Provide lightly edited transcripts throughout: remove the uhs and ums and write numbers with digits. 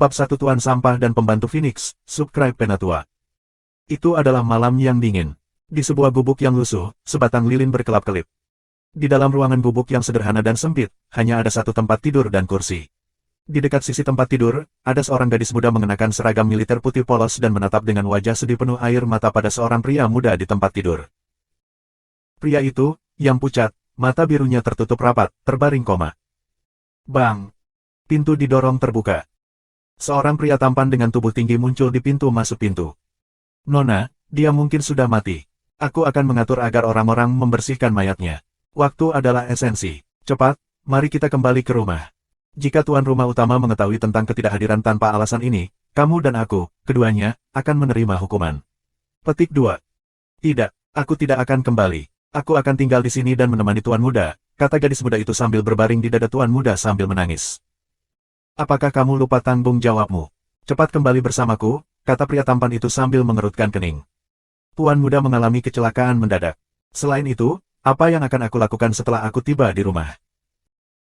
Bab 1 Tuan Sampah dan Pembantu Phoenix, Subscribe Penatua. Itu adalah malam yang dingin. Di sebuah gubuk yang lusuh, sebatang lilin berkelap-kelip. Di dalam ruangan gubuk yang sederhana dan sempit, hanya ada satu tempat tidur dan kursi. Di dekat sisi tempat tidur, ada seorang gadis muda mengenakan seragam militer putih polos dan menatap dengan wajah sedih penuh air mata pada seorang pria muda di tempat tidur. Pria itu, yang pucat, mata birunya tertutup rapat, terbaring koma. Bang! Pintu didorong terbuka. Seorang pria tampan dengan tubuh tinggi muncul di pintu masuk pintu. Nona, dia mungkin sudah mati. Aku akan mengatur agar orang-orang membersihkan mayatnya. Waktu adalah esensi. Cepat, mari kita kembali ke rumah. Jika tuan rumah utama mengetahui tentang ketidakhadiran tanpa alasan ini, kamu dan aku, keduanya, akan menerima hukuman. Petik 2. Tidak, aku tidak akan kembali. Aku akan tinggal di sini dan menemani tuan muda, kata gadis muda itu sambil berbaring di dada tuan muda sambil menangis. Apakah kamu lupa tanggung jawabmu? Cepat kembali bersamaku, kata pria tampan itu sambil mengerutkan kening. Tuan muda mengalami kecelakaan mendadak. Selain itu, apa yang akan aku lakukan setelah aku tiba di rumah?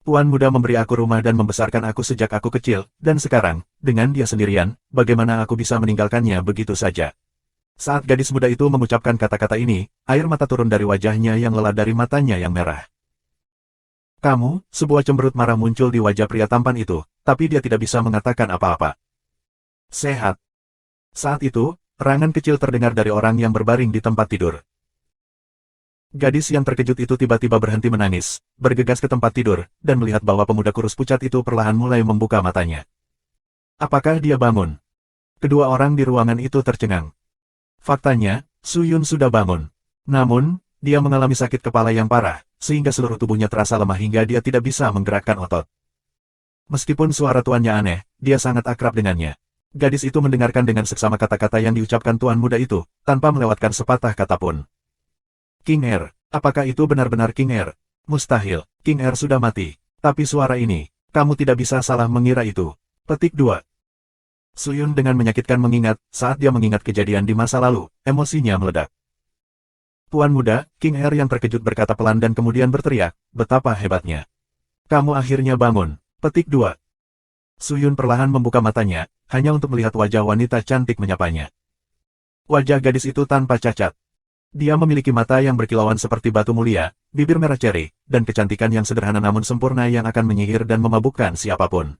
Tuan muda memberi aku rumah dan membesarkan aku sejak aku kecil, dan sekarang, dengan dia sendirian, bagaimana aku bisa meninggalkannya begitu saja? Saat gadis muda itu mengucapkan kata-kata ini, air mata turun dari wajahnya yang lelah dari matanya yang merah. Kamu, sebuah cemberut marah muncul di wajah pria tampan itu, tapi dia tidak bisa mengatakan apa-apa. Sehat. Saat itu, erangan kecil terdengar dari orang yang berbaring di tempat tidur. Gadis yang terkejut itu tiba-tiba berhenti menangis, bergegas ke tempat tidur, dan melihat bahwa pemuda kurus pucat itu perlahan mulai membuka matanya. Apakah dia bangun? Kedua orang di ruangan itu tercengang. Faktanya, Suyun sudah bangun. Namun, dia mengalami sakit kepala yang parah, sehingga seluruh tubuhnya terasa lemah hingga dia tidak bisa menggerakkan otot. Meskipun suara tuannya aneh, dia sangat akrab dengannya. Gadis itu mendengarkan dengan seksama kata-kata yang diucapkan tuan muda itu, tanpa melewatkan sepatah kata pun. King Er, apakah itu benar-benar King Er? Mustahil, King Er sudah mati. Tapi suara ini, kamu tidak bisa salah mengira itu. Petik 2. Suyun dengan menyakitkan mengingat, saat dia mengingat kejadian di masa lalu, emosinya meledak. Tuan muda, King Er yang terkejut berkata pelan dan kemudian berteriak, betapa hebatnya. Kamu akhirnya bangun. Petik 2. Suyun perlahan membuka matanya, hanya untuk melihat wajah wanita cantik menyapanya. Wajah gadis itu tanpa cacat. Dia memiliki mata yang berkilauan seperti batu mulia, bibir merah ceri, dan kecantikan yang sederhana namun sempurna yang akan menyihir dan memabukkan siapapun.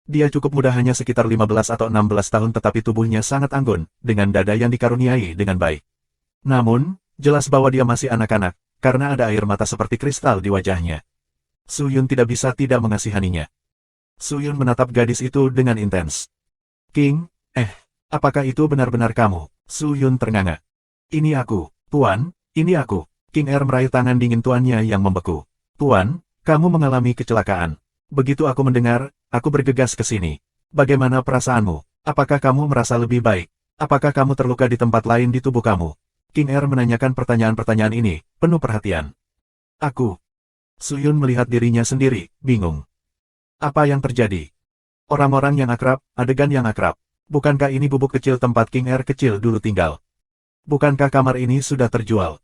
Dia cukup muda hanya sekitar 15 atau 16 tahun tetapi tubuhnya sangat anggun, dengan dada yang dikaruniai dengan baik. Namun, jelas bahwa dia masih anak-anak, karena ada air mata seperti kristal di wajahnya. Suyun tidak bisa tidak mengasihaninya. Suyun menatap gadis itu dengan intens. King, apakah itu benar-benar kamu? Suyun ternganga. Ini aku, Tuan, ini aku. King Er meraih tangan dingin tuannya yang membeku. Tuan, kamu mengalami kecelakaan. Begitu aku mendengar, aku bergegas ke sini. Bagaimana perasaanmu? Apakah kamu merasa lebih baik? Apakah kamu terluka di tempat lain di tubuh kamu? King Er menanyakan pertanyaan-pertanyaan ini, penuh perhatian. Aku. Suyun melihat dirinya sendiri, bingung. Apa yang terjadi? Orang-orang yang akrab, adegan yang akrab. Bukankah ini gubuk kecil tempat King Er kecil dulu tinggal? Bukankah kamar ini sudah terjual?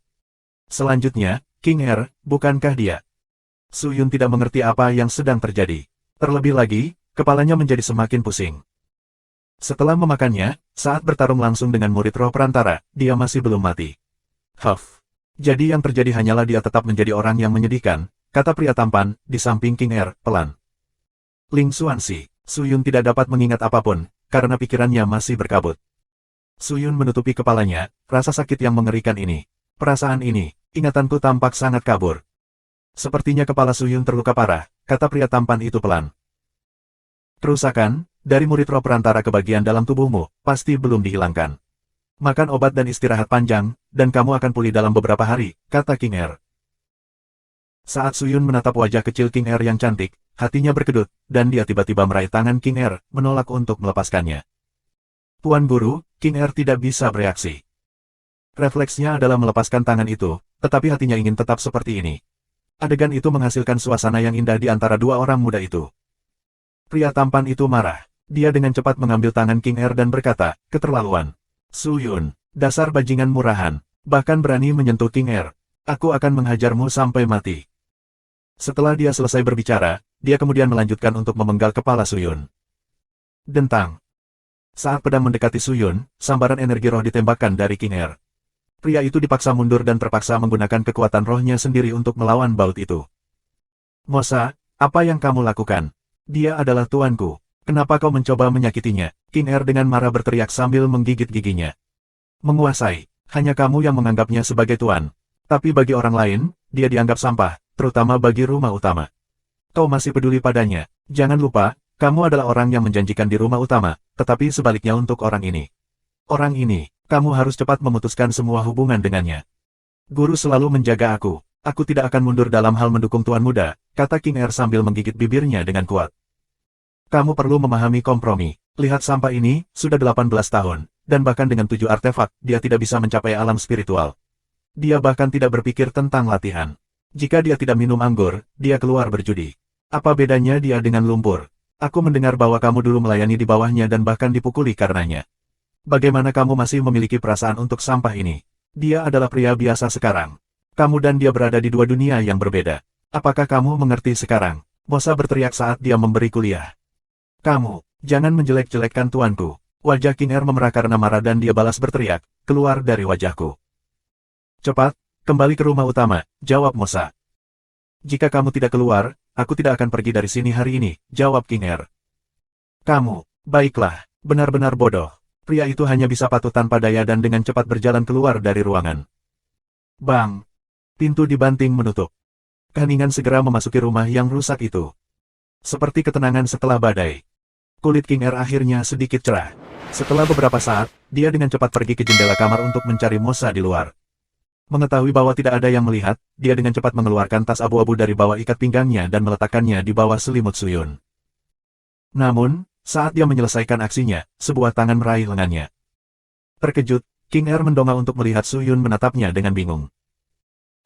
Selanjutnya, King Er, bukankah dia? Suyun tidak mengerti apa yang sedang terjadi. Terlebih lagi, kepalanya menjadi semakin pusing. Setelah memakannya, saat bertarung langsung dengan murid roh perantara, dia masih belum mati. Huff. Jadi yang terjadi hanyalah dia tetap menjadi orang yang menyedihkan, kata pria tampan, di samping King Er, pelan. Ling Xuanxi, Suyun tidak dapat mengingat apapun, karena pikirannya masih berkabut. Suyun menutupi kepalanya, rasa sakit yang mengerikan ini. Perasaan ini, ingatanku tampak sangat kabur. Sepertinya kepala Suyun terluka parah, kata pria tampan itu pelan. Kerusakan, dari murid roh perantara ke bagian dalam tubuhmu, pasti belum dihilangkan. Makan obat dan istirahat panjang, dan kamu akan pulih dalam beberapa hari, kata King Er. Saat Suyun menatap wajah kecil King Er yang cantik, hatinya berkedut, dan dia tiba-tiba meraih tangan King Er, menolak untuk melepaskannya. Tuan Guru, King Er tidak bisa bereaksi. Refleksnya adalah melepaskan tangan itu, tetapi hatinya ingin tetap seperti ini. Adegan itu menghasilkan suasana yang indah di antara dua orang muda itu. Pria tampan itu marah. Dia dengan cepat mengambil tangan King Er dan berkata, keterlaluan. Suyun, dasar bajingan murahan, bahkan berani menyentuh King Er. Aku akan menghajarmu sampai mati. Setelah dia selesai berbicara, dia kemudian melanjutkan untuk memenggal kepala Suyun. Dentang. Saat pedang mendekati Suyun, sambaran energi roh ditembakkan dari King Er. Pria itu dipaksa mundur dan terpaksa menggunakan kekuatan rohnya sendiri untuk melawan baut itu. Mosa, apa yang kamu lakukan? Dia adalah tuanku. Kenapa kau mencoba menyakitinya? King Er dengan marah berteriak sambil menggigit giginya. Menguasai. Hanya kamu yang menganggapnya sebagai tuan. Tapi bagi orang lain, dia dianggap sampah, terutama bagi rumah utama. Kau masih peduli padanya. Jangan lupa, kamu adalah orang yang menjanjikan di rumah utama, tetapi sebaliknya untuk orang ini. Orang ini, kamu harus cepat memutuskan semua hubungan dengannya. Guru selalu menjaga aku. Aku tidak akan mundur dalam hal mendukung tuan muda, kata King Er sambil menggigit bibirnya dengan kuat. Kamu perlu memahami kompromi. Lihat sampah ini, sudah 18 tahun, dan bahkan dengan 7 artefak, dia tidak bisa mencapai alam spiritual. Dia bahkan tidak berpikir tentang latihan. Jika dia tidak minum anggur, dia keluar berjudi. Apa bedanya dia dengan lumpur? Aku mendengar bahwa kamu dulu melayani di bawahnya dan bahkan dipukuli karenanya. Bagaimana kamu masih memiliki perasaan untuk sampah ini? Dia adalah pria biasa sekarang. Kamu dan dia berada di dua dunia yang berbeda. Apakah kamu mengerti sekarang? Mosa berteriak saat dia memberi kuliah. Kamu, jangan menjelek-jelekkan tuanku. Wajah King Er memerah karena marah dan dia balas berteriak, keluar dari wajahku. Cepat, kembali ke rumah utama, jawab Mosa. Jika kamu tidak keluar, aku tidak akan pergi dari sini hari ini, jawab King Er. Kamu, baiklah, benar-benar bodoh. Pria itu hanya bisa patuh tanpa daya dan dengan cepat berjalan keluar dari ruangan. Bang! Pintu dibanting menutup. Keheningan segera memasuki rumah yang rusak itu. Seperti ketenangan setelah badai. Kulit King Er akhirnya sedikit cerah. Setelah beberapa saat, dia dengan cepat pergi ke jendela kamar untuk mencari Mosa di luar. Mengetahui bahwa tidak ada yang melihat, dia dengan cepat mengeluarkan tas abu-abu dari bawah ikat pinggangnya dan meletakkannya di bawah selimut Suyun. Namun, saat dia menyelesaikan aksinya, sebuah tangan meraih lengannya. Terkejut, King Er mendongak untuk melihat Suyun menatapnya dengan bingung.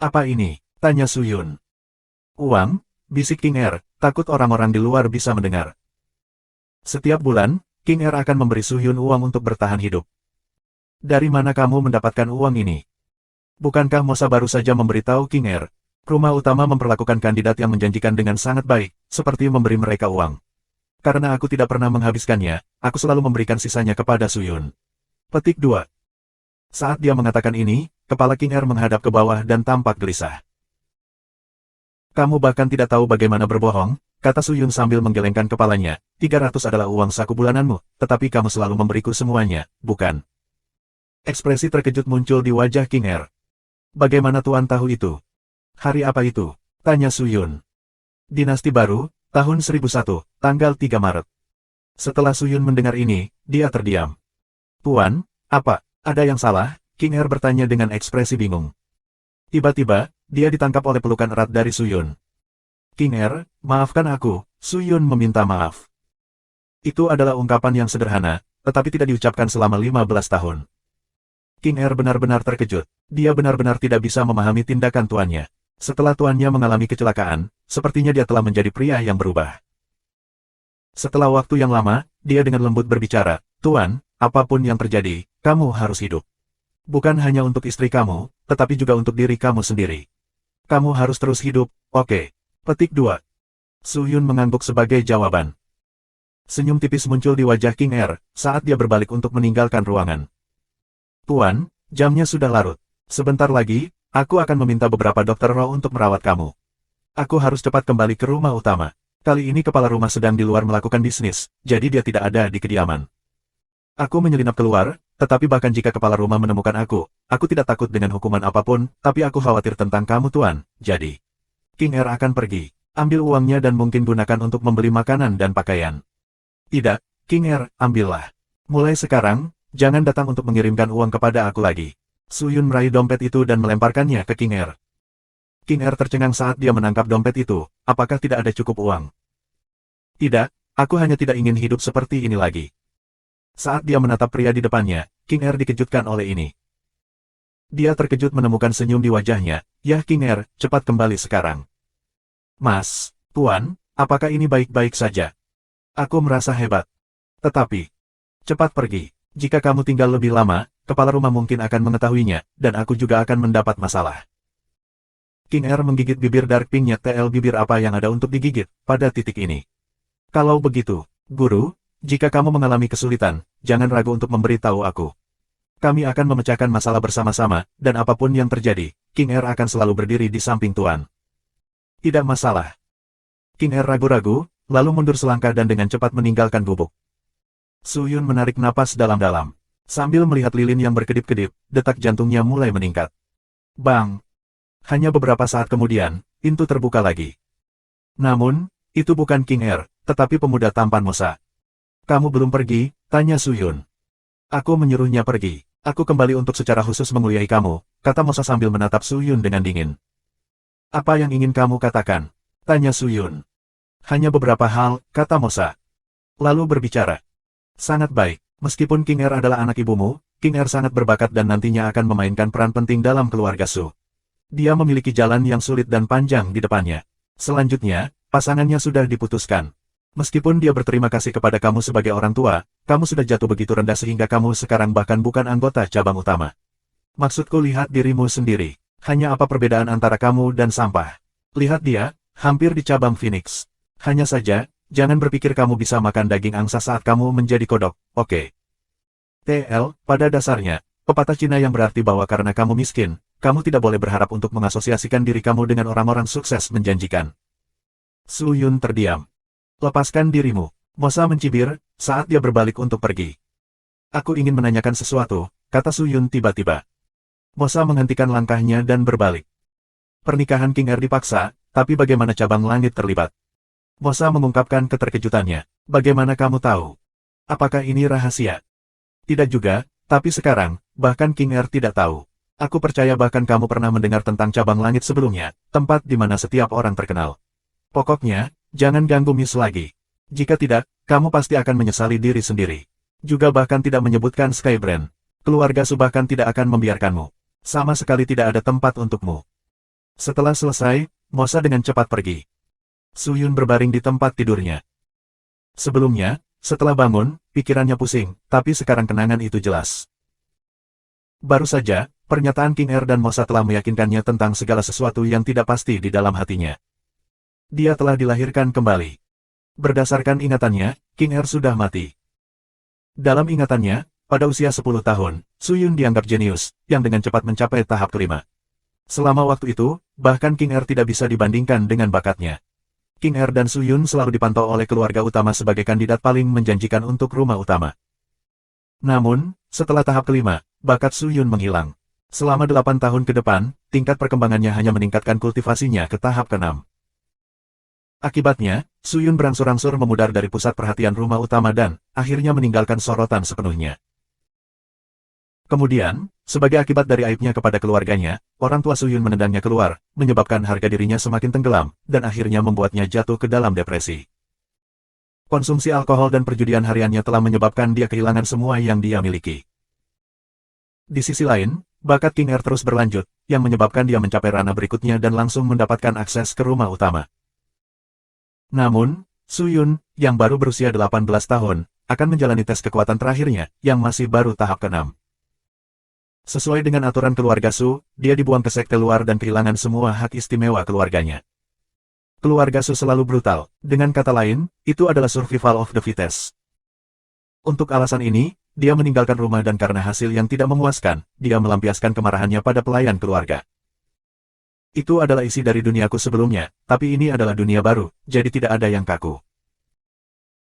Apa ini? Tanya Suyun. Uang? Bisik King Er, takut orang-orang di luar bisa mendengar. Setiap bulan, King Er akan memberi Suyun uang untuk bertahan hidup. Dari mana kamu mendapatkan uang ini? Bukankah Mosa baru saja memberitahu King Er? Rumah utama memperlakukan kandidat yang menjanjikan dengan sangat baik, seperti memberi mereka uang. Karena aku tidak pernah menghabiskannya, aku selalu memberikan sisanya kepada Suyun. Petik 2. Saat dia mengatakan ini, kepala King Er menghadap ke bawah dan tampak gelisah. Kamu bahkan tidak tahu bagaimana berbohong, kata Suyun sambil menggelengkan kepalanya. 300 adalah uang saku bulananmu, tetapi kamu selalu memberiku semuanya, bukan? Ekspresi terkejut muncul di wajah King Er. Bagaimana Tuan tahu itu? Hari apa itu? Tanya Suyun. Dinasti baru, tahun 1001, tanggal 3 Maret. Setelah Suyun mendengar ini, dia terdiam. Tuan, apa? Ada yang salah? King Er bertanya dengan ekspresi bingung. Tiba-tiba, dia ditangkap oleh pelukan erat dari Suyun. King Er, maafkan aku, Suyun meminta maaf. Itu adalah ungkapan yang sederhana, tetapi tidak diucapkan selama 15 tahun. King Er benar-benar terkejut. Dia benar-benar tidak bisa memahami tindakan tuannya. Setelah tuannya mengalami kecelakaan, sepertinya dia telah menjadi pria yang berubah. Setelah waktu yang lama, dia dengan lembut berbicara, Tuan, apapun yang terjadi, kamu harus hidup. Bukan hanya untuk istri kamu, tetapi juga untuk diri kamu sendiri. Kamu harus terus hidup, oke. Petik 2. Suyun mengangguk sebagai jawaban. Senyum tipis muncul di wajah King Er, saat dia berbalik untuk meninggalkan ruangan. Tuan, jamnya sudah larut. Sebentar lagi, aku akan meminta beberapa dokter roh untuk merawat kamu. Aku harus cepat kembali ke rumah utama. Kali ini kepala rumah sedang di luar melakukan bisnis, jadi dia tidak ada di kediaman. Aku menyelinap keluar, tetapi bahkan jika kepala rumah menemukan aku tidak takut dengan hukuman apapun, tapi aku khawatir tentang kamu Tuan, jadi. King Er akan pergi, ambil uangnya dan mungkin gunakan untuk membeli makanan dan pakaian. Tidak, King Er, ambillah. Mulai sekarang, jangan datang untuk mengirimkan uang kepada aku lagi. Suyun meraih dompet itu dan melemparkannya ke King Er. King Er tercengang saat dia menangkap dompet itu, apakah tidak ada cukup uang? Tidak, aku hanya tidak ingin hidup seperti ini lagi. Saat dia menatap pria di depannya, King Er dikejutkan oleh ini. Dia terkejut menemukan senyum di wajahnya, ya King Er, cepat kembali sekarang. Mas, Tuan, apakah ini baik-baik saja? Aku merasa hebat. Tetapi, cepat pergi. Jika kamu tinggal lebih lama, kepala rumah mungkin akan mengetahuinya, dan aku juga akan mendapat masalah. King Er menggigit bibir dark pinknya TL bibir apa yang ada untuk digigit, pada titik ini. Kalau begitu, Guru, jika kamu mengalami kesulitan, jangan ragu untuk memberitahu aku. Kami akan memecahkan masalah bersama-sama, dan apapun yang terjadi, King Er akan selalu berdiri di samping Tuan. Tidak masalah. King Er ragu-ragu, lalu mundur selangkah dan dengan cepat meninggalkan gubuk. Su Yun menarik napas dalam-dalam. Sambil melihat lilin yang berkedip-kedip, detak jantungnya mulai meningkat. Bang! Hanya beberapa saat kemudian, pintu terbuka lagi. Namun, itu bukan King Er, tetapi pemuda tampan Mosa. Kamu belum pergi? Tanya Su Yun. Aku menyuruhnya pergi. Aku kembali untuk secara khusus menguliahi kamu, kata Mosa sambil menatap Su Yun dengan dingin. Apa yang ingin kamu katakan? Tanya Su Yun. Hanya beberapa hal, kata Mosa. Lalu berbicara. Sangat baik. Meskipun King Er adalah anak ibumu, King Er sangat berbakat dan nantinya akan memainkan peran penting dalam keluarga Su. Dia memiliki jalan yang sulit dan panjang di depannya. Selanjutnya, pasangannya sudah diputuskan. Meskipun dia berterima kasih kepada kamu sebagai orang tua, kamu sudah jatuh begitu rendah sehingga kamu sekarang bahkan bukan anggota cabang utama. Maksudku lihat dirimu sendiri. Hanya apa perbedaan antara kamu dan sampah? Lihat dia, hampir di cabang Phoenix. Hanya saja, jangan berpikir kamu bisa makan daging angsa saat kamu menjadi kodok, oke? TL, pada dasarnya, pepatah Cina yang berarti bahwa karena kamu miskin, kamu tidak boleh berharap untuk mengasosiasikan diri kamu dengan orang-orang sukses menjanjikan. Su Yun terdiam. Lepaskan dirimu. Mosa mencibir, saat dia berbalik untuk pergi. Aku ingin menanyakan sesuatu, kata Su Yun tiba-tiba. Mosa menghentikan langkahnya dan berbalik. Pernikahan King Er dipaksa, tapi bagaimana cabang langit terlibat? Mosa mengungkapkan keterkejutannya. Bagaimana kamu tahu? Apakah ini rahasia? Tidak juga, tapi sekarang, bahkan King Er tidak tahu. Aku percaya bahkan kamu pernah mendengar tentang cabang langit sebelumnya, tempat di mana setiap orang terkenal. Pokoknya, jangan ganggu Miss lagi. Jika tidak, kamu pasti akan menyesali diri sendiri. Juga bahkan tidak menyebutkan Skybrand. Keluarga Su bahkan tidak akan membiarkanmu. Sama sekali tidak ada tempat untukmu. Setelah selesai, Mosa dengan cepat pergi. Su Yun berbaring di tempat tidurnya. Sebelumnya, setelah bangun, pikirannya pusing, tapi sekarang kenangan itu jelas. Baru saja, pernyataan King Er dan Mosa telah meyakinkannya tentang segala sesuatu yang tidak pasti di dalam hatinya. Dia telah dilahirkan kembali. Berdasarkan ingatannya, King Er sudah mati. Dalam ingatannya, pada usia 10 tahun, Su Yun dianggap jenius, yang dengan cepat mencapai tahap kelima. Selama waktu itu, bahkan King Er tidak bisa dibandingkan dengan bakatnya. King Er dan Su Yun selalu dipantau oleh keluarga utama sebagai kandidat paling menjanjikan untuk rumah utama. Namun, setelah tahap kelima, bakat Su Yun menghilang. Selama 8 tahun ke depan, tingkat perkembangannya hanya meningkatkan kultivasinya ke tahap ke-6. Akibatnya, Su Yun berangsur-angsur memudar dari pusat perhatian rumah utama dan, akhirnya meninggalkan sorotan sepenuhnya. Kemudian, sebagai akibat dari aibnya kepada keluarganya, orang tua Su Yun menendangnya keluar, menyebabkan harga dirinya semakin tenggelam, dan akhirnya membuatnya jatuh ke dalam depresi. Konsumsi alkohol dan perjudian hariannya telah menyebabkan dia kehilangan semua yang dia miliki. Di sisi lain, bakat King Er terus berlanjut, yang menyebabkan dia mencapai ranah berikutnya dan langsung mendapatkan akses ke rumah utama. Namun, Su Yun, yang baru berusia 18 tahun, akan menjalani tes kekuatan terakhirnya, yang masih baru tahap ke-6. Sesuai dengan aturan keluarga Su, dia dibuang ke sekte luar dan kehilangan semua hak istimewa keluarganya. Keluarga Su selalu brutal, dengan kata lain, itu adalah survival of the fittest. Untuk alasan ini, dia meninggalkan rumah dan karena hasil yang tidak memuaskan, dia melampiaskan kemarahannya pada pelayan keluarga. Itu adalah isi dari duniaku sebelumnya, tapi ini adalah dunia baru, jadi tidak ada yang kaku.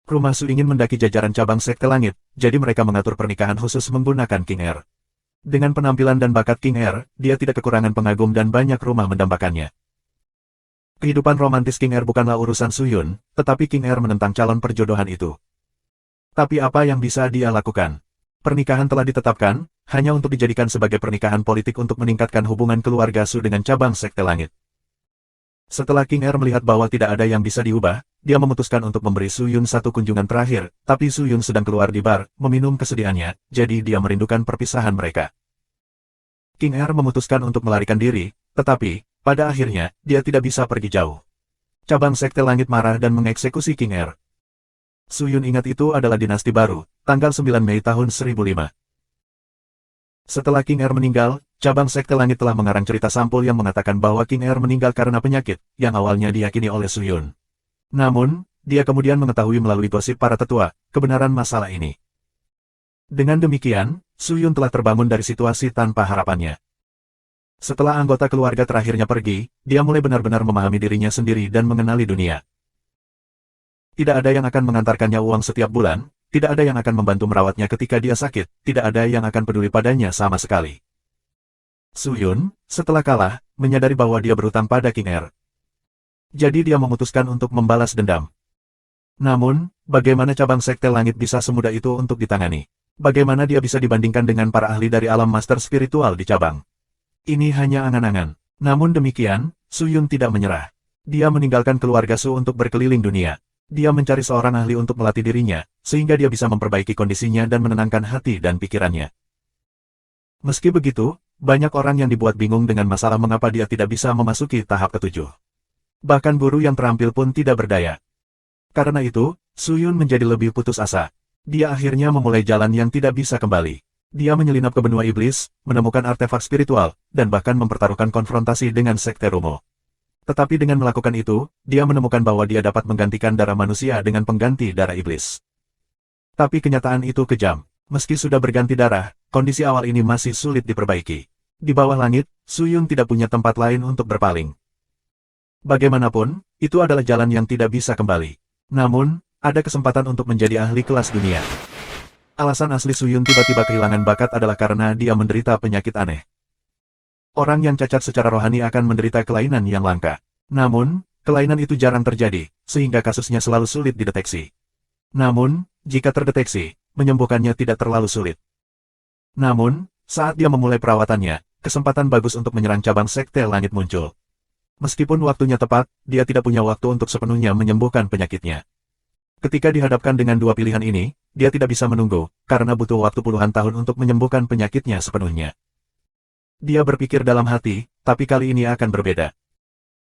Rumah Su ingin mendaki jajaran cabang sekte langit, jadi mereka mengatur pernikahan khusus menggunakan King Er. Dengan penampilan dan bakat King Er, dia tidak kekurangan pengagum dan banyak rumah mendambakannya. Kehidupan romantis King Er bukanlah urusan Su Yun, tetapi King Er menentang calon perjodohan itu. Tapi apa yang bisa dia lakukan? Pernikahan telah ditetapkan, hanya untuk dijadikan sebagai pernikahan politik untuk meningkatkan hubungan keluarga Su dengan cabang sekte langit. Setelah King Er melihat bahwa tidak ada yang bisa diubah, dia memutuskan untuk memberi Su Yun satu kunjungan terakhir, tapi Su Yun sedang keluar di bar, meminum kesedihannya, jadi dia merindukan perpisahan mereka. King Er memutuskan untuk melarikan diri, tetapi, pada akhirnya, dia tidak bisa pergi jauh. Cabang sekte langit marah dan mengeksekusi King Er. Su Yun ingat itu adalah dinasti baru, tanggal 9 Mei tahun 1005. Setelah King Er meninggal, cabang sekte langit telah mengarang cerita sampul yang mengatakan bahwa King Er meninggal karena penyakit, yang awalnya diyakini oleh Su Yun. Namun, dia kemudian mengetahui melalui gosip para tetua, kebenaran masalah ini. Dengan demikian, Su Yun telah terbangun dari situasi tanpa harapannya. Setelah anggota keluarga terakhirnya pergi, dia mulai benar-benar memahami dirinya sendiri dan mengenali dunia. Tidak ada yang akan mengantarkannya uang setiap bulan, tidak ada yang akan membantu merawatnya ketika dia sakit, tidak ada yang akan peduli padanya sama sekali. Su Yun, setelah kalah, menyadari bahwa dia berhutang pada King Er. Jadi dia memutuskan untuk membalas dendam. Namun, bagaimana cabang Sekte Langit bisa semudah itu untuk ditangani? Bagaimana dia bisa dibandingkan dengan para ahli dari alam master spiritual di cabang? Ini hanya angan-angan. Namun demikian, Su Yun tidak menyerah. Dia meninggalkan keluarga Su untuk berkeliling dunia. Dia mencari seorang ahli untuk melatih dirinya, sehingga dia bisa memperbaiki kondisinya dan menenangkan hati dan pikirannya. Meski begitu, banyak orang yang dibuat bingung dengan masalah mengapa dia tidak bisa memasuki tahap ketujuh. Bahkan guru yang terampil pun tidak berdaya. Karena itu, Su Yun menjadi lebih putus asa. Dia akhirnya memulai jalan yang tidak bisa kembali. Dia menyelinap ke benua iblis, menemukan artefak spiritual, dan bahkan mempertaruhkan konfrontasi dengan Sekte Rumo. Tetapi dengan melakukan itu, dia menemukan bahwa dia dapat menggantikan darah manusia dengan pengganti darah iblis. Tapi kenyataan itu kejam. Meski sudah berganti darah, kondisi awal ini masih sulit diperbaiki. Di bawah langit, Su Yun tidak punya tempat lain untuk berpaling. Bagaimanapun, itu adalah jalan yang tidak bisa kembali. Namun, ada kesempatan untuk menjadi ahli kelas dunia. Alasan asli Su Yun tiba-tiba kehilangan bakat adalah karena dia menderita penyakit aneh. Orang yang cacat secara rohani akan menderita kelainan yang langka. Namun, kelainan itu jarang terjadi, sehingga kasusnya selalu sulit dideteksi. Namun, jika terdeteksi, menyembuhkannya tidak terlalu sulit. Namun, saat dia memulai perawatannya, kesempatan bagus untuk menyerang cabang Sekte Langit muncul. Meskipun waktunya tepat, dia tidak punya waktu untuk sepenuhnya menyembuhkan penyakitnya. Ketika dihadapkan dengan dua pilihan ini, dia tidak bisa menunggu, karena butuh waktu puluhan tahun untuk menyembuhkan penyakitnya sepenuhnya. Dia berpikir dalam hati, tapi kali ini akan berbeda.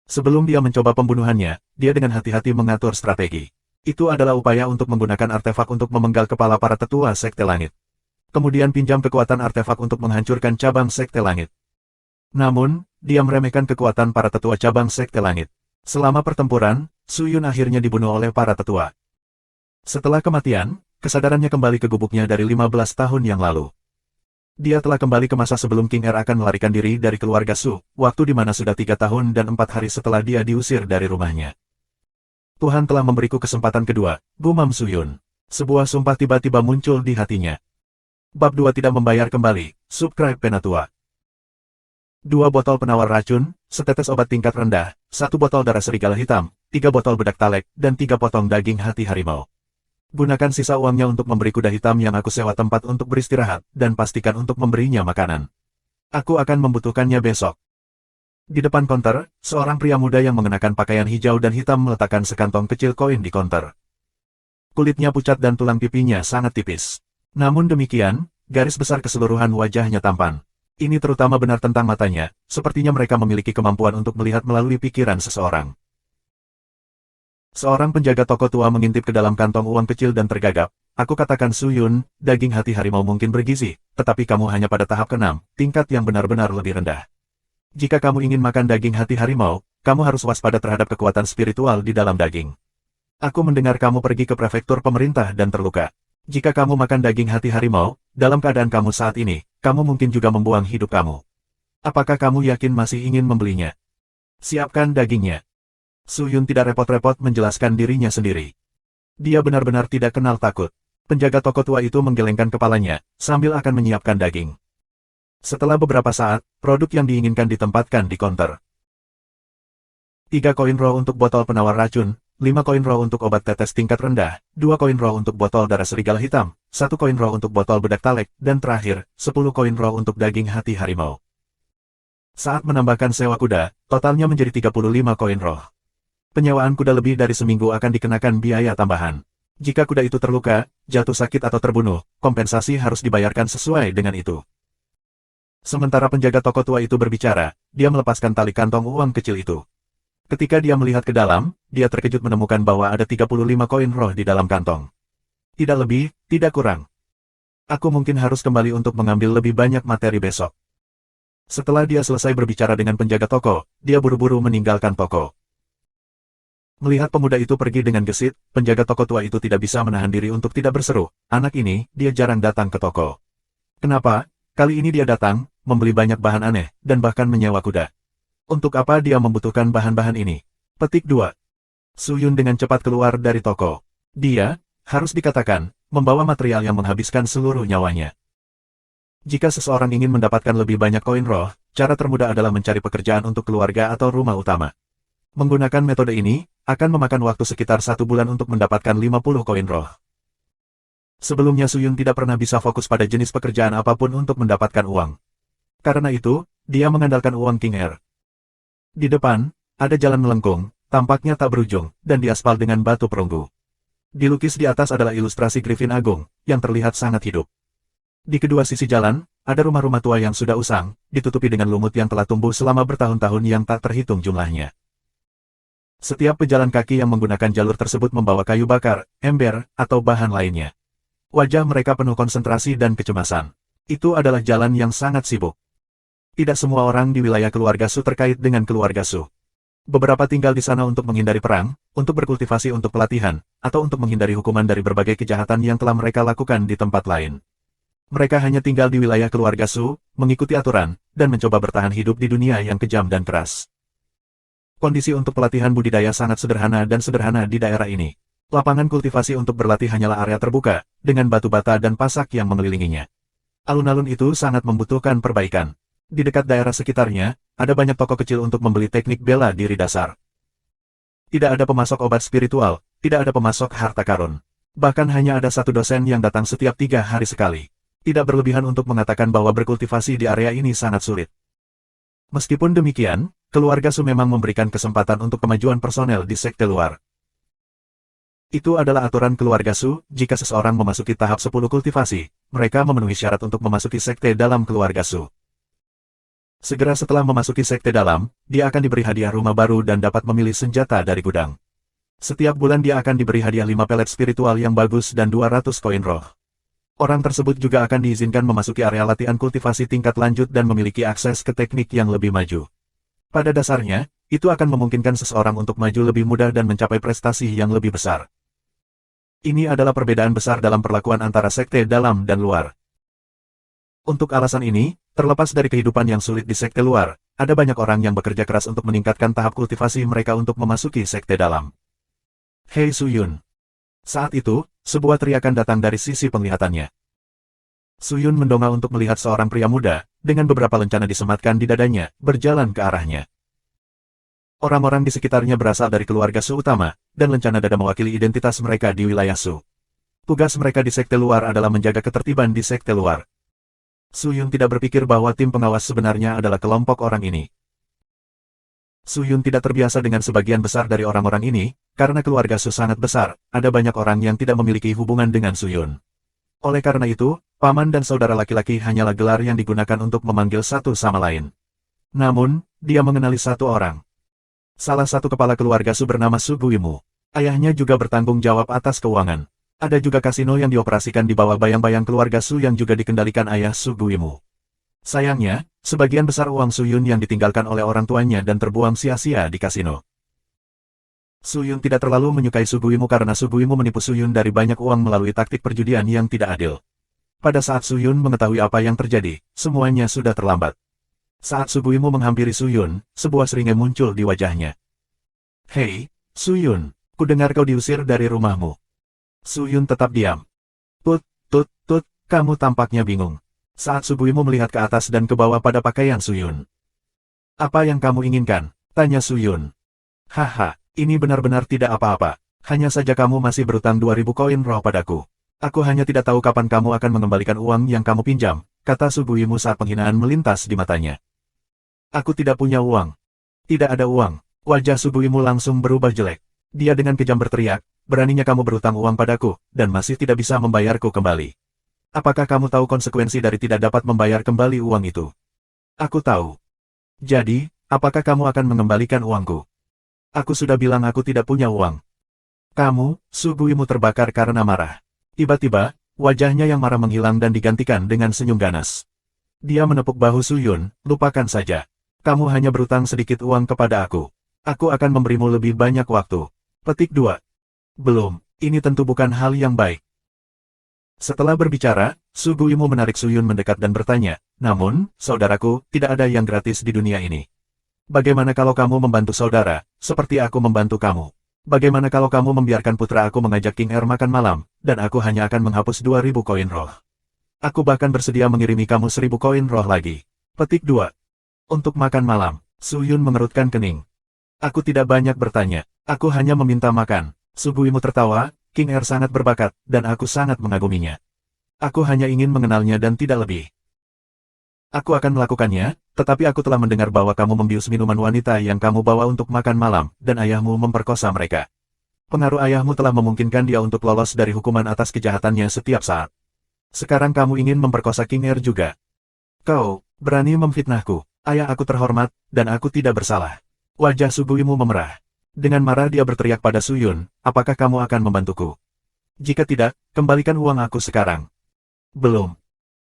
Sebelum dia mencoba pembunuhannya, dia dengan hati-hati mengatur strategi. Itu adalah upaya untuk menggunakan artefak untuk memenggal kepala para tetua Sekte Langit. Kemudian pinjam kekuatan artefak untuk menghancurkan cabang Sekte Langit. Namun, dia meremehkan kekuatan para tetua cabang Sekte Langit. Selama pertempuran, Su Yun akhirnya dibunuh oleh para tetua. Setelah kematian, kesadarannya kembali ke gubuknya dari 15 tahun yang lalu. Dia telah kembali ke masa sebelum King Er akan melarikan diri dari keluarga Su, waktu di mana sudah 3 tahun dan 4 hari setelah dia diusir dari rumahnya. Tuhan telah memberiku kesempatan kedua, gumam Su Yun. Sebuah sumpah tiba-tiba muncul di hatinya. Bab 2 tidak membayar kembali, subscribe Penatua. 2 botol penawar racun, setetes obat tingkat rendah, 1 botol darah serigala hitam, 3 botol bedak talek, dan 3 potong daging hati harimau. Gunakan sisa uangnya untuk memberi kuda hitam yang aku sewa tempat untuk beristirahat, dan pastikan untuk memberinya makanan. Aku akan membutuhkannya besok. Di depan konter, seorang pria muda yang mengenakan pakaian hijau dan hitam meletakkan sekantong kecil koin di konter. Kulitnya pucat dan tulang pipinya sangat tipis. Namun demikian, garis besar keseluruhan wajahnya tampan. Ini terutama benar tentang matanya, sepertinya mereka memiliki kemampuan untuk melihat melalui pikiran seseorang. Seorang penjaga toko tua mengintip ke dalam kantong uang kecil dan tergagap. Aku katakan Su Yun, daging hati harimau mungkin bergizi, tetapi kamu hanya pada tahap ke-6, tingkat yang benar-benar lebih rendah. Jika kamu ingin makan daging hati harimau, kamu harus waspada terhadap kekuatan spiritual di dalam daging. Aku mendengar kamu pergi ke prefektur pemerintah dan terluka. Jika kamu makan daging hati harimau, dalam keadaan kamu saat ini, kamu mungkin juga membuang hidup kamu. Apakah kamu yakin masih ingin membelinya? Siapkan dagingnya. Su Yun tidak repot-repot menjelaskan dirinya sendiri. Dia benar-benar tidak kenal takut. Penjaga toko tua itu menggelengkan kepalanya, sambil akan menyiapkan daging. Setelah beberapa saat, produk yang diinginkan ditempatkan di konter. 3 koin roh untuk botol penawar racun, 5 koin roh untuk obat tetes tingkat rendah, 2 koin roh untuk botol darah serigala hitam, 1 koin roh untuk botol bedak talek, dan terakhir, 10 koin roh untuk daging hati harimau. Saat menambahkan sewa kuda, totalnya menjadi 35 koin roh. Penyewaan kuda lebih dari seminggu akan dikenakan biaya tambahan. Jika kuda itu terluka, jatuh sakit atau terbunuh, kompensasi harus dibayarkan sesuai dengan itu. Sementara penjaga toko tua itu berbicara, dia melepaskan tali kantong uang kecil itu. Ketika dia melihat ke dalam, dia terkejut menemukan bahwa ada 35 koin roh di dalam kantong. Tidak lebih, tidak kurang. Aku mungkin harus kembali untuk mengambil lebih banyak materi besok. Setelah dia selesai berbicara dengan penjaga toko, dia buru-buru meninggalkan toko. Melihat pemuda itu pergi dengan gesit, penjaga toko tua itu tidak bisa menahan diri untuk tidak berseru, anak ini, dia jarang datang ke toko. Kenapa? Kali ini dia datang, membeli banyak bahan aneh, dan bahkan menyewa kuda. Untuk apa dia membutuhkan bahan-bahan ini? Petik 2. Suyun dengan cepat keluar dari toko. Dia, harus dikatakan, membawa material yang menghabiskan seluruh nyawanya. Jika seseorang ingin mendapatkan lebih banyak koin roh, cara termudah adalah mencari pekerjaan untuk keluarga atau rumah utama. Menggunakan metode ini, akan memakan waktu sekitar 1 bulan untuk mendapatkan 50 koin roh. Sebelumnya Suyun tidak pernah bisa fokus pada jenis pekerjaan apapun untuk mendapatkan uang. Karena itu, dia mengandalkan uang King Air. Di depan, ada jalan melengkung, tampaknya tak berujung, dan diaspal dengan batu perunggu. Dilukis di atas adalah ilustrasi Griffin Agung, yang terlihat sangat hidup. Di kedua sisi jalan, ada rumah-rumah tua yang sudah usang, ditutupi dengan lumut yang telah tumbuh selama bertahun-tahun yang tak terhitung jumlahnya. Setiap pejalan kaki yang menggunakan jalur tersebut membawa kayu bakar, ember, atau bahan lainnya. Wajah mereka penuh konsentrasi dan kecemasan. Itu adalah jalan yang sangat sibuk. Tidak semua orang di wilayah keluarga Su terkait dengan keluarga Su. Beberapa tinggal di sana untuk menghindari perang, untuk berkultivasi untuk pelatihan, atau untuk menghindari hukuman dari berbagai kejahatan yang telah mereka lakukan di tempat lain. Mereka hanya tinggal di wilayah keluarga Su, mengikuti aturan, dan mencoba bertahan hidup di dunia yang kejam dan keras. Kondisi untuk pelatihan budidaya sangat sederhana dan sederhana di daerah ini. Lapangan kultivasi untuk berlatih hanyalah area terbuka, dengan batu bata dan pasak yang mengelilinginya. Alun-alun itu sangat membutuhkan perbaikan. Di dekat daerah sekitarnya, ada banyak toko kecil untuk membeli teknik bela diri dasar. Tidak ada pemasok obat spiritual, tidak ada pemasok harta karun. Bahkan hanya ada satu dosen yang datang setiap 3 hari sekali. Tidak berlebihan untuk mengatakan bahwa berkultivasi di area ini sangat sulit. Meskipun demikian, keluarga Su memang memberikan kesempatan untuk kemajuan personel di sekte luar. Itu adalah aturan keluarga Su, jika seseorang memasuki tahap 10 kultivasi, mereka memenuhi syarat untuk memasuki sekte dalam keluarga Su. Segera setelah memasuki sekte dalam, dia akan diberi hadiah rumah baru dan dapat memilih senjata dari gudang. Setiap bulan dia akan diberi hadiah 5 pelet spiritual yang bagus dan 200 koin roh. Orang tersebut juga akan diizinkan memasuki area latihan kultivasi tingkat lanjut dan memiliki akses ke teknik yang lebih maju. Pada dasarnya, itu akan memungkinkan seseorang untuk maju lebih mudah dan mencapai prestasi yang lebih besar. Ini adalah perbedaan besar dalam perlakuan antara sekte dalam dan luar. Untuk alasan ini, terlepas dari kehidupan yang sulit di sekte luar, ada banyak orang yang bekerja keras untuk meningkatkan tahap kultivasi mereka untuk memasuki sekte dalam. Hei Suyun. Saat itu, sebuah teriakan datang dari sisi penglihatannya. Suyun mendongak untuk melihat seorang pria muda, dengan beberapa lencana disematkan di dadanya, berjalan ke arahnya. Orang-orang di sekitarnya berasal dari keluarga Su utama, dan lencana dada mewakili identitas mereka di wilayah Su. Tugas mereka di sekte luar adalah menjaga ketertiban di sekte luar. Suyun tidak berpikir bahwa tim pengawas sebenarnya adalah kelompok orang ini. Suyun tidak terbiasa dengan sebagian besar dari orang-orang ini, karena keluarga Su sangat besar, ada banyak orang yang tidak memiliki hubungan dengan Suyun. Oleh karena itu, paman dan saudara laki-laki hanyalah gelar yang digunakan untuk memanggil satu sama lain. Namun, dia mengenali satu orang. Salah satu kepala keluarga Su bernama Su Guimu. Ayahnya juga bertanggung jawab atas keuangan. Ada juga kasino yang dioperasikan di bawah bayang-bayang keluarga Su yang juga dikendalikan ayah Su Guimu. Sayangnya, sebagian besar uang Suyun yang ditinggalkan oleh orang tuanya dan terbuang sia-sia di kasino. Suyun tidak terlalu menyukai Su Guimu karena Su Guimu menipu Suyun dari banyak uang melalui taktik perjudian yang tidak adil. Pada saat Suyun mengetahui apa yang terjadi, semuanya sudah terlambat. Saat Su Guimu menghampiri Suyun, sebuah seringai muncul di wajahnya. Hei, Suyun, kudengar kau diusir dari rumahmu. Suyun tetap diam. Tut, kamu tampaknya bingung. Saat Su Guimu melihat ke atas dan ke bawah pada pakaian Suyun. Apa yang kamu inginkan? Tanya Suyun. Haha, ini benar-benar tidak apa-apa. Hanya saja kamu masih berutang 2000 koin roh padaku. Aku hanya tidak tahu kapan kamu akan mengembalikan uang yang kamu pinjam, kata Su Guimu saat penghinaan melintas di matanya. Aku tidak punya uang. Tidak ada uang. Wajah Su Guimu langsung berubah jelek. Dia dengan kejam berteriak, beraninya kamu berutang uang padaku, dan masih tidak bisa membayarku kembali. Apakah kamu tahu konsekuensi dari tidak dapat membayar kembali uang itu? Aku tahu. Jadi, apakah kamu akan mengembalikan uangku? Aku sudah bilang aku tidak punya uang. Kamu, Su Guimu terbakar karena marah. Tiba-tiba, wajahnya yang marah menghilang dan digantikan dengan senyum ganas. Dia menepuk bahu Suyun, lupakan saja. Kamu hanya berutang sedikit uang kepada aku. Aku akan memberimu lebih banyak waktu. Petik 2. Belum, ini tentu bukan hal yang baik. Setelah berbicara, Su Guimu menarik Su Yun mendekat dan bertanya, namun, saudaraku, tidak ada yang gratis di dunia ini. Bagaimana kalau kamu membantu saudara, seperti aku membantu kamu? Bagaimana kalau kamu membiarkan putra aku mengajak King Er makan malam, dan aku hanya akan menghapus 2000 koin roh? Aku bahkan bersedia mengirimi kamu 1000 koin roh lagi. Petik 2. Untuk makan malam, Su Yun mengerutkan kening. Aku tidak banyak bertanya, aku hanya meminta makan. Su Guimu tertawa, King Er sangat berbakat, dan aku sangat mengaguminya. Aku hanya ingin mengenalnya dan tidak lebih. Aku akan melakukannya, tetapi aku telah mendengar bahwa kamu membius minuman wanita yang kamu bawa untuk makan malam, dan ayahmu memperkosa mereka. Pengaruh ayahmu telah memungkinkan dia untuk lolos dari hukuman atas kejahatannya setiap saat. Sekarang kamu ingin memperkosa King Er juga. Kau berani memfitnahku, ayah aku terhormat, dan aku tidak bersalah. Wajah Su Guimu memerah. Dengan marah dia berteriak pada Su Yun, apakah kamu akan membantuku? Jika tidak, kembalikan uang aku sekarang. Belum.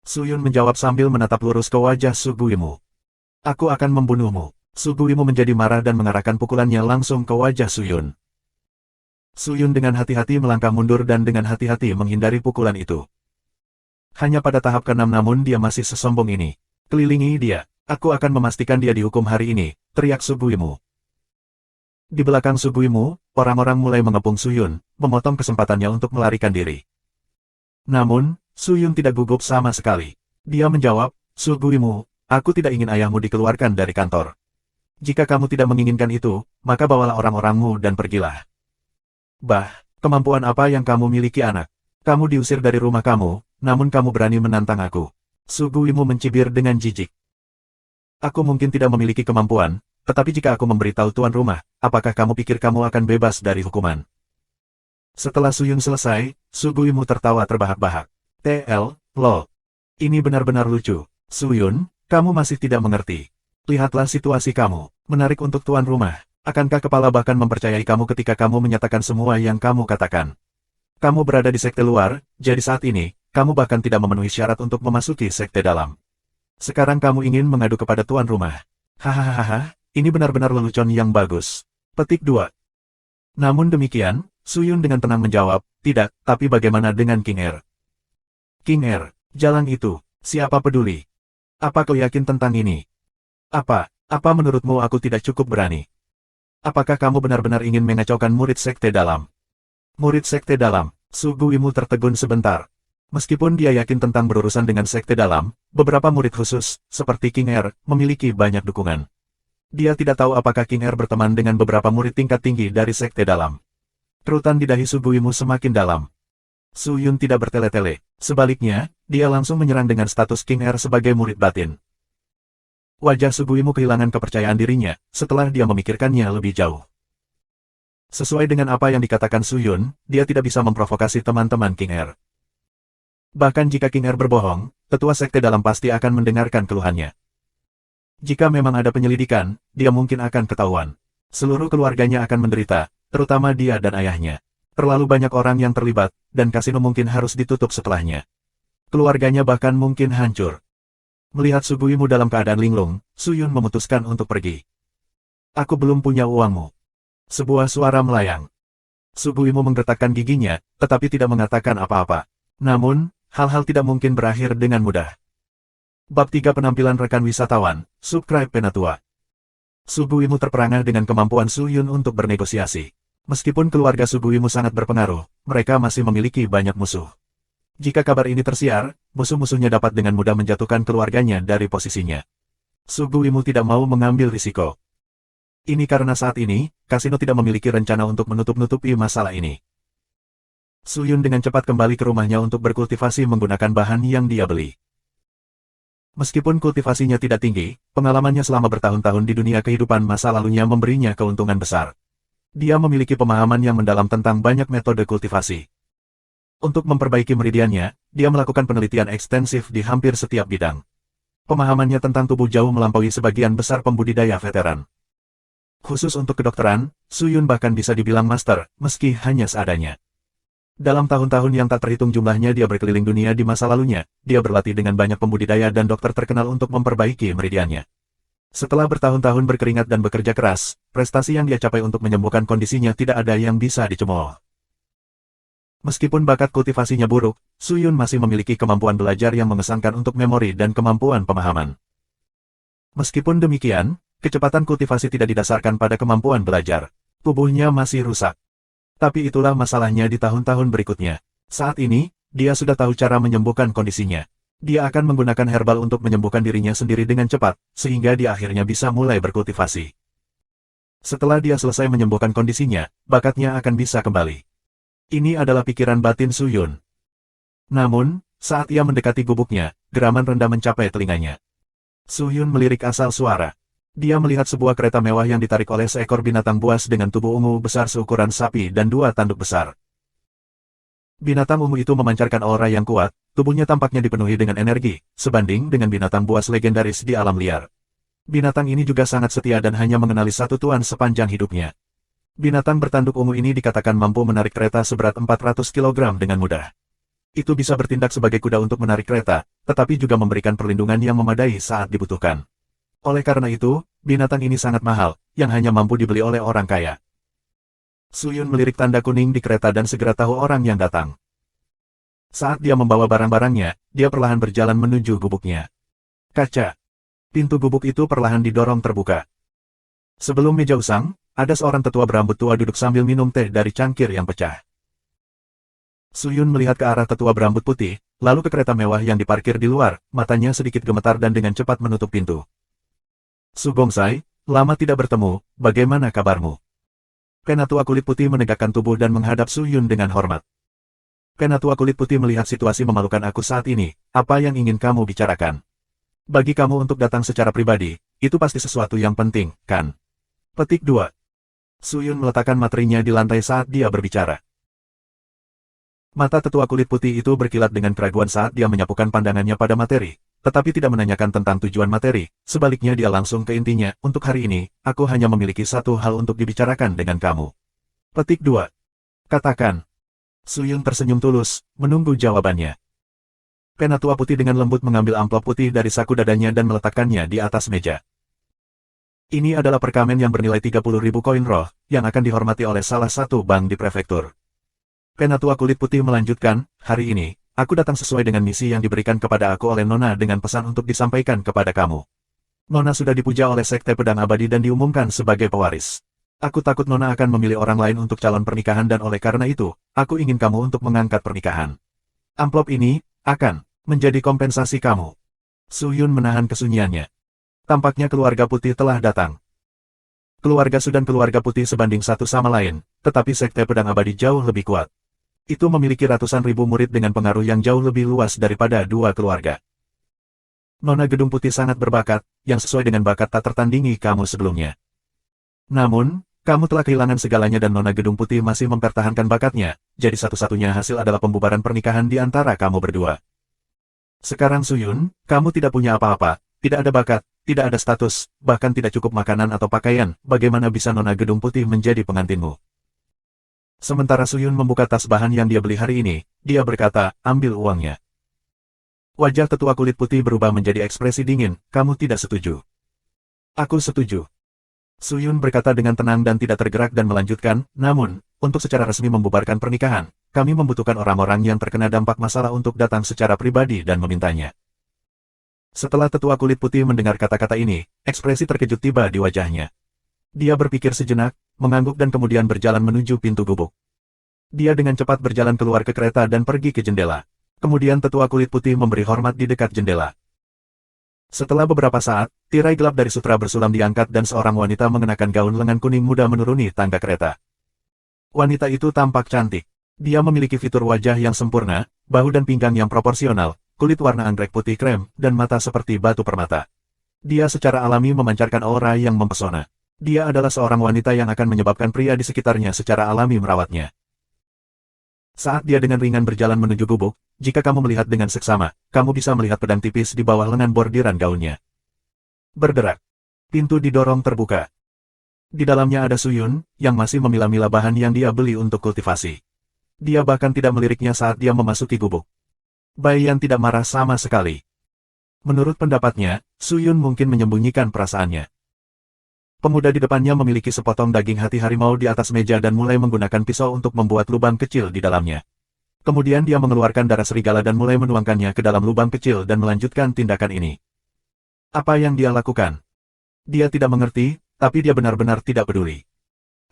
Su Yun menjawab sambil menatap lurus ke wajah Su Guimu. Aku akan membunuhmu. Su Guimu menjadi marah dan mengarahkan pukulannya langsung ke wajah Su Yun. Su Yun dengan hati-hati melangkah mundur dan dengan hati-hati menghindari pukulan itu. Hanya pada tahap ke-6 namun dia masih sesombong ini. Kelilingi dia. Aku akan memastikan dia dihukum hari ini, teriak Su Guimu. Di belakang Su Guimu, orang-orang mulai mengepung Su Yun, memotong kesempatannya untuk melarikan diri. Namun, Su Yun tidak gugup sama sekali. Dia menjawab, Su Guimu, aku tidak ingin ayahmu dikeluarkan dari kantor. Jika kamu tidak menginginkan itu, maka bawalah orang-orangmu dan pergilah. Bah, kemampuan apa yang kamu miliki anak? Kamu diusir dari rumah kamu, namun kamu berani menantang aku. Su Guimu mencibir dengan jijik. Aku mungkin tidak memiliki kemampuan, tetapi jika aku memberitahu tuan rumah, apakah kamu pikir kamu akan bebas dari hukuman? Setelah Su Yun selesai, Su Guimu tertawa terbahak-bahak. Lol. Ini benar-benar lucu. Su Yun, kamu masih tidak mengerti. Lihatlah situasi kamu. Menarik untuk tuan rumah. Akankah kepala bahkan mempercayai kamu ketika kamu menyatakan semua yang kamu katakan? Kamu berada di sekte luar, jadi saat ini, kamu bahkan tidak memenuhi syarat untuk memasuki sekte dalam. Sekarang kamu ingin mengadu kepada tuan rumah. Hahaha, ini benar-benar lelucon yang bagus. Petik 2. Namun demikian, Su Yun dengan tenang menjawab, tidak, tapi bagaimana dengan King Er? King Er, jalan itu, siapa peduli? Apa kau yakin tentang ini? Apa menurutmu aku tidak cukup berani? Apakah kamu benar-benar ingin mengacaukan murid sekte dalam? Murid sekte dalam, Su Guimu tertegun sebentar. Meskipun dia yakin tentang berurusan dengan sekte dalam, beberapa murid khusus, seperti King Er, memiliki banyak dukungan. Dia tidak tahu apakah King Er berteman dengan beberapa murid tingkat tinggi dari sekte dalam. Kerutan di dahi Su Guimu semakin dalam. Su Yun tidak bertele-tele, sebaliknya, dia langsung menyerang dengan status King Er sebagai murid batin. Wajah Su Guimu kehilangan kepercayaan dirinya, setelah dia memikirkannya lebih jauh. Sesuai dengan apa yang dikatakan Su Yun, dia tidak bisa memprovokasi teman-teman King Er. Bahkan jika King Er berbohong, tetua sekte dalam pasti akan mendengarkan keluhannya. Jika memang ada penyelidikan, dia mungkin akan ketahuan. Seluruh keluarganya akan menderita, terutama dia dan ayahnya. Terlalu banyak orang yang terlibat, dan kasino mungkin harus ditutup setelahnya. Keluarganya bahkan mungkin hancur. Melihat Su Guimu dalam keadaan linglung, Su Yun memutuskan untuk pergi. Aku belum punya uangmu. Sebuah suara melayang. Su Guimu menggertakkan giginya, tetapi tidak mengatakan apa-apa. Namun, hal-hal tidak mungkin berakhir dengan mudah. Bab 3 Penampilan Rekan Wisatawan, Subscribe Penatua. Su Guimu terperangah dengan kemampuan Su Yun untuk bernegosiasi. Meskipun keluarga Su Guimu sangat berpengaruh, mereka masih memiliki banyak musuh. Jika kabar ini tersiar, musuh-musuhnya dapat dengan mudah menjatuhkan keluarganya dari posisinya. Su Guimu tidak mau mengambil risiko. Ini karena saat ini, kasino tidak memiliki rencana untuk menutup-nutupi masalah ini. Su Yun dengan cepat kembali ke rumahnya untuk berkultivasi menggunakan bahan yang dia beli. Meskipun kultivasinya tidak tinggi, pengalamannya selama bertahun-tahun di dunia kehidupan masa lalunya memberinya keuntungan besar. Dia memiliki pemahaman yang mendalam tentang banyak metode kultivasi. Untuk memperbaiki meridiannya, dia melakukan penelitian ekstensif di hampir setiap bidang. Pemahamannya tentang tubuh jauh melampaui sebagian besar pembudidaya veteran. Khusus untuk kedokteran, Su Yun bahkan bisa dibilang master, meski hanya seadanya. Dalam tahun-tahun yang tak terhitung jumlahnya dia berkeliling dunia di masa lalunya, dia berlatih dengan banyak pembudidaya dan dokter terkenal untuk memperbaiki meridiannya. Setelah bertahun-tahun berkeringat dan bekerja keras, prestasi yang dia capai untuk menyembuhkan kondisinya tidak ada yang bisa dicemooh. Meskipun bakat kultivasinya buruk, Suyun masih memiliki kemampuan belajar yang mengesankan untuk memori dan kemampuan pemahaman. Meskipun demikian, kecepatan kultivasi tidak didasarkan pada kemampuan belajar. Tubuhnya masih rusak. Tapi itulah masalahnya di tahun-tahun berikutnya. Saat ini, dia sudah tahu cara menyembuhkan kondisinya. Dia akan menggunakan herbal untuk menyembuhkan dirinya sendiri dengan cepat, sehingga dia akhirnya bisa mulai berkultivasi. Setelah dia selesai menyembuhkan kondisinya, bakatnya akan bisa kembali. Ini adalah pikiran batin Suyun. Namun, saat ia mendekati gubuknya, geraman rendah mencapai telinganya. Suyun melirik asal suara. Dia melihat sebuah kereta mewah yang ditarik oleh seekor binatang buas dengan tubuh ungu besar seukuran sapi dan 2 tanduk besar. Binatang ungu itu memancarkan aura yang kuat, tubuhnya tampaknya dipenuhi dengan energi, sebanding dengan binatang buas legendaris di alam liar. Binatang ini juga sangat setia dan hanya mengenali satu tuan sepanjang hidupnya. Binatang bertanduk ungu ini dikatakan mampu menarik kereta seberat 400 kg dengan mudah. Itu bisa bertindak sebagai kuda untuk menarik kereta, tetapi juga memberikan perlindungan yang memadai saat dibutuhkan. Oleh karena itu, binatang ini sangat mahal, yang hanya mampu dibeli oleh orang kaya. Suyun melirik tanda kuning di kereta dan segera tahu orang yang datang. Saat dia membawa barang-barangnya, dia perlahan berjalan menuju gubuknya. Kaca. Pintu gubuk itu perlahan didorong terbuka. Sebelum meja usang, ada seorang tetua berambut tua duduk sambil minum teh dari cangkir yang pecah. Suyun melihat ke arah tetua berambut putih, lalu ke kereta mewah yang diparkir di luar, matanya sedikit gemetar dan dengan cepat menutup pintu. Su Gongsai, lama tidak bertemu, bagaimana kabarmu? Penatua kulit putih menegakkan tubuh dan menghadap Suyun dengan hormat. Penatua kulit putih melihat situasi memalukan aku saat ini, apa yang ingin kamu bicarakan? Bagi kamu untuk datang secara pribadi, itu pasti sesuatu yang penting, kan? Petik 2. Suyun meletakkan materinya di lantai saat dia berbicara. Mata tetua kulit putih itu berkilat dengan keraguan saat dia menyapukan pandangannya pada materi, tetapi tidak menanyakan tentang tujuan materi, sebaliknya dia langsung ke intinya, untuk hari ini, aku hanya memiliki satu hal untuk dibicarakan dengan kamu. Petik 2. Katakan. Suyun tersenyum tulus, menunggu jawabannya. Penatua putih dengan lembut mengambil amplop putih dari saku dadanya dan meletakkannya di atas meja. Ini adalah perkamen yang bernilai 30.000 koin roh, yang akan dihormati oleh salah satu bank di prefektur. Penatua kulit putih melanjutkan, hari ini, aku datang sesuai dengan misi yang diberikan kepada aku oleh Nona dengan pesan untuk disampaikan kepada kamu. Nona sudah dipuja oleh Sekte Pedang Abadi dan diumumkan sebagai pewaris. Aku takut Nona akan memilih orang lain untuk calon pernikahan dan oleh karena itu, aku ingin kamu untuk mengangkat pernikahan. Amplop ini, akan menjadi kompensasi kamu. Suyun menahan kesunyiannya. Tampaknya keluarga putih telah datang. Keluarga Su dan keluarga putih sebanding satu sama lain, tetapi Sekte Pedang Abadi jauh lebih kuat. Itu memiliki ratusan ribu murid dengan pengaruh yang jauh lebih luas daripada dua keluarga. Nona Gedung Putih sangat berbakat, yang sesuai dengan bakat tak tertandingi kamu sebelumnya. Namun, kamu telah kehilangan segalanya dan Nona Gedung Putih masih mempertahankan bakatnya, jadi satu-satunya hasil adalah pembubaran pernikahan di antara kamu berdua. Sekarang Suyun, kamu tidak punya apa-apa, tidak ada bakat, tidak ada status, bahkan tidak cukup makanan atau pakaian, bagaimana bisa Nona Gedung Putih menjadi pengantinmu? Sementara Suyun membuka tas bahan yang dia beli hari ini, dia berkata, ambil uangnya. Wajah tetua kulit putih berubah menjadi ekspresi dingin, kamu tidak setuju. Aku setuju. Suyun berkata dengan tenang dan tidak tergerak dan melanjutkan, namun, untuk secara resmi membubarkan pernikahan, kami membutuhkan orang-orang yang terkena dampak masalah untuk datang secara pribadi dan memintanya. Setelah tetua kulit putih mendengar kata-kata ini, ekspresi terkejut tiba di wajahnya. Dia berpikir sejenak, mengangguk dan kemudian berjalan menuju pintu gubuk. Dia dengan cepat berjalan keluar ke kereta dan pergi ke jendela. Kemudian tetua kulit putih memberi hormat di dekat jendela. Setelah beberapa saat, tirai gelap dari sutra bersulam diangkat dan seorang wanita mengenakan gaun lengan kuning muda menuruni tangga kereta. Wanita itu tampak cantik. Dia memiliki fitur wajah yang sempurna, bahu dan pinggang yang proporsional, kulit warna anggrek putih krem, dan mata seperti batu permata. Dia secara alami memancarkan aura yang mempesona. Dia adalah seorang wanita yang akan menyebabkan pria di sekitarnya secara alami merawatnya. Saat dia dengan ringan berjalan menuju gubuk, jika kamu melihat dengan seksama, kamu bisa melihat pedang tipis di bawah lengan bordiran gaunnya. Berderak. Pintu didorong terbuka. Di dalamnya ada Suyun, yang masih memilah-milah bahan yang dia beli untuk kultivasi. Dia bahkan tidak meliriknya saat dia memasuki gubuk. Bai Yan tidak marah sama sekali. Menurut pendapatnya, Suyun mungkin menyembunyikan perasaannya. Pemuda di depannya memiliki sepotong daging hati harimau di atas meja dan mulai menggunakan pisau untuk membuat lubang kecil di dalamnya. Kemudian dia mengeluarkan darah serigala dan mulai menuangkannya ke dalam lubang kecil dan melanjutkan tindakan ini. Apa yang dia lakukan? Dia tidak mengerti, tapi dia benar-benar tidak peduli.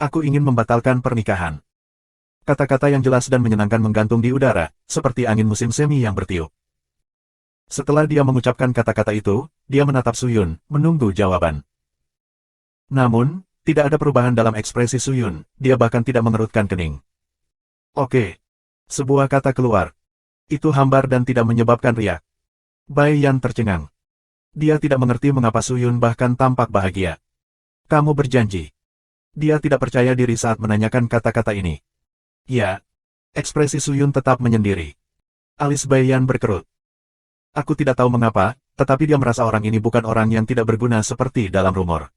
Aku ingin membatalkan pernikahan. Kata-kata yang jelas dan menyenangkan menggantung di udara, seperti angin musim semi yang bertiup. Setelah dia mengucapkan kata-kata itu, dia menatap Suyun, menunggu jawaban. Namun, tidak ada perubahan dalam ekspresi Suyun, dia bahkan tidak mengerutkan kening. Oke. Sebuah kata keluar. Itu hambar dan tidak menyebabkan riak. Bai Yan tercengang. Dia tidak mengerti mengapa Suyun bahkan tampak bahagia. Kamu berjanji. Dia tidak percaya diri saat menanyakan kata-kata ini. Ya. Ekspresi Suyun tetap menyendiri. Alis Bai Yan berkerut. Aku tidak tahu mengapa, tetapi dia merasa orang ini bukan orang yang tidak berguna seperti dalam rumor.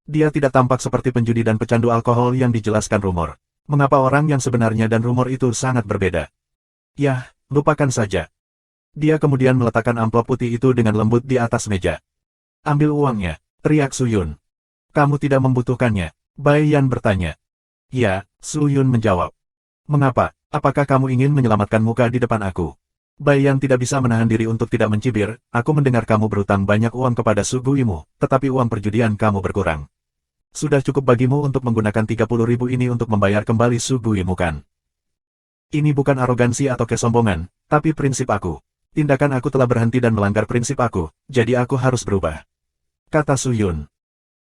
Dia tidak tampak seperti penjudi dan pecandu alkohol yang dijelaskan rumor. Mengapa orang yang sebenarnya dan rumor itu sangat berbeda? Yah, lupakan saja. Dia kemudian meletakkan amplop putih itu dengan lembut di atas meja. Ambil uangnya, teriak Suyun. Kamu tidak membutuhkannya, Bai Yan bertanya. Ya, Suyun menjawab. Mengapa? Apakah kamu ingin menyelamatkan muka di depan aku? Bai Yan tidak bisa menahan diri untuk tidak mencibir. Aku mendengar kamu berutang banyak uang kepada suguimu, tetapi uang perjudian kamu berkurang. Sudah cukup bagimu untuk menggunakan 30.000 ini untuk membayar kembali suguimu kan? Ini bukan arogansi atau kesombongan, tapi prinsip aku. Tindakan aku telah berhenti dan melanggar prinsip aku, jadi aku harus berubah. Kata Suyun.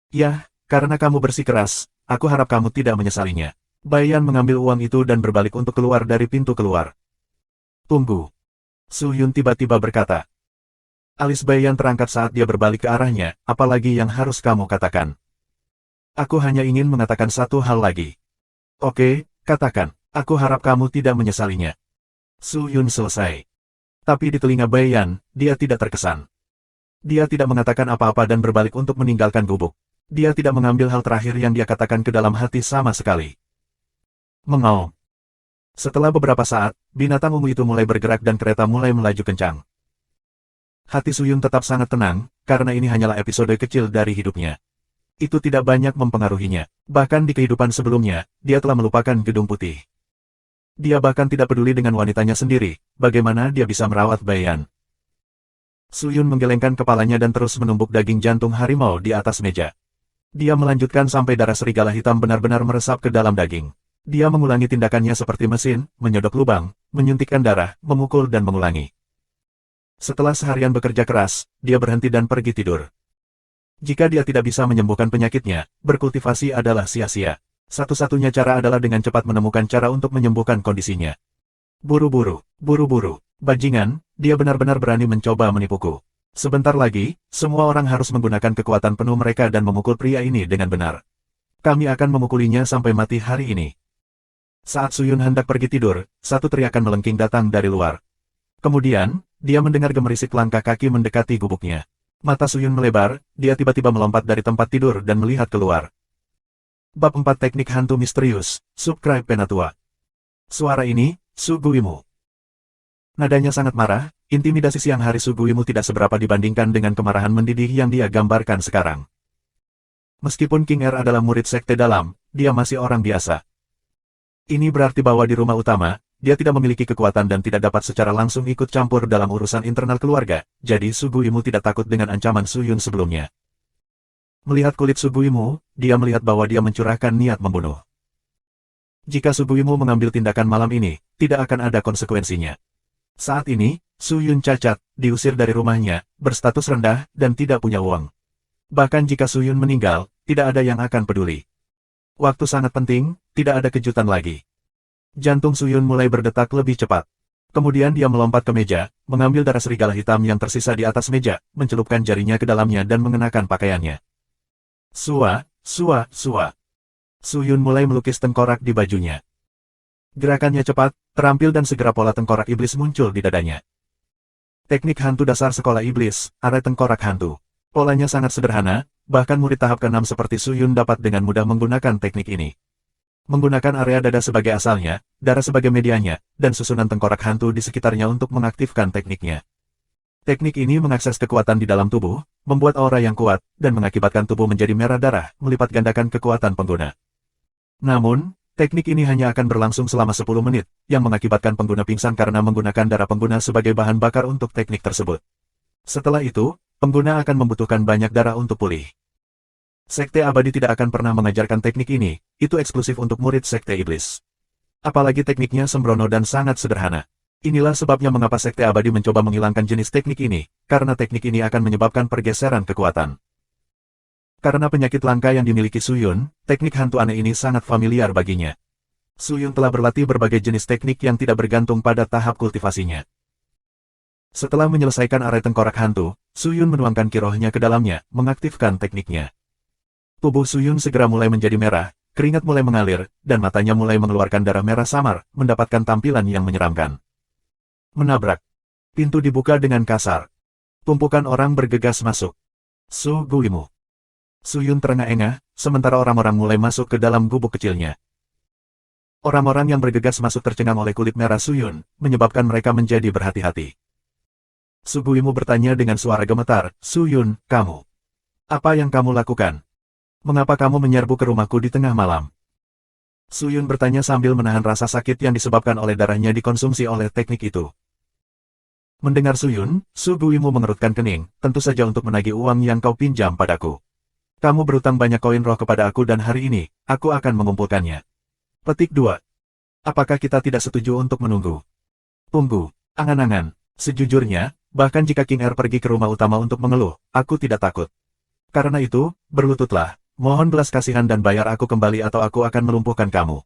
Yah, karena kamu bersikeras, aku harap kamu tidak menyesalinya. Bai Yan mengambil uang itu dan berbalik untuk keluar dari pintu keluar. Tunggu. Suyun tiba-tiba berkata. Alis Bai Yan terangkat saat dia berbalik ke arahnya, apalagi yang harus kamu katakan? Aku hanya ingin mengatakan satu hal lagi. Oke, katakan. Aku harap kamu tidak menyesalinya. Suyun selesai. Tapi di telinga Bai Yan, dia tidak terkesan. Dia tidak mengatakan apa-apa dan berbalik untuk meninggalkan gubuk. Dia tidak mengambil hal terakhir yang dia katakan ke dalam hati sama sekali. Mengaum. Setelah beberapa saat, binatang ungu itu mulai bergerak dan kereta mulai melaju kencang. Hati Suyun tetap sangat tenang, karena ini hanyalah episode kecil dari hidupnya. Itu tidak banyak mempengaruhinya. Bahkan di kehidupan sebelumnya, dia telah melupakan Gedung Putih. Dia bahkan tidak peduli dengan wanitanya sendiri, bagaimana dia bisa merawat Bai Yan. Suyun menggelengkan kepalanya dan terus menumbuk daging jantung harimau di atas meja. Dia melanjutkan sampai darah serigala hitam benar-benar meresap ke dalam daging. Dia mengulangi tindakannya seperti mesin, menyodok lubang, menyuntikkan darah, memukul dan mengulangi. Setelah seharian bekerja keras, dia berhenti dan pergi tidur. Jika dia tidak bisa menyembuhkan penyakitnya, berkultivasi adalah sia-sia. Satu-satunya cara adalah dengan cepat menemukan cara untuk menyembuhkan kondisinya. Buru-buru, buru-buru, bajingan, dia benar-benar berani mencoba menipuku. Sebentar lagi, semua orang harus menggunakan kekuatan penuh mereka dan memukul pria ini dengan benar. Kami akan memukulinya sampai mati hari ini. Saat Suyun hendak pergi tidur, satu teriakan melengking datang dari luar. Kemudian, dia mendengar gemerisik langkah kaki mendekati gubuknya. Mata Suyun melebar, dia tiba-tiba melompat dari tempat tidur dan melihat keluar. Bab 4 Teknik Hantu Misterius, Subscribe Penatua. Suara ini, Suguimu. Nadanya sangat marah, intimidasi siang hari Suguimu tidak seberapa dibandingkan dengan kemarahan mendidih yang dia gambarkan sekarang. Meskipun King Er adalah murid sekte dalam, dia masih orang biasa. Ini berarti bahwa di rumah utama, dia tidak memiliki kekuatan dan tidak dapat secara langsung ikut campur dalam urusan internal keluarga, jadi Suguimu tidak takut dengan ancaman Suyun sebelumnya. Melihat kulit Suguimu, dia melihat bahwa dia mencurahkan niat membunuh. Jika Suguimu mengambil tindakan malam ini, tidak akan ada konsekuensinya. Saat ini, Suyun cacat, diusir dari rumahnya, berstatus rendah, dan tidak punya uang. Bahkan jika Suyun meninggal, tidak ada yang akan peduli. Waktu sangat penting, tidak ada kejutan lagi. Jantung Suyun mulai berdetak lebih cepat. Kemudian dia melompat ke meja, mengambil darah serigala hitam yang tersisa di atas meja, mencelupkan jarinya ke dalamnya dan mengenakan pakaiannya. Sua, sua, sua. Suyun mulai melukis tengkorak di bajunya. Gerakannya cepat, terampil dan segera pola tengkorak iblis muncul di dadanya. Teknik hantu dasar sekolah iblis, arah tengkorak hantu. Polanya sangat sederhana, bahkan murid tahap ke-6 seperti Suyun dapat dengan mudah menggunakan teknik ini. Menggunakan area dada sebagai asalnya, darah sebagai medianya, dan susunan tengkorak hantu di sekitarnya untuk mengaktifkan tekniknya. Teknik ini mengakses kekuatan di dalam tubuh, membuat aura yang kuat, dan mengakibatkan tubuh menjadi merah darah, melipat gandakan kekuatan pengguna. Namun, teknik ini hanya akan berlangsung selama 10 menit, yang mengakibatkan pengguna pingsan karena menggunakan darah pengguna sebagai bahan bakar untuk teknik tersebut. Setelah itu, pengguna akan membutuhkan banyak darah untuk pulih. Sekte Abadi tidak akan pernah mengajarkan teknik ini, itu eksklusif untuk murid Sekte Iblis. Apalagi tekniknya sembrono dan sangat sederhana. Inilah sebabnya mengapa Sekte Abadi mencoba menghilangkan jenis teknik ini, karena teknik ini akan menyebabkan pergeseran kekuatan. Karena penyakit langka yang dimiliki Suyun, teknik hantu aneh ini sangat familiar baginya. Suyun telah berlatih berbagai jenis teknik yang tidak bergantung pada tahap kultivasinya. Setelah menyelesaikan arai tengkorak hantu, Suyun menuangkan kirohnya ke dalamnya, mengaktifkan tekniknya. Tubuh Suyun segera mulai menjadi merah, keringat mulai mengalir, dan matanya mulai mengeluarkan darah merah samar, mendapatkan tampilan yang menyeramkan. Menabrak. Pintu dibuka dengan kasar. Tumpukan orang bergegas masuk. Su Guimu. Suyun terengah-engah, sementara orang-orang mulai masuk ke dalam gubuk kecilnya. Orang-orang yang bergegas masuk tercengang oleh kulit merah Suyun, menyebabkan mereka menjadi berhati-hati. Su Guimu bertanya dengan suara gemetar, "Suyun, kamu. Apa yang kamu lakukan? Mengapa kamu menyerbu ke rumahku di tengah malam?" Suyun bertanya sambil menahan rasa sakit yang disebabkan oleh darahnya dikonsumsi oleh teknik itu. Mendengar Suyun, Su Guimu mengerutkan kening, tentu saja untuk menagih uang yang kau pinjam padaku. Kamu berutang banyak koin roh kepada aku dan hari ini, aku akan mengumpulkannya. Petik 2. Apakah kita tidak setuju untuk menunggu? Tunggu, angan-angan. Sejujurnya, bahkan jika King Er pergi ke rumah utama untuk mengeluh, aku tidak takut. Karena itu, berlututlah, mohon belas kasihan dan bayar aku kembali atau aku akan melumpuhkan kamu.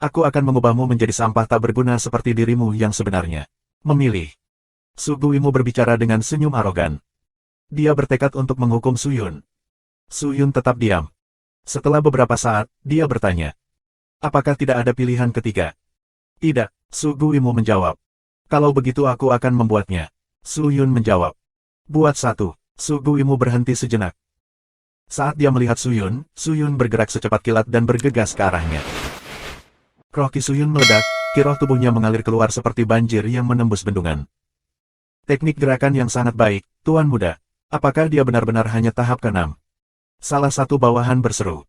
Aku akan mengubahmu menjadi sampah tak berguna seperti dirimu yang sebenarnya. Memilih. Su Guimu berbicara dengan senyum arogan. Dia bertekad untuk menghukum Suyun. Suyun tetap diam. Setelah beberapa saat, dia bertanya. Apakah tidak ada pilihan ketiga? Tidak, Su Guimu menjawab. Kalau begitu aku akan membuatnya. Suyun menjawab. Buat satu. Su Guimu berhenti sejenak. Saat dia melihat Suyun, Suyun bergerak secepat kilat dan bergegas ke arahnya. Roh Ki Suyun meledak, kiroh tubuhnya mengalir keluar seperti banjir yang menembus bendungan. Teknik gerakan yang sangat baik, Tuan Muda. Apakah dia benar-benar hanya tahap ke-6? Salah satu bawahan berseru.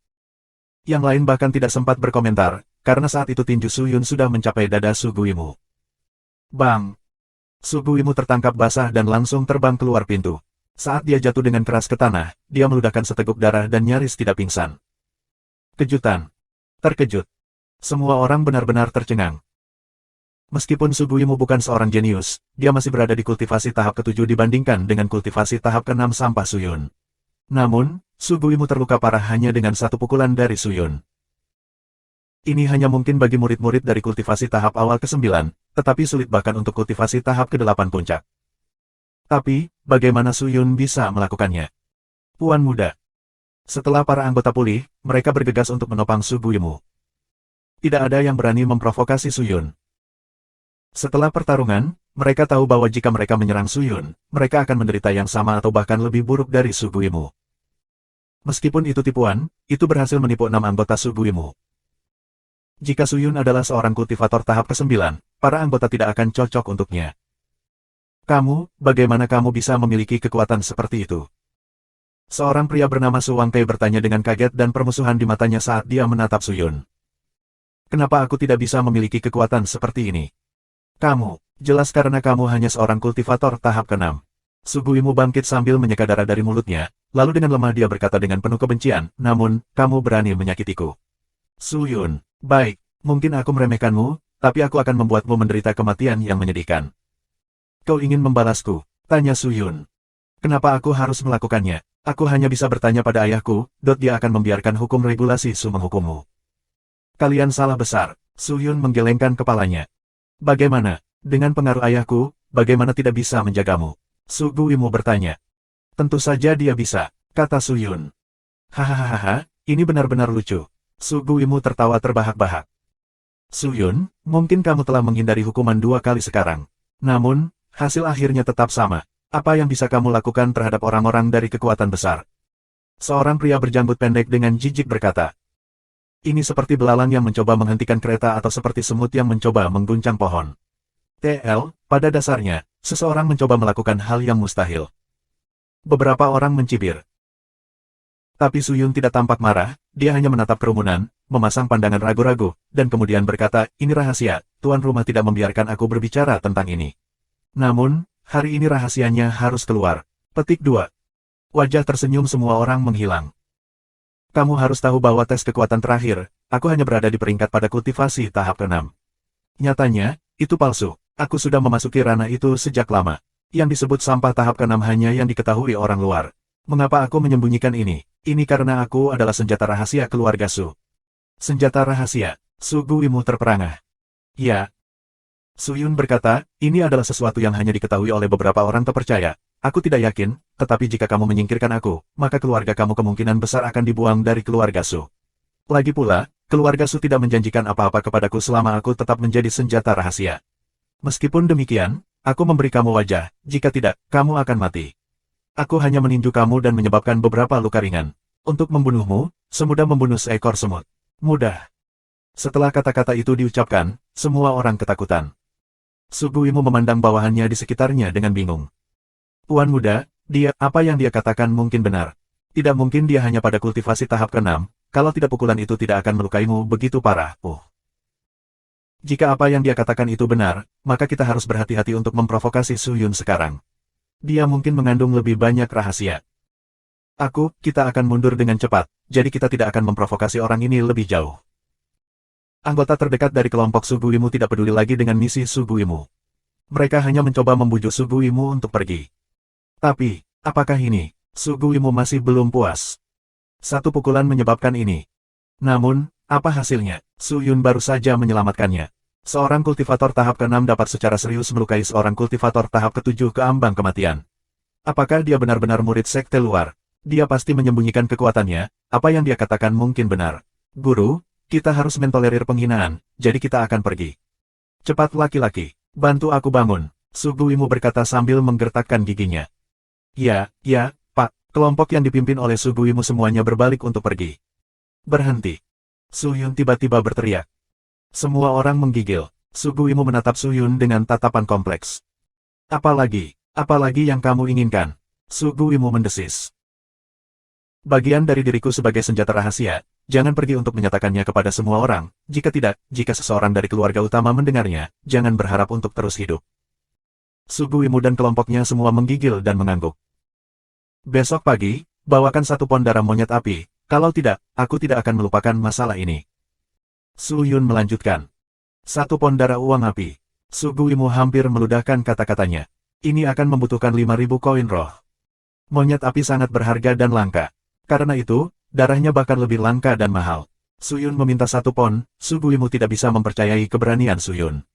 Yang lain bahkan tidak sempat berkomentar, karena saat itu tinju Suyun sudah mencapai dada Su Guimu. Bang! Su Guimu tertangkap basah dan langsung terbang keluar pintu. Saat dia jatuh dengan keras ke tanah, dia meludahkan seteguk darah dan nyaris tidak pingsan. Kejutan. Terkejut. Semua orang benar-benar tercengang. Meskipun Su Guimu bukan seorang jenius, dia masih berada di kultivasi tahap ke-7 dibandingkan dengan kultivasi tahap ke-6 sampah Suyun. Namun, Su Guimu terluka parah hanya dengan satu pukulan dari Suyun. Ini hanya mungkin bagi murid-murid dari kultivasi tahap awal ke-9, tetapi sulit bahkan untuk kultivasi tahap ke-8 puncak. Tapi, bagaimana Suyun bisa melakukannya? Puan Muda. Setelah para anggota pulih, mereka bergegas untuk menopang Su Guimu. Tidak ada yang berani memprovokasi Suyun. Setelah pertarungan, mereka tahu bahwa jika mereka menyerang Suyun, mereka akan menderita yang sama atau bahkan lebih buruk dari Su Guimu. Meskipun itu tipuan, itu berhasil menipu 6 anggota Su Guimu. Jika Suyun adalah seorang kultivator tahap ke-9, para anggota tidak akan cocok untuknya. Kamu, bagaimana kamu bisa memiliki kekuatan seperti itu? Seorang pria bernama Su Wangpei bertanya dengan kaget dan permusuhan di matanya saat dia menatap Suyun. Kenapa aku tidak bisa memiliki kekuatan seperti ini? Kamu, jelas karena kamu hanya seorang kultivator tahap ke-6. Su Guimu bangkit sambil menyeka darah dari mulutnya, lalu dengan lemah dia berkata dengan penuh kebencian, namun, kamu berani menyakitiku. Suyun, baik, mungkin aku meremehkanmu, tapi aku akan membuatmu menderita kematian yang menyedihkan. Kau ingin membalasku? Tanya Suyun. Kenapa aku harus melakukannya? Aku hanya bisa bertanya pada ayahku, dia akan membiarkan hukum regulasi Su menghukummu. Kalian salah besar. Suyun menggelengkan kepalanya. Bagaimana? Dengan pengaruh ayahku, bagaimana tidak bisa menjagamu? Su Guimu bertanya. Tentu saja dia bisa, kata Suyun. Hahaha, ini benar-benar lucu. Su Guimu tertawa terbahak-bahak. Suyun, mungkin kamu telah menghindari hukuman 2 kali sekarang. Namun, hasil akhirnya tetap sama. Apa yang bisa kamu lakukan terhadap orang-orang dari kekuatan besar? Seorang pria berjanggut pendek dengan jijik berkata. Ini seperti belalang yang mencoba menghentikan kereta atau seperti semut yang mencoba mengguncang pohon. TL, pada dasarnya, seseorang mencoba melakukan hal yang mustahil. Beberapa orang mencibir. Tapi Suyun tidak tampak marah, dia hanya menatap kerumunan, memasang pandangan ragu-ragu, dan kemudian berkata, ini rahasia, tuan rumah tidak membiarkan aku berbicara tentang ini. Namun, hari ini rahasianya harus keluar. Petik 2. Wajah tersenyum semua orang menghilang. Kamu harus tahu bahwa tes kekuatan terakhir, aku hanya berada di peringkat pada kultivasi tahap ke-6. Nyatanya, itu palsu. Aku sudah memasuki ranah itu sejak lama. Yang disebut sampah tahap ke-6 hanya yang diketahui orang luar. Mengapa aku menyembunyikan ini? Ini karena aku adalah senjata rahasia keluarga Su. Senjata rahasia. Su Guimu terperangah. Ya. Suyun berkata, ini adalah sesuatu yang hanya diketahui oleh beberapa orang terpercaya. Aku tidak yakin, tetapi jika kamu menyingkirkan aku, maka keluarga kamu kemungkinan besar akan dibuang dari keluarga Su. Lagi pula, keluarga Su tidak menjanjikan apa-apa kepadaku selama aku tetap menjadi senjata rahasia. Meskipun demikian, aku memberi kamu wajah, jika tidak, kamu akan mati. Aku hanya meninju kamu dan menyebabkan beberapa luka ringan. Untuk membunuhmu, semudah membunuh seekor semut. Mudah. Setelah kata-kata itu diucapkan, semua orang ketakutan. Su Guimu memandang bawahannya di sekitarnya dengan bingung. Tuan muda, apa yang dia katakan mungkin benar. Tidak mungkin dia hanya pada kultivasi tahap ke-6, kalau tidak pukulan itu tidak akan melukaimu begitu parah. Jika apa yang dia katakan itu benar, maka kita harus berhati-hati untuk memprovokasi Suyun sekarang. Dia mungkin mengandung lebih banyak rahasia. Kita akan mundur dengan cepat, jadi kita tidak akan memprovokasi orang ini lebih jauh. Anggota terdekat dari kelompok Su Guimu tidak peduli lagi dengan misi Su Guimu. Mereka hanya mencoba membujuk Su Guimu untuk pergi. Tapi, apakah ini? Su Guimu masih belum puas. Satu pukulan menyebabkan ini. Namun, apa hasilnya? Suyun baru saja menyelamatkannya. Seorang kultivator tahap ke-6 dapat secara serius melukai seorang kultivator tahap ke-7 ke ambang kematian. Apakah dia benar-benar murid sekte luar? Dia pasti menyembunyikan kekuatannya, apa yang dia katakan mungkin benar. Guru, kita harus mentolerir penghinaan, jadi kita akan pergi. Cepat laki-laki, bantu aku bangun, Su Guimu berkata sambil menggertakkan giginya. Ya, Pak, kelompok yang dipimpin oleh Su Guimu semuanya berbalik untuk pergi. Berhenti. Suyun tiba-tiba berteriak. Semua orang menggigil. Su Guimu menatap Suyun dengan tatapan kompleks. Apalagi yang kamu inginkan? Su Guimu mendesis. Bagian dari diriku sebagai senjata rahasia, jangan pergi untuk menyatakannya kepada semua orang, jika tidak, jika seseorang dari keluarga utama mendengarnya, jangan berharap untuk terus hidup. Su Guimu dan kelompoknya semua menggigil dan mengangguk. Besok pagi, bawakan 1 pon darah monyet api, kalau tidak, aku tidak akan melupakan masalah ini. Suyun melanjutkan. 1 pon darah uang api. Su Guimu hampir meludahkan kata-katanya. Ini akan membutuhkan 5.000 koin roh. Monyet api sangat berharga dan langka. Karena itu, darahnya bahkan lebih langka dan mahal. Suyun meminta 1 pon, Su Guimu tidak bisa mempercayai keberanian Suyun.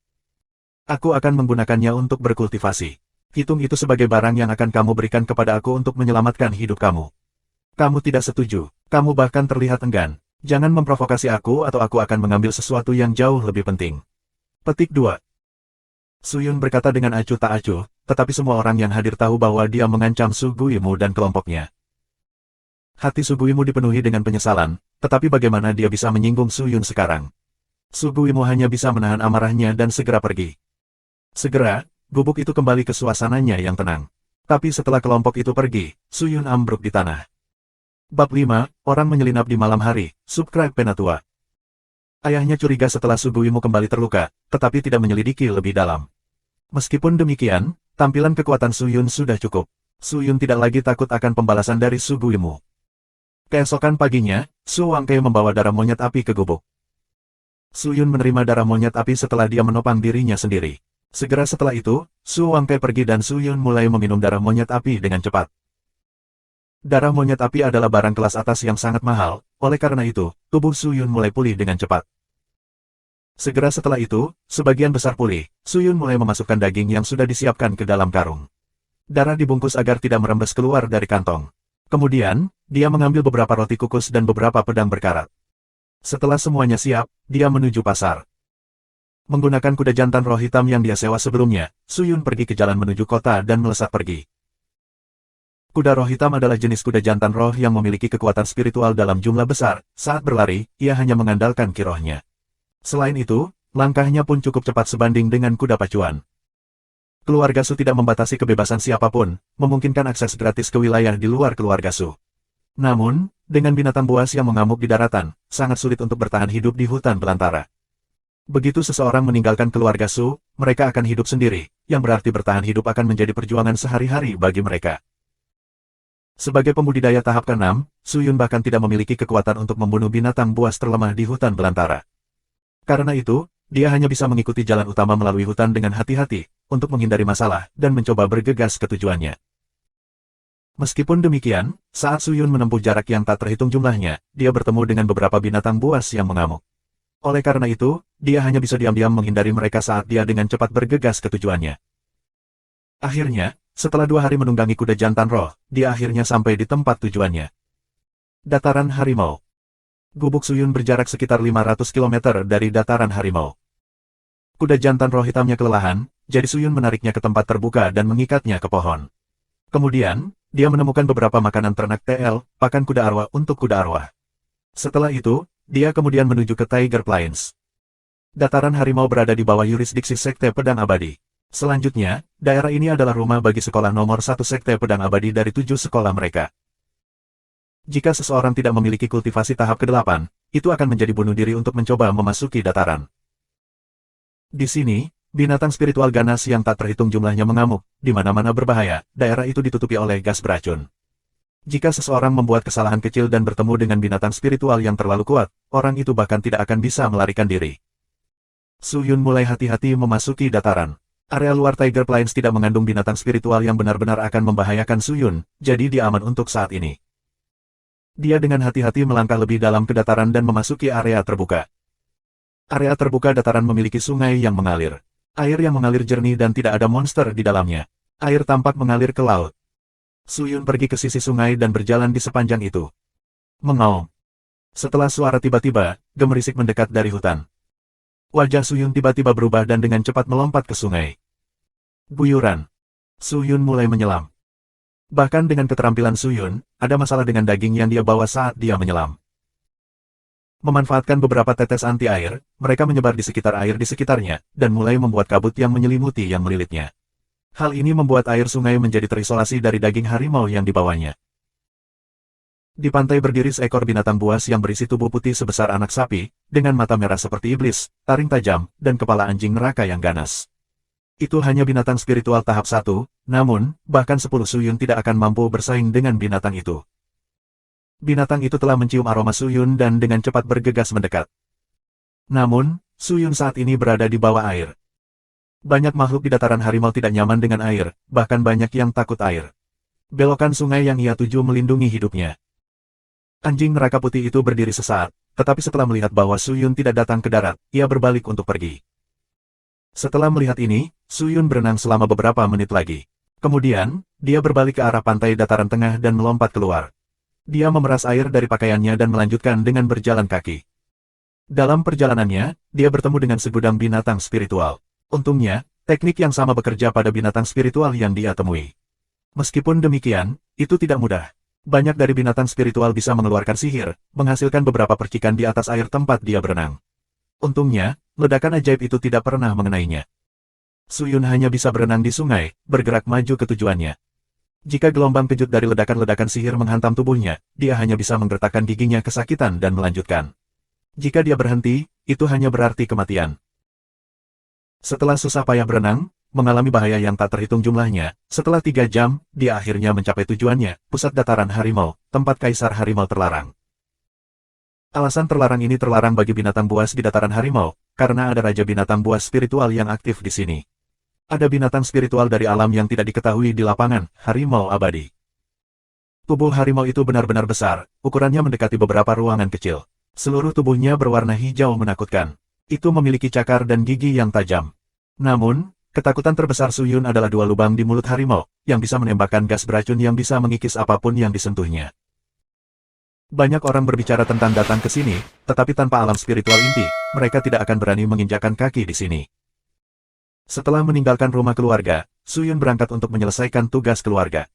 Aku akan menggunakannya untuk berkultivasi. Hitung itu sebagai barang yang akan kamu berikan kepada aku untuk menyelamatkan hidup kamu. Kamu tidak setuju, kamu bahkan terlihat enggan. Jangan memprovokasi aku atau aku akan mengambil sesuatu yang jauh lebih penting. Petik 2. Suyun berkata dengan acuh tak acuh, tetapi semua orang yang hadir tahu bahwa dia mengancam Su Guimu dan kelompoknya. Hati Su Guimu dipenuhi dengan penyesalan, tetapi bagaimana dia bisa menyinggung Suyun sekarang? Su Guimu hanya bisa menahan amarahnya dan segera pergi. Segera, gubuk itu kembali ke suasananya yang tenang. Tapi setelah kelompok itu pergi, Suyun ambruk di tanah. Bab 5, Orang Menyelinap di Malam Hari, Subscribe Penatua. Ayahnya curiga setelah Su Guimu kembali terluka, tetapi tidak menyelidiki lebih dalam. Meskipun demikian, tampilan kekuatan Suyun sudah cukup. Suyun tidak lagi takut akan pembalasan dari Su Guimu. Keesokan paginya, Su Wangkei membawa darah monyet api ke gubuk. Suyun menerima darah monyet api setelah dia menopang dirinya sendiri. Segera setelah itu, Su Wangkei pergi dan Suyun mulai meminum darah monyet api dengan cepat. Darah monyet api adalah barang kelas atas yang sangat mahal, oleh karena itu, tubuh Suyun mulai pulih dengan cepat. Segera setelah itu, sebagian besar pulih, Suyun mulai memasukkan daging yang sudah disiapkan ke dalam karung. Darah dibungkus agar tidak merembes keluar dari kantong. Kemudian, dia mengambil beberapa roti kukus dan beberapa pedang berkarat. Setelah semuanya siap, dia menuju pasar. Menggunakan kuda jantan roh hitam yang dia sewa sebelumnya, Suyun pergi ke jalan menuju kota dan melesat pergi. Kuda roh hitam adalah jenis kuda jantan roh yang memiliki kekuatan spiritual dalam jumlah besar. Saat berlari, ia hanya mengandalkan ki rohnya. Selain itu, langkahnya pun cukup cepat sebanding dengan kuda pacuan. Keluarga Su tidak membatasi kebebasan siapapun, memungkinkan akses gratis ke wilayah di luar keluarga Su. Namun, dengan binatang buas yang mengamuk di daratan, sangat sulit untuk bertahan hidup di hutan belantara. Begitu seseorang meninggalkan keluarga Su, mereka akan hidup sendiri, yang berarti bertahan hidup akan menjadi perjuangan sehari-hari bagi mereka. Sebagai pembudidaya tahap ke-6, Su Yun bahkan tidak memiliki kekuatan untuk membunuh binatang buas terlemah di hutan belantara. Karena itu, dia hanya bisa mengikuti jalan utama melalui hutan dengan hati-hati, untuk menghindari masalah, dan mencoba bergegas ke tujuannya. Meskipun demikian, saat Su Yun menempuh jarak yang tak terhitung jumlahnya, dia bertemu dengan beberapa binatang buas yang mengamuk. Oleh karena itu, dia hanya bisa diam-diam menghindari mereka saat dia dengan cepat bergegas ke tujuannya. Akhirnya, setelah 2 hari menunggangi kuda jantan roh, dia akhirnya sampai di tempat tujuannya. Dataran Harimau. Gubuk Su Yun berjarak sekitar 500 km dari dataran harimau. Kuda jantan roh hitamnya kelelahan, jadi Su Yun menariknya ke tempat terbuka dan mengikatnya ke pohon. Kemudian, dia menemukan beberapa makanan ternak TL, pakan kuda arwah untuk kuda arwah. Setelah itu, dia kemudian menuju ke Tiger Plains. Dataran harimau berada di bawah yurisdiksi Sekte Pedang Abadi. Selanjutnya, daerah ini adalah rumah bagi sekolah nomor 1 Sekte Pedang Abadi dari 7 sekolah mereka. Jika seseorang tidak memiliki kultivasi tahap ke-8, itu akan menjadi bunuh diri untuk mencoba memasuki dataran. Di sini, binatang spiritual ganas yang tak terhitung jumlahnya mengamuk, di mana-mana berbahaya, daerah itu ditutupi oleh gas beracun. Jika seseorang membuat kesalahan kecil dan bertemu dengan binatang spiritual yang terlalu kuat, orang itu bahkan tidak akan bisa melarikan diri. Su Yun mulai hati-hati memasuki dataran. Area luar Tiger Plains tidak mengandung binatang spiritual yang benar-benar akan membahayakan Su Yun, jadi dia aman untuk saat ini. Dia dengan hati-hati melangkah lebih dalam ke dataran dan memasuki area terbuka. Area terbuka dataran memiliki sungai yang mengalir. Air yang mengalir jernih dan tidak ada monster di dalamnya. Air tampak mengalir ke laut. Su Yun pergi ke sisi sungai dan berjalan di sepanjang itu. Mengaum. Setelah suara tiba-tiba, gemerisik mendekat dari hutan. Wajah Su Yun tiba-tiba berubah dan dengan cepat melompat ke sungai. Guyuran. Su Yun mulai menyelam. Bahkan dengan keterampilan Su Yun, ada masalah dengan daging yang dia bawa saat dia menyelam. Memanfaatkan beberapa tetes anti-air, mereka menyebar di sekitar air di sekitarnya, dan mulai membuat kabut yang menyelimuti yang melilitnya. Hal ini membuat air sungai menjadi terisolasi dari daging harimau yang dibawanya. Di pantai berdiri seekor binatang buas yang berisi tubuh putih sebesar anak sapi, dengan mata merah seperti iblis, taring tajam, dan kepala anjing neraka yang ganas. Itu hanya binatang spiritual tahap 1, namun, bahkan 10 Su Yun tidak akan mampu bersaing dengan binatang itu. Binatang itu telah mencium aroma Su Yun dan dengan cepat bergegas mendekat. Namun, Su Yun saat ini berada di bawah air. Banyak makhluk di dataran harimau tidak nyaman dengan air, bahkan banyak yang takut air. Belokan sungai yang ia tuju melindungi hidupnya. Anjing neraka putih itu berdiri sesaat, tetapi setelah melihat bahwa Su Yun tidak datang ke darat, ia berbalik untuk pergi. Setelah melihat ini, Su Yun berenang selama beberapa menit lagi. Kemudian, dia berbalik ke arah pantai dataran tengah dan melompat keluar. Dia memeras air dari pakaiannya dan melanjutkan dengan berjalan kaki. Dalam perjalanannya, dia bertemu dengan segudang binatang spiritual. Untungnya, teknik yang sama bekerja pada binatang spiritual yang dia temui. Meskipun demikian, itu tidak mudah. Banyak dari binatang spiritual bisa mengeluarkan sihir, menghasilkan beberapa percikan di atas air tempat dia berenang. Untungnya, ledakan ajaib itu tidak pernah mengenainya. Su Yun hanya bisa berenang di sungai, bergerak maju ke tujuannya. Jika gelombang kejut dari ledakan-ledakan sihir menghantam tubuhnya, dia hanya bisa menggertakkan giginya kesakitan dan melanjutkan. Jika dia berhenti, itu hanya berarti kematian. Setelah susah payah berenang, mengalami bahaya yang tak terhitung jumlahnya, setelah 3 jam, dia akhirnya mencapai tujuannya, pusat dataran harimau, tempat kaisar harimau terlarang. Alasan terlarang ini terlarang bagi binatang buas di dataran harimau, karena ada raja binatang buas spiritual yang aktif di sini. Ada binatang spiritual dari alam yang tidak diketahui di lapangan, harimau abadi. Tubuh harimau itu benar-benar besar, ukurannya mendekati beberapa ruangan kecil. Seluruh tubuhnya berwarna hijau menakutkan. Itu memiliki cakar dan gigi yang tajam. Namun, ketakutan terbesar Su Yun adalah 2 lubang di mulut harimau, yang bisa menembakkan gas beracun yang bisa mengikis apapun yang disentuhnya. Banyak orang berbicara tentang datang ke sini, tetapi tanpa alam spiritual inti, mereka tidak akan berani menginjakkan kaki di sini. Setelah meninggalkan rumah keluarga, Su Yun berangkat untuk menyelesaikan tugas keluarga.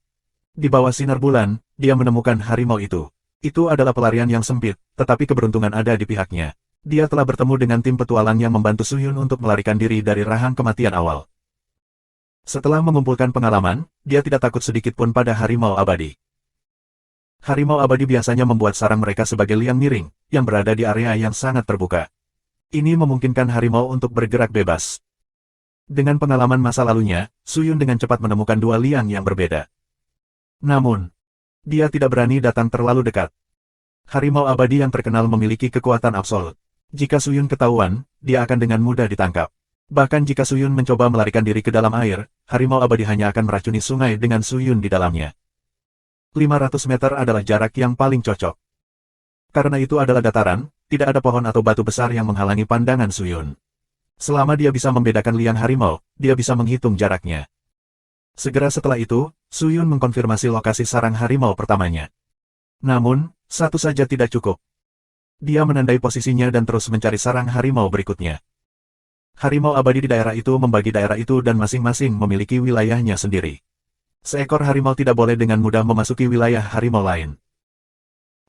Di bawah sinar bulan, dia menemukan harimau itu. Itu adalah pelarian yang sempit, tetapi keberuntungan ada di pihaknya. Dia telah bertemu dengan tim petualang yang membantu Su Yun untuk melarikan diri dari rahang kematian awal. Setelah mengumpulkan pengalaman, dia tidak takut sedikit pun pada harimau abadi. Harimau abadi biasanya membuat sarang mereka sebagai liang miring, yang berada di area yang sangat terbuka. Ini memungkinkan harimau untuk bergerak bebas. Dengan pengalaman masa lalunya, Suyun dengan cepat menemukan dua liang yang berbeda. Namun, dia tidak berani datang terlalu dekat. Harimau abadi yang terkenal memiliki kekuatan absolut. Jika Suyun ketahuan, dia akan dengan mudah ditangkap. Bahkan jika Suyun mencoba melarikan diri ke dalam air, harimau abadi hanya akan meracuni sungai dengan Suyun di dalamnya. 500 meter adalah jarak yang paling cocok. Karena itu adalah dataran, tidak ada pohon atau batu besar yang menghalangi pandangan Suyun. Selama dia bisa membedakan liang harimau, dia bisa menghitung jaraknya. Segera setelah itu, Suyun mengkonfirmasi lokasi sarang harimau pertamanya. Namun, satu saja tidak cukup. Dia menandai posisinya dan terus mencari sarang harimau berikutnya. Harimau abadi di daerah itu membagi daerah itu dan masing-masing memiliki wilayahnya sendiri. Seekor harimau tidak boleh dengan mudah memasuki wilayah harimau lain.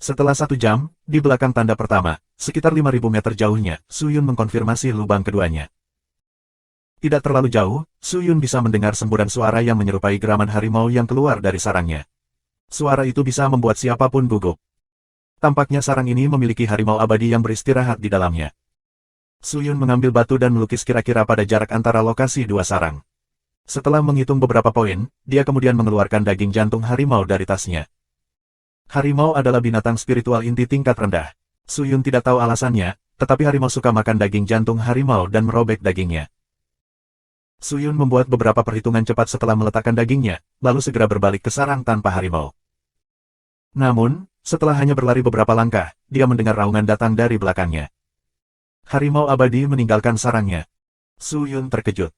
Setelah 1 jam, di belakang tanda pertama, sekitar 5.000 meter jauhnya, Suyun mengkonfirmasi lubang keduanya. Tidak terlalu jauh, Suyun bisa mendengar semburan suara yang menyerupai geraman harimau yang keluar dari sarangnya. Suara itu bisa membuat siapapun gugup. Tampaknya sarang ini memiliki harimau abadi yang beristirahat di dalamnya. Suyun mengambil batu dan melukis kira-kira pada jarak antara lokasi dua sarang. Setelah menghitung beberapa poin, dia kemudian mengeluarkan daging jantung harimau dari tasnya. Harimau adalah binatang spiritual inti tingkat rendah. Suyun tidak tahu alasannya, tetapi harimau suka makan daging jantung harimau dan merobek dagingnya. Suyun membuat beberapa perhitungan cepat setelah meletakkan dagingnya, lalu segera berbalik ke sarang tanpa harimau. Namun, setelah hanya berlari beberapa langkah, dia mendengar raungan datang dari belakangnya. Harimau abadi meninggalkan sarangnya. Suyun terkejut.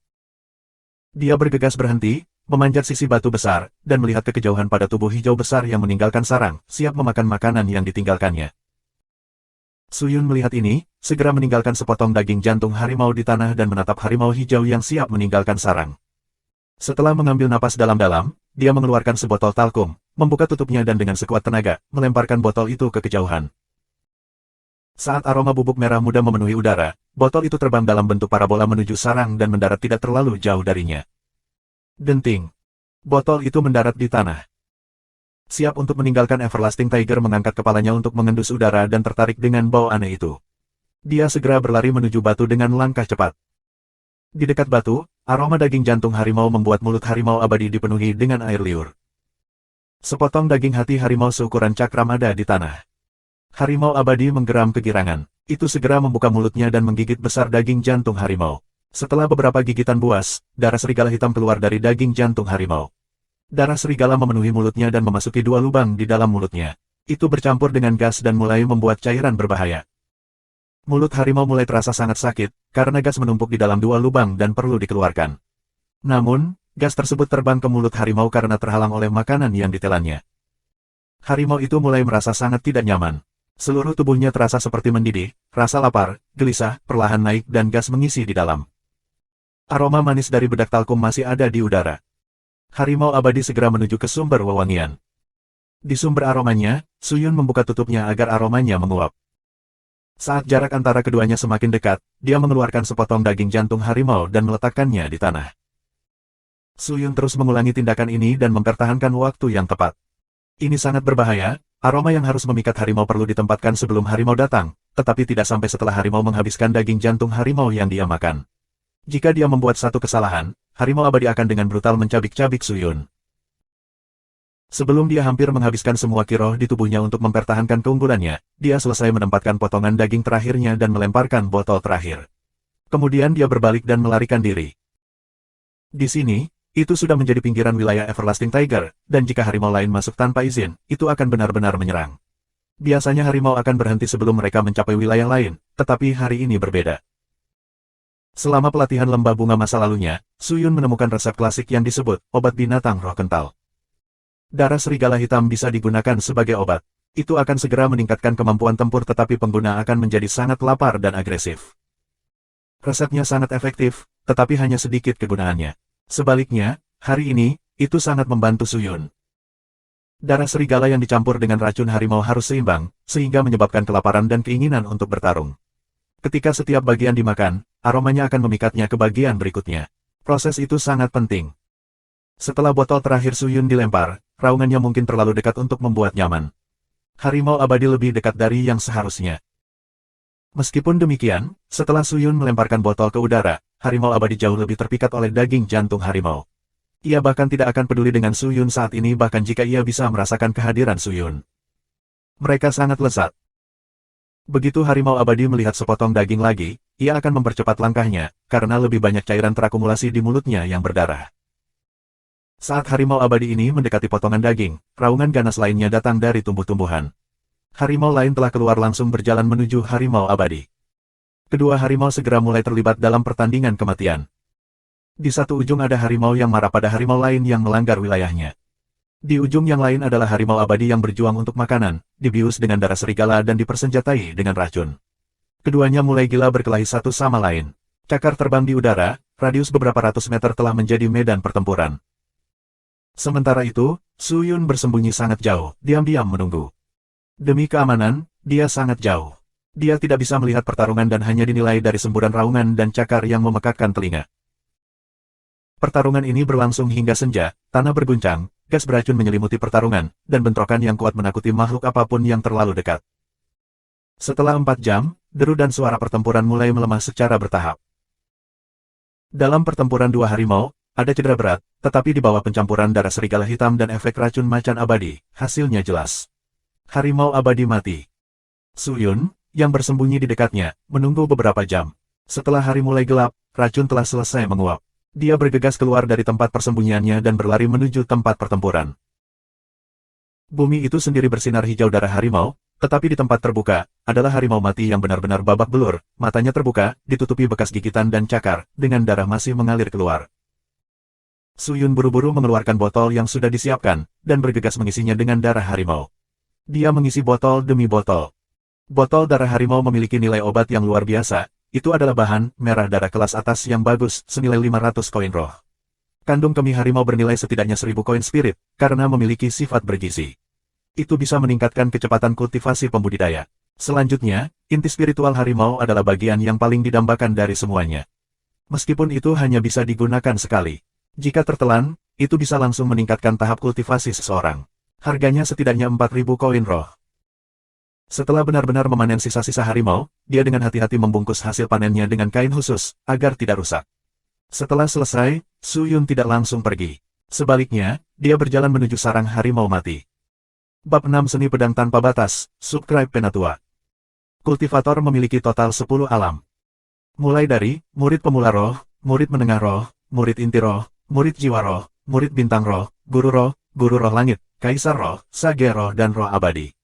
Dia bergegas berhenti, memanjat sisi batu besar, dan melihat ke kejauhan pada tubuh hijau besar yang meninggalkan sarang, siap memakan makanan yang ditinggalkannya. Suyun melihat ini, segera meninggalkan sepotong daging jantung harimau di tanah dan menatap harimau hijau yang siap meninggalkan sarang. Setelah mengambil napas dalam-dalam, dia mengeluarkan sebotol talkum, membuka tutupnya dan dengan sekuat tenaga, melemparkan botol itu ke kejauhan. Saat aroma bubuk merah muda memenuhi udara, botol itu terbang dalam bentuk parabola menuju sarang dan mendarat tidak terlalu jauh darinya. Denting. Botol itu mendarat di tanah. Siap untuk meninggalkan Everlasting Tiger mengangkat kepalanya untuk mengendus udara dan tertarik dengan bau aneh itu. Dia segera berlari menuju batu dengan langkah cepat. Di dekat batu, aroma daging jantung harimau membuat mulut harimau abadi dipenuhi dengan air liur. Sepotong daging hati harimau seukuran cakramada di tanah. Harimau abadi menggeram kegirangan. Itu segera membuka mulutnya dan menggigit besar daging jantung harimau. Setelah beberapa gigitan buas, darah serigala hitam keluar dari daging jantung harimau. Darah serigala memenuhi mulutnya dan memasuki 2 lubang di dalam mulutnya. Itu bercampur dengan gas dan mulai membuat cairan berbahaya. Mulut harimau mulai terasa sangat sakit, karena gas menumpuk di dalam 2 lubang dan perlu dikeluarkan. Namun, gas tersebut terbang ke mulut harimau karena terhalang oleh makanan yang ditelannya. Harimau itu mulai merasa sangat tidak nyaman. Seluruh tubuhnya terasa seperti mendidih, rasa lapar, gelisah, perlahan naik dan gas mengisi di dalam. Aroma manis dari bedak talkum masih ada di udara. Harimau abadi segera menuju ke sumber wewangian. Di sumber aromanya, Suyun membuka tutupnya agar aromanya menguap. Saat jarak antara keduanya semakin dekat, dia mengeluarkan sepotong daging jantung harimau dan meletakkannya di tanah. Suyun terus mengulangi tindakan ini dan mempertahankan waktu yang tepat. Ini sangat berbahaya. Aroma yang harus memikat harimau perlu ditempatkan sebelum harimau datang, tetapi tidak sampai setelah harimau menghabiskan daging jantung harimau yang dia makan. Jika dia membuat satu kesalahan, harimau abadi akan dengan brutal mencabik-cabik Suyun. Sebelum dia hampir menghabiskan semua kiroh di tubuhnya untuk mempertahankan keunggulannya, dia selesai menempatkan potongan daging terakhirnya dan melemparkan botol terakhir. Kemudian dia berbalik dan melarikan diri. Di sini, itu sudah menjadi pinggiran wilayah Everlasting Tiger, dan jika harimau lain masuk tanpa izin, itu akan benar-benar menyerang. Biasanya harimau akan berhenti sebelum mereka mencapai wilayah lain, tetapi hari ini berbeda. Selama pelatihan lembah bunga masa lalunya, Suyun menemukan resep klasik yang disebut obat binatang roh kental. Darah serigala hitam bisa digunakan sebagai obat. Itu akan segera meningkatkan kemampuan tempur tetapi pengguna akan menjadi sangat lapar dan agresif. Resepnya sangat efektif, tetapi hanya sedikit kegunaannya. Sebaliknya, hari ini, itu sangat membantu Suyun. Darah serigala yang dicampur dengan racun harimau harus seimbang, sehingga menyebabkan kelaparan dan keinginan untuk bertarung. Ketika setiap bagian dimakan, aromanya akan memikatnya ke bagian berikutnya. Proses itu sangat penting. Setelah botol terakhir Suyun dilempar, raungannya mungkin terlalu dekat untuk membuat nyaman. Harimau abadi lebih dekat dari yang seharusnya. Meskipun demikian, setelah Suyun melemparkan botol ke udara, harimau abadi jauh lebih terpikat oleh daging jantung harimau. Ia bahkan tidak akan peduli dengan Suyun saat ini bahkan jika ia bisa merasakan kehadiran Suyun. Mereka sangat lezat. Begitu harimau abadi melihat sepotong daging lagi, ia akan mempercepat langkahnya, karena lebih banyak cairan terakumulasi di mulutnya yang berdarah. Saat harimau abadi ini mendekati potongan daging, raungan ganas lainnya datang dari tumbuh-tumbuhan. Harimau lain telah keluar langsung berjalan menuju harimau abadi. Kedua harimau segera mulai terlibat dalam pertandingan kematian. Di satu ujung ada harimau yang marah pada harimau lain yang melanggar wilayahnya. Di ujung yang lain adalah harimau abadi yang berjuang untuk makanan, dibius dengan darah serigala dan dipersenjatai dengan racun. Keduanya mulai gila berkelahi satu sama lain. Cakar terbang di udara, radius beberapa ratus meter telah menjadi medan pertempuran. Sementara itu, Suyun bersembunyi sangat jauh, diam-diam menunggu. Demi keamanan, dia sangat jauh. Dia tidak bisa melihat pertarungan dan hanya dinilai dari semburan raungan dan cakar yang memekakkan telinga. Pertarungan ini berlangsung hingga senja, tanah berguncang, gas beracun menyelimuti pertarungan, dan bentrokan yang kuat menakuti makhluk apapun yang terlalu dekat. Setelah 4 jam, deru dan suara pertempuran mulai melemah secara bertahap. Dalam pertempuran dua harimau, ada cedera berat, tetapi di bawah pencampuran darah serigala hitam dan efek racun macan abadi, hasilnya jelas. Harimau abadi mati. Suyun, yang bersembunyi di dekatnya, menunggu beberapa jam. Setelah hari mulai gelap, racun telah selesai menguap. Dia bergegas keluar dari tempat persembunyiannya dan berlari menuju tempat pertempuran. Bumi itu sendiri bersinar hijau darah harimau, tetapi di tempat terbuka, adalah harimau mati yang benar-benar babak belur, matanya terbuka, ditutupi bekas gigitan dan cakar, dengan darah masih mengalir keluar. Suyun buru-buru mengeluarkan botol yang sudah disiapkan, dan bergegas mengisinya dengan darah harimau. Dia mengisi botol demi botol. Botol darah harimau memiliki nilai obat yang luar biasa. Itu adalah bahan merah darah kelas atas yang bagus, senilai 500 koin roh. Kandung kemih harimau bernilai setidaknya 1000 koin spirit, karena memiliki sifat bergizi. Itu bisa meningkatkan kecepatan kultivasi pembudidaya. Selanjutnya, inti spiritual harimau adalah bagian yang paling didambakan dari semuanya. Meskipun itu hanya bisa digunakan sekali. Jika tertelan, itu bisa langsung meningkatkan tahap kultivasi seseorang. Harganya setidaknya 4000 koin roh. Setelah benar-benar memanen sisa-sisa harimau, dia dengan hati-hati membungkus hasil panennya dengan kain khusus, agar tidak rusak. Setelah selesai, Suyun tidak langsung pergi. Sebaliknya, dia berjalan menuju sarang harimau mati. Bab 6 Seni Pedang Tanpa Batas, Subscribe Penatua. Kultivator memiliki total 10 alam. Mulai dari, murid pemula roh, murid menengah roh, murid inti roh, murid jiwa roh, murid bintang roh, guru roh langit, kaisar roh, sage roh dan roh abadi.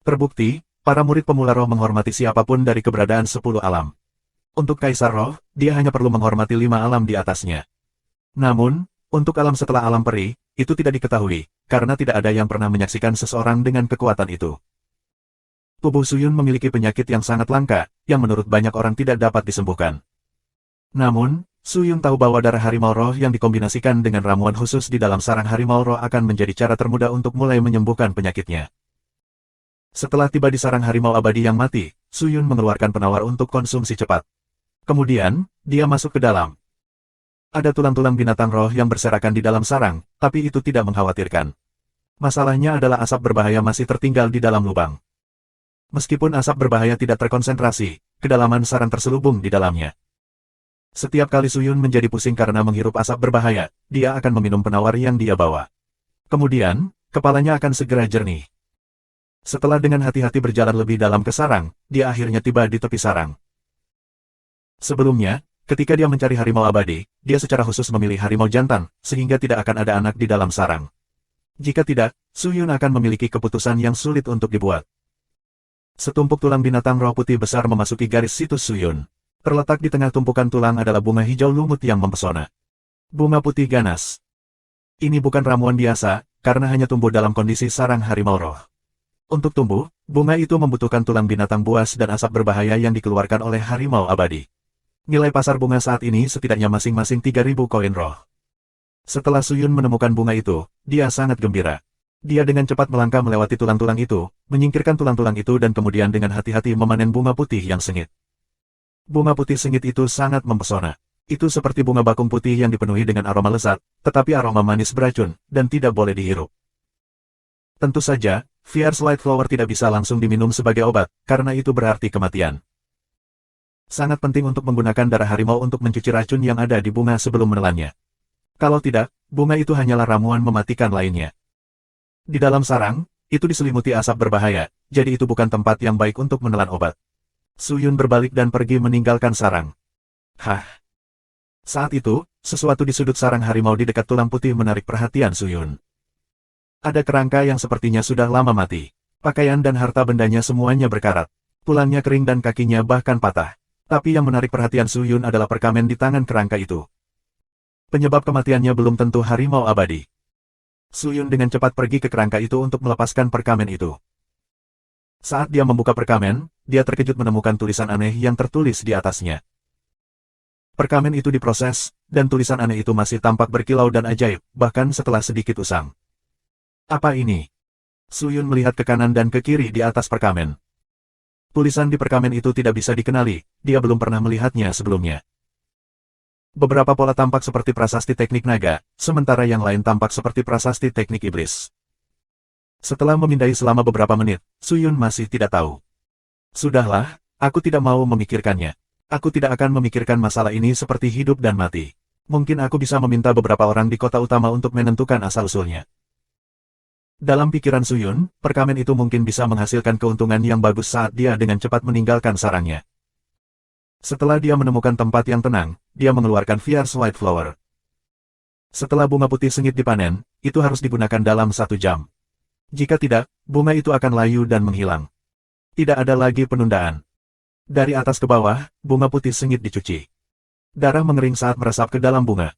Terbukti, para murid pemula roh menghormati siapapun dari keberadaan 10 alam. Untuk kaisar roh, dia hanya perlu menghormati 5 alam di atasnya. Namun, untuk alam setelah alam peri, itu tidak diketahui, karena tidak ada yang pernah menyaksikan seseorang dengan kekuatan itu. Tubuh Suyun memiliki penyakit yang sangat langka, yang menurut banyak orang tidak dapat disembuhkan. Namun, Suyun tahu bahwa darah harimau roh yang dikombinasikan dengan ramuan khusus di dalam sarang harimau roh akan menjadi cara termudah untuk mulai menyembuhkan penyakitnya. Setelah tiba di sarang harimau abadi yang mati, Suyun mengeluarkan penawar untuk konsumsi cepat. Kemudian, dia masuk ke dalam. Ada tulang-tulang binatang roh yang berserakan di dalam sarang, tapi itu tidak mengkhawatirkan. Masalahnya adalah asap berbahaya masih tertinggal di dalam lubang. Meskipun asap berbahaya tidak terkonsentrasi, kedalaman sarang terselubung di dalamnya. Setiap kali Suyun menjadi pusing karena menghirup asap berbahaya, dia akan meminum penawar yang dia bawa. Kemudian, kepalanya akan segera jernih. Setelah dengan hati-hati berjalan lebih dalam ke sarang, dia akhirnya tiba di tepi sarang. Sebelumnya, ketika dia mencari harimau abadi, dia secara khusus memilih harimau jantan, sehingga tidak akan ada anak di dalam sarang. Jika tidak, Suyun akan memiliki keputusan yang sulit untuk dibuat. Setumpuk tulang binatang roh putih besar memasuki garis situs Suyun. Terletak di tengah tumpukan tulang adalah bunga hijau lumut yang mempesona. Bunga putih ganas. Ini bukan ramuan biasa, karena hanya tumbuh dalam kondisi sarang harimau roh. Untuk tumbuh, bunga itu membutuhkan tulang binatang buas dan asap berbahaya yang dikeluarkan oleh harimau abadi. Nilai pasar bunga saat ini setidaknya masing-masing 3000 koin roh. Setelah Suyun menemukan bunga itu, dia sangat gembira. Dia dengan cepat melangkah melewati tulang-tulang itu, menyingkirkan tulang-tulang itu dan kemudian dengan hati-hati memanen bunga putih yang sengit. Bunga putih sengit itu sangat mempesona. Itu seperti bunga bakung putih yang dipenuhi dengan aroma lezat, tetapi aroma manis beracun, dan tidak boleh dihirup. Tentu saja, Fierce Light Flower tidak bisa langsung diminum sebagai obat, karena itu berarti kematian. Sangat penting untuk menggunakan darah harimau untuk mencuci racun yang ada di bunga sebelum menelannya. Kalau tidak, bunga itu hanyalah ramuan mematikan lainnya. Di dalam sarang, itu diselimuti asap berbahaya, jadi itu bukan tempat yang baik untuk menelan obat. Su Yun berbalik dan pergi meninggalkan sarang. Hah! Saat itu, sesuatu di sudut sarang harimau di dekat tulang putih menarik perhatian Su Yun. Ada kerangka yang sepertinya sudah lama mati. Pakaian dan harta bendanya semuanya berkarat. Tulangnya kering dan kakinya bahkan patah. Tapi yang menarik perhatian Su Yun adalah perkamen di tangan kerangka itu. Penyebab kematiannya belum tentu harimau abadi. Su Yun dengan cepat pergi ke kerangka itu untuk melepaskan perkamen itu. Saat dia membuka perkamen, dia terkejut menemukan tulisan aneh yang tertulis di atasnya. Perkamen itu diproses, dan tulisan aneh itu masih tampak berkilau dan ajaib, bahkan setelah sedikit usang. Apa ini? Su Yun melihat ke kanan dan ke kiri di atas perkamen. Tulisan di perkamen itu tidak bisa dikenali, dia belum pernah melihatnya sebelumnya. Beberapa pola tampak seperti prasasti teknik naga, sementara yang lain tampak seperti prasasti teknik iblis. Setelah memindai selama beberapa menit, Su Yun masih tidak tahu. Sudahlah, aku tidak mau memikirkannya. Aku tidak akan memikirkan masalah ini seperti hidup dan mati. Mungkin aku bisa meminta beberapa orang di kota utama untuk menentukan asal-usulnya. Dalam pikiran Su Yun, perkamen itu mungkin bisa menghasilkan keuntungan yang bagus saat dia dengan cepat meninggalkan sarangnya. Setelah dia menemukan tempat yang tenang, dia mengeluarkan Fierce White Flower. Setelah bunga putih sengit dipanen, itu harus digunakan dalam 1 jam. Jika tidak, bunga itu akan layu dan menghilang. Tidak ada lagi penundaan. Dari atas ke bawah, bunga putih sengit dicuci. Darah mengering saat meresap ke dalam bunga.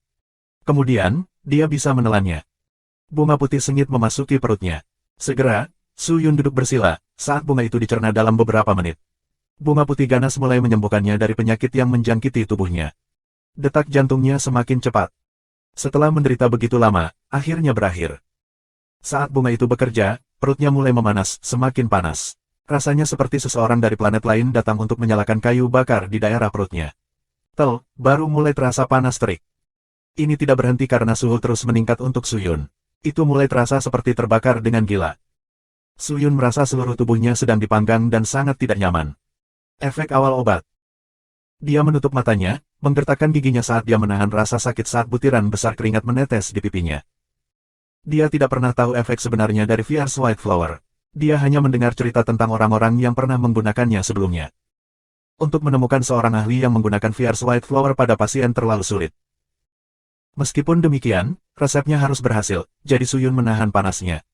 Kemudian, dia bisa menelannya. Bunga putih sengit memasuki perutnya. Segera, Su Yun duduk bersila, saat bunga itu dicerna dalam beberapa menit. Bunga putih ganas mulai menyembuhkannya dari penyakit yang menjangkiti tubuhnya. Detak jantungnya semakin cepat. Setelah menderita begitu lama, akhirnya berakhir. Saat bunga itu bekerja, perutnya mulai memanas, semakin panas. Rasanya seperti seseorang dari planet lain datang untuk menyalakan kayu bakar di daerah perutnya. Baru mulai terasa panas terik. Ini tidak berhenti karena suhu terus meningkat untuk Su Yun. Itu mulai terasa seperti terbakar dengan gila. Su Yun merasa seluruh tubuhnya sedang dipanggang dan sangat tidak nyaman. Efek awal obat. Dia menutup matanya, menggertakkan giginya saat dia menahan rasa sakit saat butiran besar keringat menetes di pipinya. Dia tidak pernah tahu efek sebenarnya dari Fierce White Flower. Dia hanya mendengar cerita tentang orang-orang yang pernah menggunakannya sebelumnya. Untuk menemukan seorang ahli yang menggunakan Fierce White Flower pada pasien terlalu sulit. Meskipun demikian, resepnya harus berhasil, jadi Su Yun menahan panasnya.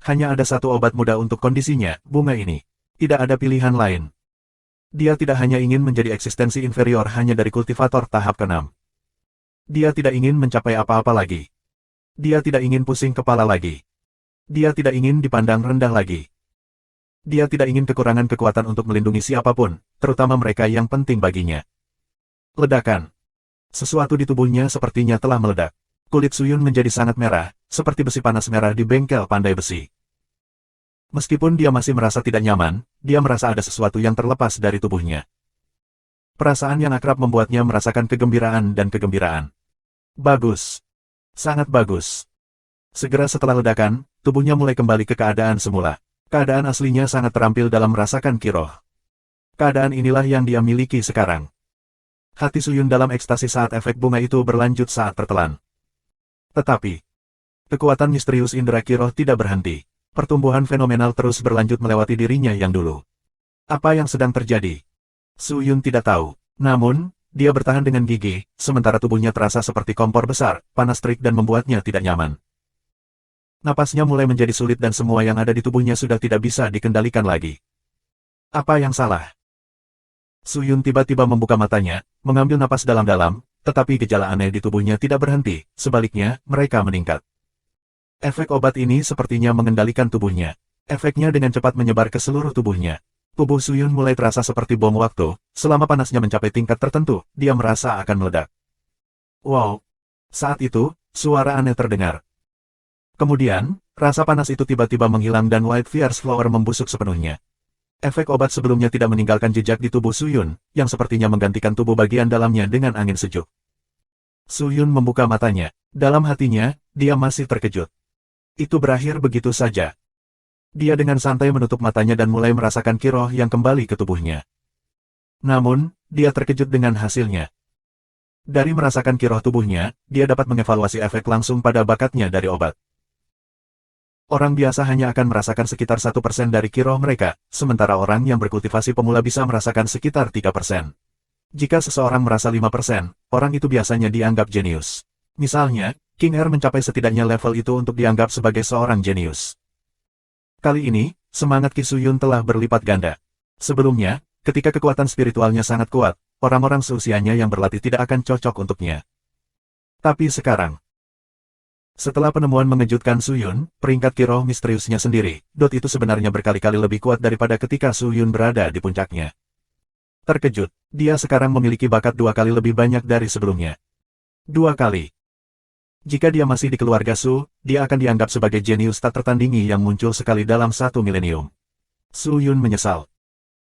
Hanya ada satu obat mudah untuk kondisinya, bunga ini. Tidak ada pilihan lain. Dia tidak hanya ingin menjadi eksistensi inferior hanya dari kultivator tahap ke-6. Dia tidak ingin mencapai apa-apa lagi. Dia tidak ingin pusing kepala lagi. Dia tidak ingin dipandang rendah lagi. Dia tidak ingin kekurangan kekuatan untuk melindungi siapapun, terutama mereka yang penting baginya. Ledakan. Sesuatu di tubuhnya sepertinya telah meledak. Kulit Su Yun menjadi sangat merah, seperti besi panas merah di bengkel pandai besi. Meskipun dia masih merasa tidak nyaman, dia merasa ada sesuatu yang terlepas dari tubuhnya. Perasaan yang akrab membuatnya merasakan kegembiraan dan kegembiraan. Bagus. Sangat bagus. Segera setelah ledakan, tubuhnya mulai kembali ke keadaan semula. Keadaan aslinya sangat terampil dalam merasakan kiroh. Keadaan inilah yang dia miliki sekarang. Hati Su Yun dalam ekstasi saat efek bunga itu berlanjut saat tertelan. Tetapi, kekuatan misterius indera kiroh tidak berhenti. Pertumbuhan fenomenal terus berlanjut melewati dirinya yang dulu. Apa yang sedang terjadi? Su Yun tidak tahu. Namun, dia bertahan dengan gigih, sementara tubuhnya terasa seperti kompor besar, panas terik dan membuatnya tidak nyaman. Napasnya mulai menjadi sulit dan semua yang ada di tubuhnya sudah tidak bisa dikendalikan lagi. Apa yang salah? Su Yun tiba-tiba membuka matanya, mengambil napas dalam-dalam, tetapi gejala aneh di tubuhnya tidak berhenti, sebaliknya, mereka meningkat. Efek obat ini sepertinya mengendalikan tubuhnya. Efeknya dengan cepat menyebar ke seluruh tubuhnya. Tubuh Su Yun mulai terasa seperti bom waktu, selama panasnya mencapai tingkat tertentu, dia merasa akan meledak. Wow! Saat itu, suara aneh terdengar. Kemudian, rasa panas itu tiba-tiba menghilang dan White Fierce Flower membusuk sepenuhnya. Efek obat sebelumnya tidak meninggalkan jejak di tubuh Suyun, yang sepertinya menggantikan tubuh bagian dalamnya dengan angin sejuk. Suyun membuka matanya. Dalam hatinya, dia masih terkejut. Itu berakhir begitu saja. Dia dengan santai menutup matanya dan mulai merasakan kiroh yang kembali ke tubuhnya. Namun, dia terkejut dengan hasilnya. Dari merasakan kiroh tubuhnya, dia dapat mengevaluasi efek langsung pada bakatnya dari obat. Orang biasa hanya akan merasakan sekitar 1% dari kiroh mereka, sementara orang yang berkultivasi pemula bisa merasakan sekitar 3%. Jika seseorang merasa 5%, orang itu biasanya dianggap jenius. Misalnya, King Er mencapai setidaknya level itu untuk dianggap sebagai seorang jenius. Kali ini, semangat Ki Suyun telah berlipat ganda. Sebelumnya, ketika kekuatan spiritualnya sangat kuat, orang-orang seusianya yang berlatih tidak akan cocok untuknya. Tapi sekarang, setelah penemuan mengejutkan Suyun, peringkat kiroh misteriusnya sendiri, Dot itu sebenarnya berkali-kali lebih kuat daripada ketika Suyun berada di puncaknya. Terkejut, dia sekarang memiliki bakat 2 kali lebih banyak dari sebelumnya. 2 kali. Jika dia masih di keluarga Su, dia akan dianggap sebagai jenius tak tertandingi yang muncul sekali dalam 1 milenium. Suyun menyesal.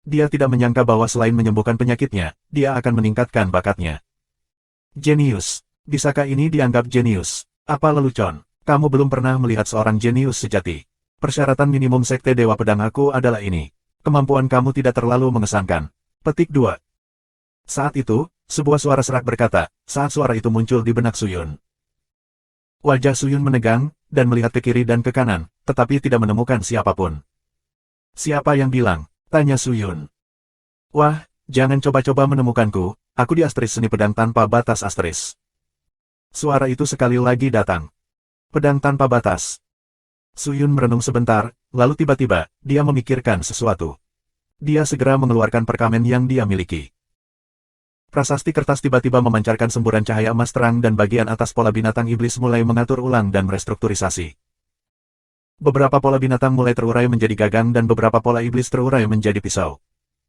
Dia tidak menyangka bahwa selain menyembuhkan penyakitnya, dia akan meningkatkan bakatnya. Jenius. Bisakah ini dianggap jenius? Apa lelucon? Kamu belum pernah melihat seorang jenius sejati. Persyaratan minimum sekte Dewa Pedang aku adalah ini. Kemampuan kamu tidak terlalu mengesankan. Petik 2. Saat itu, sebuah suara serak berkata, saat suara itu muncul di benak Suyun. Wajah Suyun menegang, dan melihat ke kiri dan ke kanan, tetapi tidak menemukan siapapun. Siapa yang bilang? Tanya Suyun. Wah, jangan coba-coba menemukanku, aku di Astris Seni Pedang Tanpa Batas Astris. Suara itu sekali lagi datang. Pedang tanpa batas. Suyun merenung sebentar, lalu tiba-tiba, dia memikirkan sesuatu. Dia segera mengeluarkan perkamen yang dia miliki. Prasasti kertas tiba-tiba memancarkan semburan cahaya emas terang dan bagian atas pola binatang iblis mulai mengatur ulang dan merestrukturisasi. Beberapa pola binatang mulai terurai menjadi gagang dan beberapa pola iblis terurai menjadi pisau.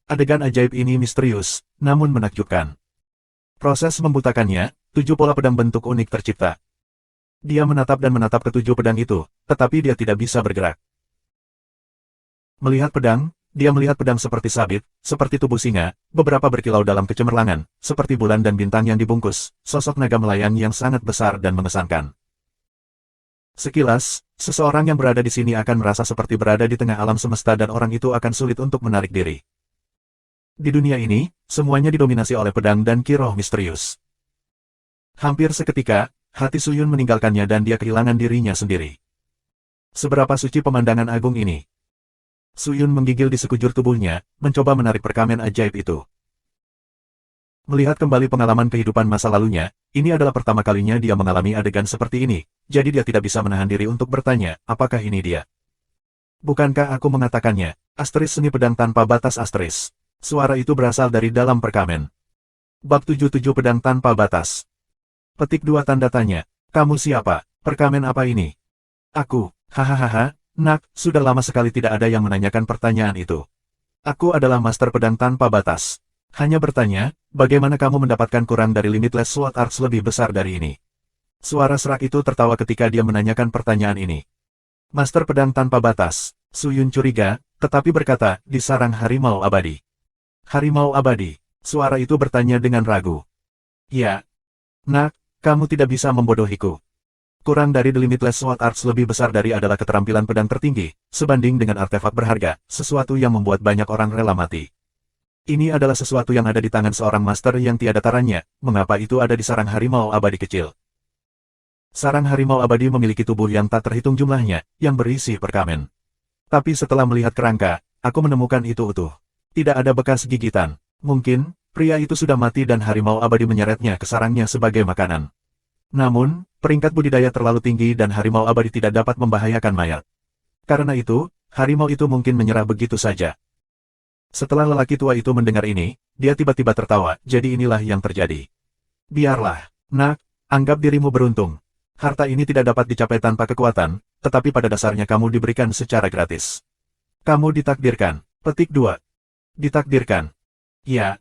Adegan ajaib ini misterius, namun menakjubkan. Proses membutakannya, 7 pola pedang bentuk unik tercipta. Dia menatap dan menatap ke 7 pedang itu, tetapi dia tidak bisa bergerak. Melihat pedang, dia melihat pedang seperti sabit, seperti tubuh singa, beberapa berkilau dalam kecemerlangan, seperti bulan dan bintang yang dibungkus, sosok naga melayang yang sangat besar dan mengesankan. Sekilas, seseorang yang berada di sini akan merasa seperti berada di tengah alam semesta dan orang itu akan sulit untuk menarik diri. Di dunia ini, semuanya didominasi oleh pedang dan kiroh misterius. Hampir seketika, hati Suyun meninggalkannya dan dia kehilangan dirinya sendiri. Seberapa suci pemandangan agung ini? Suyun menggigil di sekujur tubuhnya, mencoba menarik perkamen ajaib itu. Melihat kembali pengalaman kehidupan masa lalunya, ini adalah pertama kalinya dia mengalami adegan seperti ini, jadi dia tidak bisa menahan diri untuk bertanya, apakah ini dia? Bukankah aku mengatakannya, Astris Seni Pedang Tanpa Batas Astris? Suara itu berasal dari dalam perkamen. Bab 77 Pedang Tanpa Batas. Petik 2 tanda tanya. Kamu siapa? Perkamen apa ini? Aku. Hahaha, nak, sudah lama sekali tidak ada yang menanyakan pertanyaan itu. Aku adalah Master Pedang Tanpa Batas. Hanya bertanya, bagaimana kamu mendapatkan kurang dari Limitless Sword Arts lebih besar dari ini? Suara serak itu tertawa ketika dia menanyakan pertanyaan ini. Master Pedang Tanpa Batas. Suyun curiga, tetapi berkata, di sarang harimau abadi. Harimau abadi. Suara itu bertanya dengan ragu. Ya. Nak, kamu tidak bisa membodohiku. Kurang dari The Limitless Sword Arts lebih besar dari adalah keterampilan pedang tertinggi, sebanding dengan artefak berharga, sesuatu yang membuat banyak orang rela mati. Ini adalah sesuatu yang ada di tangan seorang master yang tiada taranya, mengapa itu ada di sarang harimau abadi kecil? Sarang harimau abadi memiliki tubuh yang tak terhitung jumlahnya, yang berisi perkamen. Tapi setelah melihat kerangka, aku menemukan itu utuh. Tidak ada bekas gigitan. Mungkin, pria itu sudah mati dan harimau abadi menyeretnya ke sarangnya sebagai makanan. Namun, peringkat budidaya terlalu tinggi dan harimau abadi tidak dapat membahayakan mayat. Karena itu, harimau itu mungkin menyerah begitu saja. Setelah lelaki tua itu mendengar ini, dia tiba-tiba tertawa, jadi inilah yang terjadi. Biarlah, nak, anggap dirimu beruntung. Harta ini tidak dapat dicapai tanpa kekuatan, tetapi pada dasarnya kamu diberikan secara gratis. Kamu ditakdirkan. Petik 2. Ditakdirkan. Ya.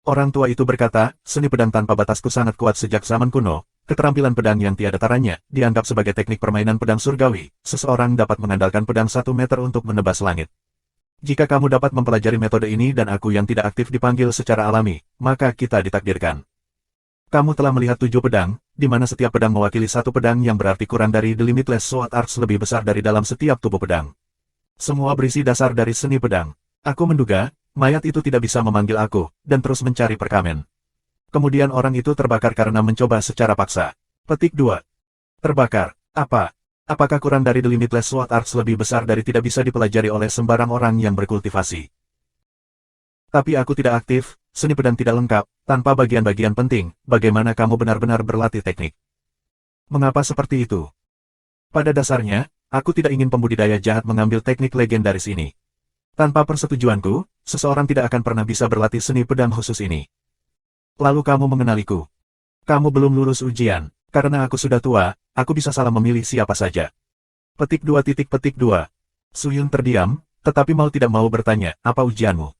Orang tua itu berkata, seni pedang tanpa batasku sangat kuat sejak zaman kuno, keterampilan pedang yang tiada taranya, dianggap sebagai teknik permainan pedang surgawi, seseorang dapat mengandalkan pedang 1 meter untuk menebas langit. Jika kamu dapat mempelajari metode ini dan aku yang tidak aktif dipanggil secara alami, maka kita ditakdirkan. Kamu telah melihat 7 pedang, di mana setiap pedang mewakili satu pedang yang berarti kurang dari The Limitless Sword Arts lebih besar dari dalam setiap tubuh pedang. Semua berisi dasar dari seni pedang. Aku menduga, mayat itu tidak bisa memanggil aku, dan terus mencari perkamen. Kemudian orang itu terbakar karena mencoba secara paksa. Petik 2. Terbakar. Apa? Apakah kurang dari The Limitless Sword Arts lebih besar dari tidak bisa dipelajari oleh sembarang orang yang berkultivasi? Tapi aku tidak aktif, seni pedang tidak lengkap, tanpa bagian-bagian penting, bagaimana kamu benar-benar berlatih teknik? Mengapa seperti itu? Pada dasarnya, aku tidak ingin pembudidaya jahat mengambil teknik legendaris ini. Tanpa persetujuanku, seseorang tidak akan pernah bisa berlatih seni pedang khusus ini. Lalu kamu mengenaliku. Kamu belum lulus ujian. Karena aku sudah tua, aku bisa salah memilih siapa saja. Petik 2. Suyun terdiam, tetapi mau tidak mau bertanya, apa ujianmu?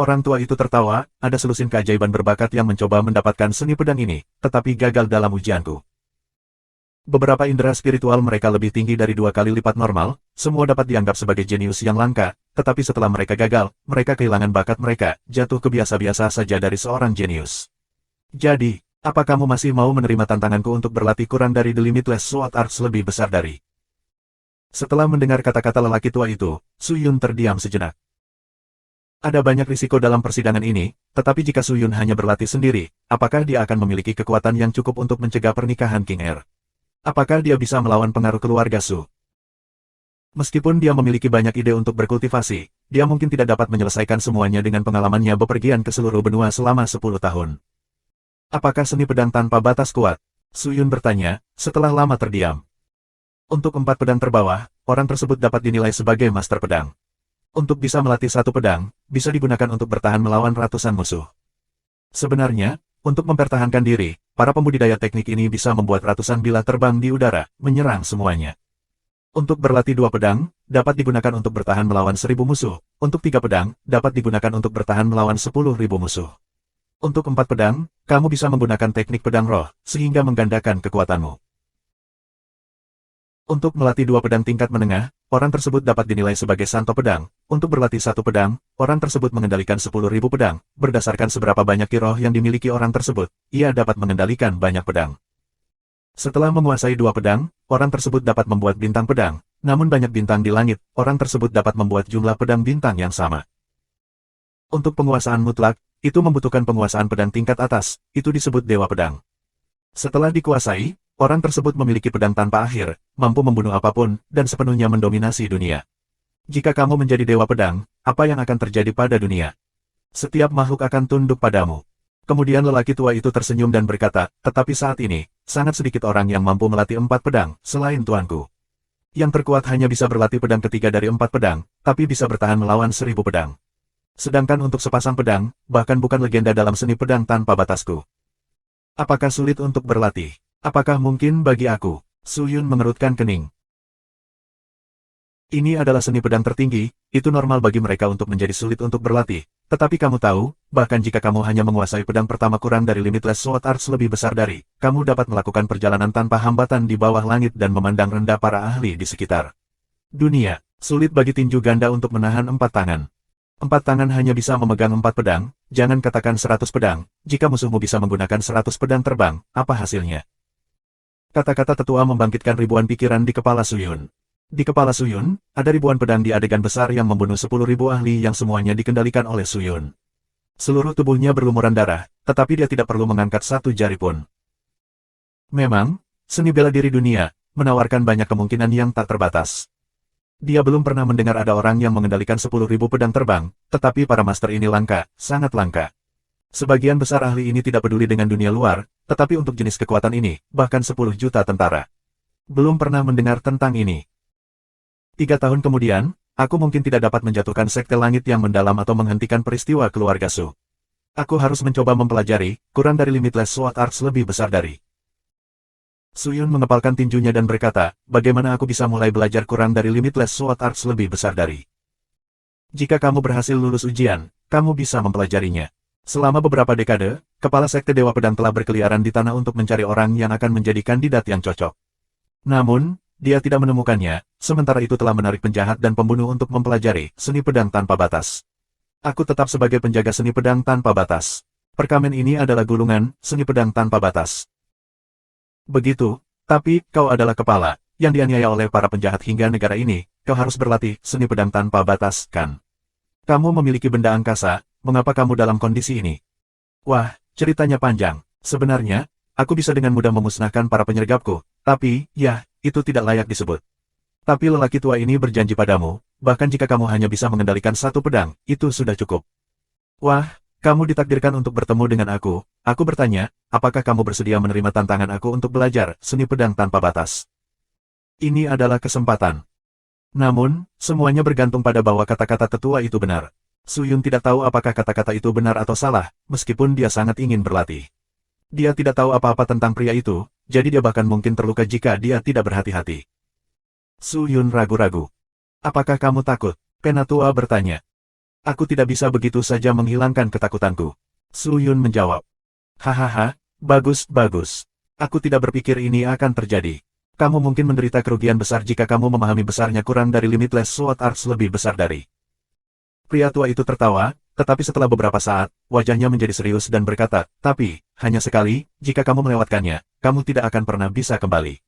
Orang tua itu tertawa, ada selusin keajaiban berbakat yang mencoba mendapatkan seni pedang ini, tetapi gagal dalam ujianku. Beberapa indera spiritual mereka lebih tinggi dari 2 kali lipat normal, semua dapat dianggap sebagai jenius yang langka, tetapi setelah mereka gagal, mereka kehilangan bakat mereka, jatuh ke biasa-biasa saja dari seorang jenius. Jadi, apa kamu masih mau menerima tantanganku untuk berlatih kurang dari The Limitless Sword Arts lebih besar dari? Setelah mendengar kata-kata lelaki tua itu, Suyun terdiam sejenak. Ada banyak risiko dalam persidangan ini, tetapi jika Suyun hanya berlatih sendiri, apakah dia akan memiliki kekuatan yang cukup untuk mencegah pernikahan King Er? Apakah dia bisa melawan pengaruh keluarga Su? Meskipun dia memiliki banyak ide untuk berkultivasi, dia mungkin tidak dapat menyelesaikan semuanya dengan pengalamannya bepergian ke seluruh benua selama 10 tahun. Apakah seni pedang tanpa batas kuat? Suyun bertanya, setelah lama terdiam. Untuk 4 pedang terbawah, orang tersebut dapat dinilai sebagai master pedang. Untuk bisa melatih satu pedang, bisa digunakan untuk bertahan melawan ratusan musuh. Sebenarnya, untuk mempertahankan diri, para pembudidaya teknik ini bisa membuat ratusan bilah terbang di udara, menyerang semuanya. Untuk berlatih 2 pedang, dapat digunakan untuk bertahan melawan 1000 musuh. Untuk 3 pedang, dapat digunakan untuk bertahan melawan 10.000 musuh. Untuk 4 pedang, kamu bisa menggunakan teknik pedang roh, sehingga menggandakan kekuatanmu. Untuk melatih 2 pedang tingkat menengah, orang tersebut dapat dinilai sebagai santo pedang. Untuk berlatih 1 pedang, orang tersebut mengendalikan 10.000 pedang. Berdasarkan seberapa banyak kiroh yang dimiliki orang tersebut, ia dapat mengendalikan banyak pedang. Setelah menguasai 2 pedang, orang tersebut dapat membuat bintang pedang. Namun banyak bintang di langit, orang tersebut dapat membuat jumlah pedang bintang yang sama. Untuk penguasaan mutlak, itu membutuhkan penguasaan pedang tingkat atas, itu disebut Dewa Pedang. Setelah dikuasai, orang tersebut memiliki pedang tanpa akhir, mampu membunuh apapun, dan sepenuhnya mendominasi dunia. Jika kamu menjadi Dewa Pedang, apa yang akan terjadi pada dunia? Setiap makhluk akan tunduk padamu. Kemudian lelaki tua itu tersenyum dan berkata, tetapi saat ini, sangat sedikit orang yang mampu melatih 4 pedang, selain tuanku. Yang terkuat hanya bisa berlatih pedang ketiga dari 4 pedang, tapi bisa bertahan melawan 1000 pedang. Sedangkan untuk sepasang pedang, bahkan bukan legenda dalam seni pedang tanpa batasku. Apakah sulit untuk berlatih? Apakah mungkin bagi aku? Suyun mengerutkan kening. Ini adalah seni pedang tertinggi, itu normal bagi mereka untuk menjadi sulit untuk berlatih. Tetapi kamu tahu, bahkan jika kamu hanya menguasai pedang pertama kurang dari Limitless Sword Arts lebih besar dari, kamu dapat melakukan perjalanan tanpa hambatan di bawah langit dan memandang rendah para ahli di sekitar dunia. Sulit bagi tinju ganda untuk menahan 4 tangan. 4 tangan hanya bisa memegang 4 pedang, jangan katakan 100 pedang, jika musuhmu bisa menggunakan 100 pedang terbang, apa hasilnya? Kata-kata tetua membangkitkan ribuan pikiran di kepala Suyun. Di kepala Suyun, ada ribuan pedang di adegan besar yang membunuh 10.000 ahli yang semuanya dikendalikan oleh Suyun. Seluruh tubuhnya berlumuran darah, tetapi dia tidak perlu mengangkat satu jari pun. Memang, seni bela diri dunia, menawarkan banyak kemungkinan yang tak terbatas. Dia belum pernah mendengar ada orang yang mengendalikan 10.000 pedang terbang, tetapi para master ini langka, sangat langka. Sebagian besar ahli ini tidak peduli dengan dunia luar, tetapi untuk jenis kekuatan ini, bahkan 10 juta tentara. Belum pernah mendengar tentang ini. 3 tahun kemudian, aku mungkin tidak dapat menjatuhkan sekte langit yang mendalam atau menghentikan peristiwa keluarga Su. Aku harus mencoba mempelajari, kurang dari Limitless Sword Arts lebih besar dari. Suyun mengepalkan tinjunya dan berkata, bagaimana aku bisa mulai belajar kurang dari Limitless Sword Arts lebih besar dari? Jika kamu berhasil lulus ujian, kamu bisa mempelajarinya. Selama beberapa dekade, kepala sekte Dewa Pedang telah berkeliaran di tanah untuk mencari orang yang akan menjadi kandidat yang cocok. Namun, dia tidak menemukannya, sementara itu telah menarik penjahat dan pembunuh untuk mempelajari seni pedang tanpa batas. Aku tetap sebagai penjaga seni pedang tanpa batas. Perkamen ini adalah gulungan seni pedang tanpa batas. Begitu, tapi kau adalah kepala yang dianiaya oleh para penjahat hingga negara ini. Kau harus berlatih seni pedang tanpa batas, kan? Kamu memiliki benda angkasa, mengapa kamu dalam kondisi ini? Wah, ceritanya panjang. Sebenarnya, aku bisa dengan mudah memusnahkan para penyergapku, tapi, ya, itu tidak layak disebut. Tapi lelaki tua ini berjanji padamu, bahkan jika kamu hanya bisa mengendalikan satu pedang, itu sudah cukup. Wah, kamu ditakdirkan untuk bertemu dengan aku. Aku bertanya, apakah kamu bersedia menerima tantangan aku untuk belajar seni pedang tanpa batas? Ini adalah kesempatan. Namun, semuanya bergantung pada bahwa kata-kata tetua itu benar. Su Yun tidak tahu apakah kata-kata itu benar atau salah, meskipun dia sangat ingin berlatih. Dia tidak tahu apa-apa tentang pria itu, jadi dia bahkan mungkin terluka jika dia tidak berhati-hati. Su Yun ragu-ragu. Apakah kamu takut? Penatua bertanya. Aku tidak bisa begitu saja menghilangkan ketakutanku. Su Yun menjawab. Hahaha, bagus, bagus. Aku tidak berpikir ini akan terjadi. Kamu mungkin menderita kerugian besar jika kamu memahami besarnya kurang dari Limitless Sword Arts lebih besar dari. Pria tua itu tertawa, tetapi setelah beberapa saat, wajahnya menjadi serius dan berkata, tapi, hanya sekali, jika kamu melewatkannya, kamu tidak akan pernah bisa kembali.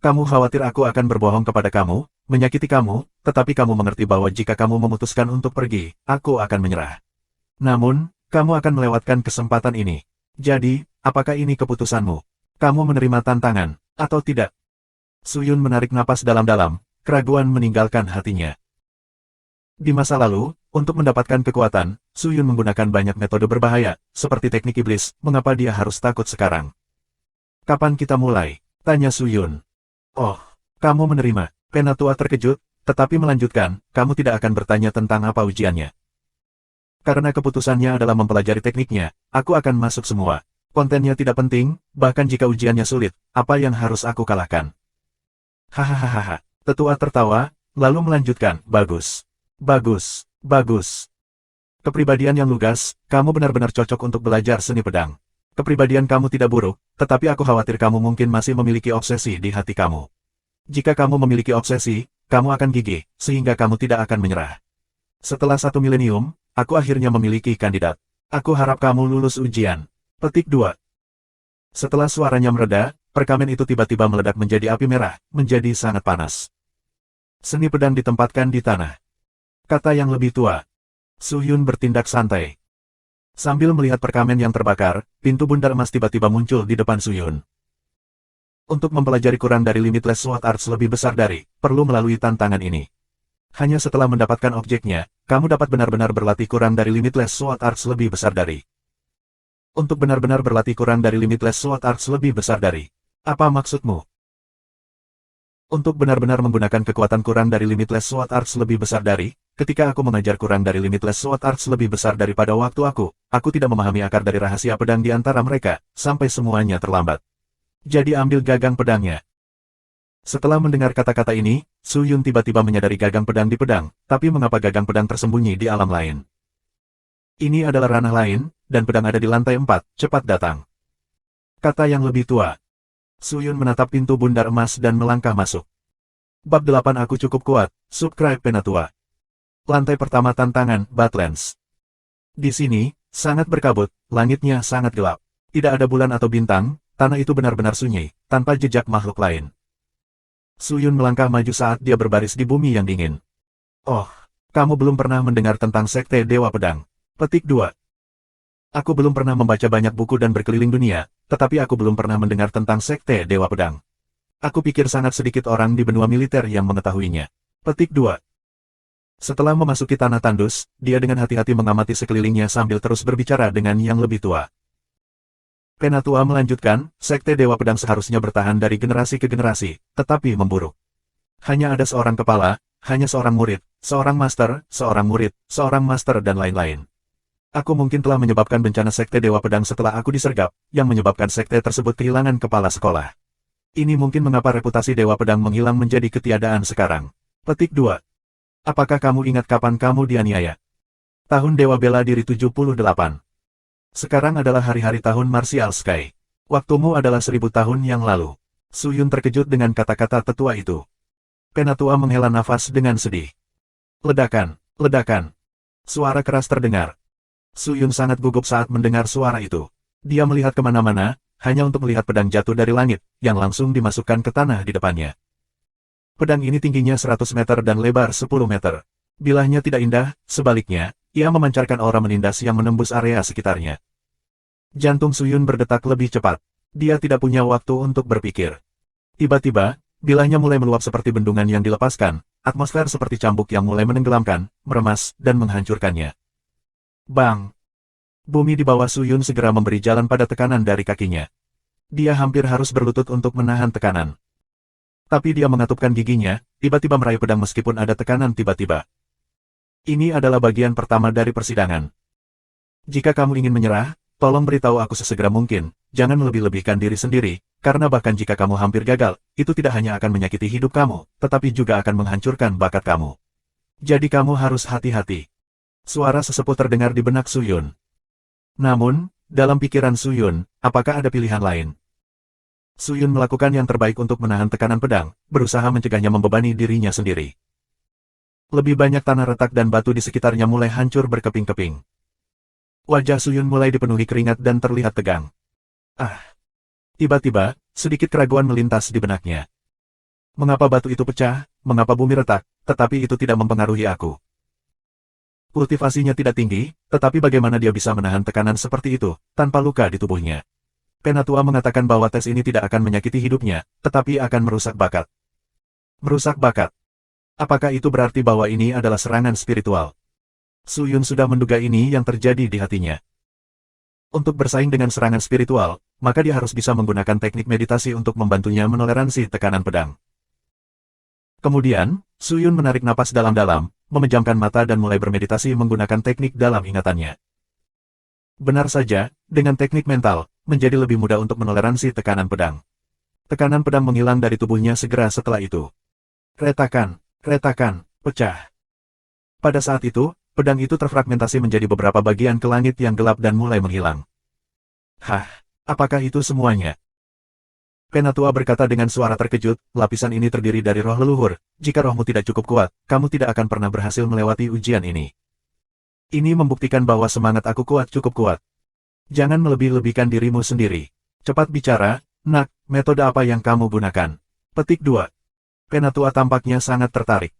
Kamu khawatir aku akan berbohong kepada kamu, menyakiti kamu, tetapi kamu mengerti bahwa jika kamu memutuskan untuk pergi, aku akan menyerah. Namun, kamu akan melewatkan kesempatan ini. Jadi, apakah ini keputusanmu? Kamu menerima tantangan, atau tidak? Su Yun menarik napas dalam-dalam, keraguan meninggalkan hatinya. Di masa lalu, untuk mendapatkan kekuatan, Su Yun menggunakan banyak metode berbahaya, seperti teknik iblis. Mengapa dia harus takut sekarang? Kapan kita mulai? Tanya Su Yun. Oh, kamu menerima. Penatua terkejut, tetapi melanjutkan, kamu tidak akan bertanya tentang apa ujiannya. Karena keputusannya adalah mempelajari tekniknya, aku akan masuk semua. Kontennya tidak penting, bahkan jika ujiannya sulit, apa yang harus aku kalahkan? Hahaha, tetua tertawa, lalu melanjutkan, bagus. Bagus, bagus. Kepribadian yang lugas, kamu benar-benar cocok untuk belajar seni pedang. Kepribadian kamu tidak buruk, tetapi aku khawatir kamu mungkin masih memiliki obsesi di hati kamu. Jika kamu memiliki obsesi, kamu akan gigih, sehingga kamu tidak akan menyerah. Setelah 1 milenium, aku akhirnya memiliki kandidat. Aku harap kamu lulus ujian. Petik 2. Setelah suaranya mereda, perkamen itu tiba-tiba meledak menjadi api merah, menjadi sangat panas. Seni pedang ditempatkan di tanah. Kata yang lebih tua. Su Yun bertindak santai. Sambil melihat perkamen yang terbakar, pintu bundar emas tiba-tiba muncul di depan Su Yun. Untuk mempelajari kurang dari Limitless Sword Arts lebih besar dari, perlu melalui tantangan ini. Hanya setelah mendapatkan objeknya, kamu dapat benar-benar berlatih kurang dari Limitless Sword Arts lebih besar dari. Untuk benar-benar berlatih kurang dari Limitless Sword Arts lebih besar dari. Apa maksudmu? Untuk benar-benar menggunakan kekuatan kurang dari Limitless Sword Arts lebih besar dari, ketika aku mengajar kurang dari Limitless Sword Arts lebih besar daripada waktu aku tidak memahami akar dari rahasia pedang di antara mereka, sampai semuanya terlambat. Jadi ambil gagang pedangnya. Setelah mendengar kata-kata ini, Su Yun tiba-tiba menyadari gagang pedang di pedang, tapi mengapa gagang pedang tersembunyi di alam lain? Ini adalah ranah lain, dan pedang ada di lantai 4, cepat datang. Kata yang lebih tua. Su Yun menatap pintu bundar emas dan melangkah masuk. Bab 8 aku cukup kuat, subscribe Penatua. Lantai pertama tantangan, Badlands. Di sini, sangat berkabut, langitnya sangat gelap. Tidak ada bulan atau bintang, tanah itu benar-benar sunyi, tanpa jejak makhluk lain. Su Yun melangkah maju saat dia berbaris di bumi yang dingin. Oh, kamu belum pernah mendengar tentang Sekte Dewa Pedang. Petik 2. Aku belum pernah membaca banyak buku dan berkeliling dunia, tetapi aku belum pernah mendengar tentang Sekte Dewa Pedang. Aku pikir sangat sedikit orang di benua militer yang mengetahuinya. Petik 2. Setelah memasuki tanah tandus, dia dengan hati-hati mengamati sekelilingnya sambil terus berbicara dengan yang lebih tua. Penatua melanjutkan, Sekte Dewa Pedang seharusnya bertahan dari generasi ke generasi, tetapi memburuk. Hanya ada seorang kepala, hanya seorang murid, seorang master, seorang murid, seorang master dan lain-lain. Aku mungkin telah menyebabkan bencana Sekte Dewa Pedang setelah aku disergap, yang menyebabkan sekte tersebut kehilangan kepala sekolah. Ini mungkin mengapa reputasi Dewa Pedang menghilang menjadi ketiadaan sekarang. Petik 2. Apakah kamu ingat kapan kamu dianiaya? Tahun Dewa Bela Diri 78. Sekarang adalah hari-hari tahun Martial Sky. Waktumu adalah 1000 tahun yang lalu. Su Yun terkejut dengan kata-kata tetua itu. Penatua menghela nafas dengan sedih. Ledakan, ledakan. Suara keras terdengar. Su Yun sangat gugup saat mendengar suara itu. Dia melihat kemana-mana, hanya untuk melihat pedang jatuh dari langit, yang langsung dimasukkan ke tanah di depannya. Pedang ini tingginya 100 meter dan lebar 10 meter. Bilahnya tidak indah, sebaliknya, ia memancarkan aura menindas yang menembus area sekitarnya. Jantung Su Yun berdetak lebih cepat. Dia tidak punya waktu untuk berpikir. Tiba-tiba, bilahnya mulai meluap seperti bendungan yang dilepaskan, atmosfer seperti cambuk yang mulai menenggelamkan, meremas, dan menghancurkannya. Bang! Bumi di bawah Su Yun segera memberi jalan pada tekanan dari kakinya. Dia hampir harus berlutut untuk menahan tekanan. Tapi dia mengatupkan giginya, tiba-tiba meraih pedang meskipun ada tekanan tiba-tiba. Ini adalah bagian pertama dari persidangan. Jika kamu ingin menyerah, tolong beritahu aku sesegera mungkin, jangan melebih-lebihkan diri sendiri, karena bahkan jika kamu hampir gagal, itu tidak hanya akan menyakiti hidup kamu, tetapi juga akan menghancurkan bakat kamu. Jadi kamu harus hati-hati. Suara sesepuh terdengar di benak Su Yun. Namun, dalam pikiran Su Yun, apakah ada pilihan lain? Su Yun melakukan yang terbaik untuk menahan tekanan pedang, berusaha mencegahnya membebani dirinya sendiri. Lebih banyak tanah retak dan batu di sekitarnya mulai hancur berkeping-keping. Wajah Su Yun mulai dipenuhi keringat dan terlihat tegang. Tiba-tiba, sedikit keraguan melintas di benaknya. Mengapa batu itu pecah, mengapa bumi retak, tetapi itu tidak mempengaruhi aku. Kultivasinya tidak tinggi, tetapi bagaimana dia bisa menahan tekanan seperti itu, tanpa luka di tubuhnya. Penatua mengatakan bahwa tes ini tidak akan menyakiti hidupnya, tetapi akan merusak bakat. Merusak bakat. Apakah itu berarti bahwa ini adalah serangan spiritual? Su Yun sudah menduga ini yang terjadi di hatinya. Untuk bersaing dengan serangan spiritual, maka dia harus bisa menggunakan teknik meditasi untuk membantunya menoleransi tekanan pedang. Kemudian, Su Yun menarik napas dalam-dalam, memejamkan mata dan mulai bermeditasi menggunakan teknik dalam ingatannya. Benar saja, dengan teknik mental, menjadi lebih mudah untuk menoleransi tekanan pedang. Tekanan pedang menghilang dari tubuhnya segera setelah itu. Retakan, retakan, pecah. Pada saat itu, pedang itu terfragmentasi menjadi beberapa bagian ke langit yang gelap dan mulai menghilang. Apakah itu semuanya? Penatua berkata dengan suara terkejut, lapisan ini terdiri dari roh leluhur, jika rohmu tidak cukup kuat, kamu tidak akan pernah berhasil melewati ujian ini. Ini membuktikan bahwa semangat aku cukup kuat. Jangan melebih-lebihkan dirimu sendiri. Cepat bicara, Nak, metode apa yang kamu gunakan? Petik 2. Penatua tampaknya sangat tertarik.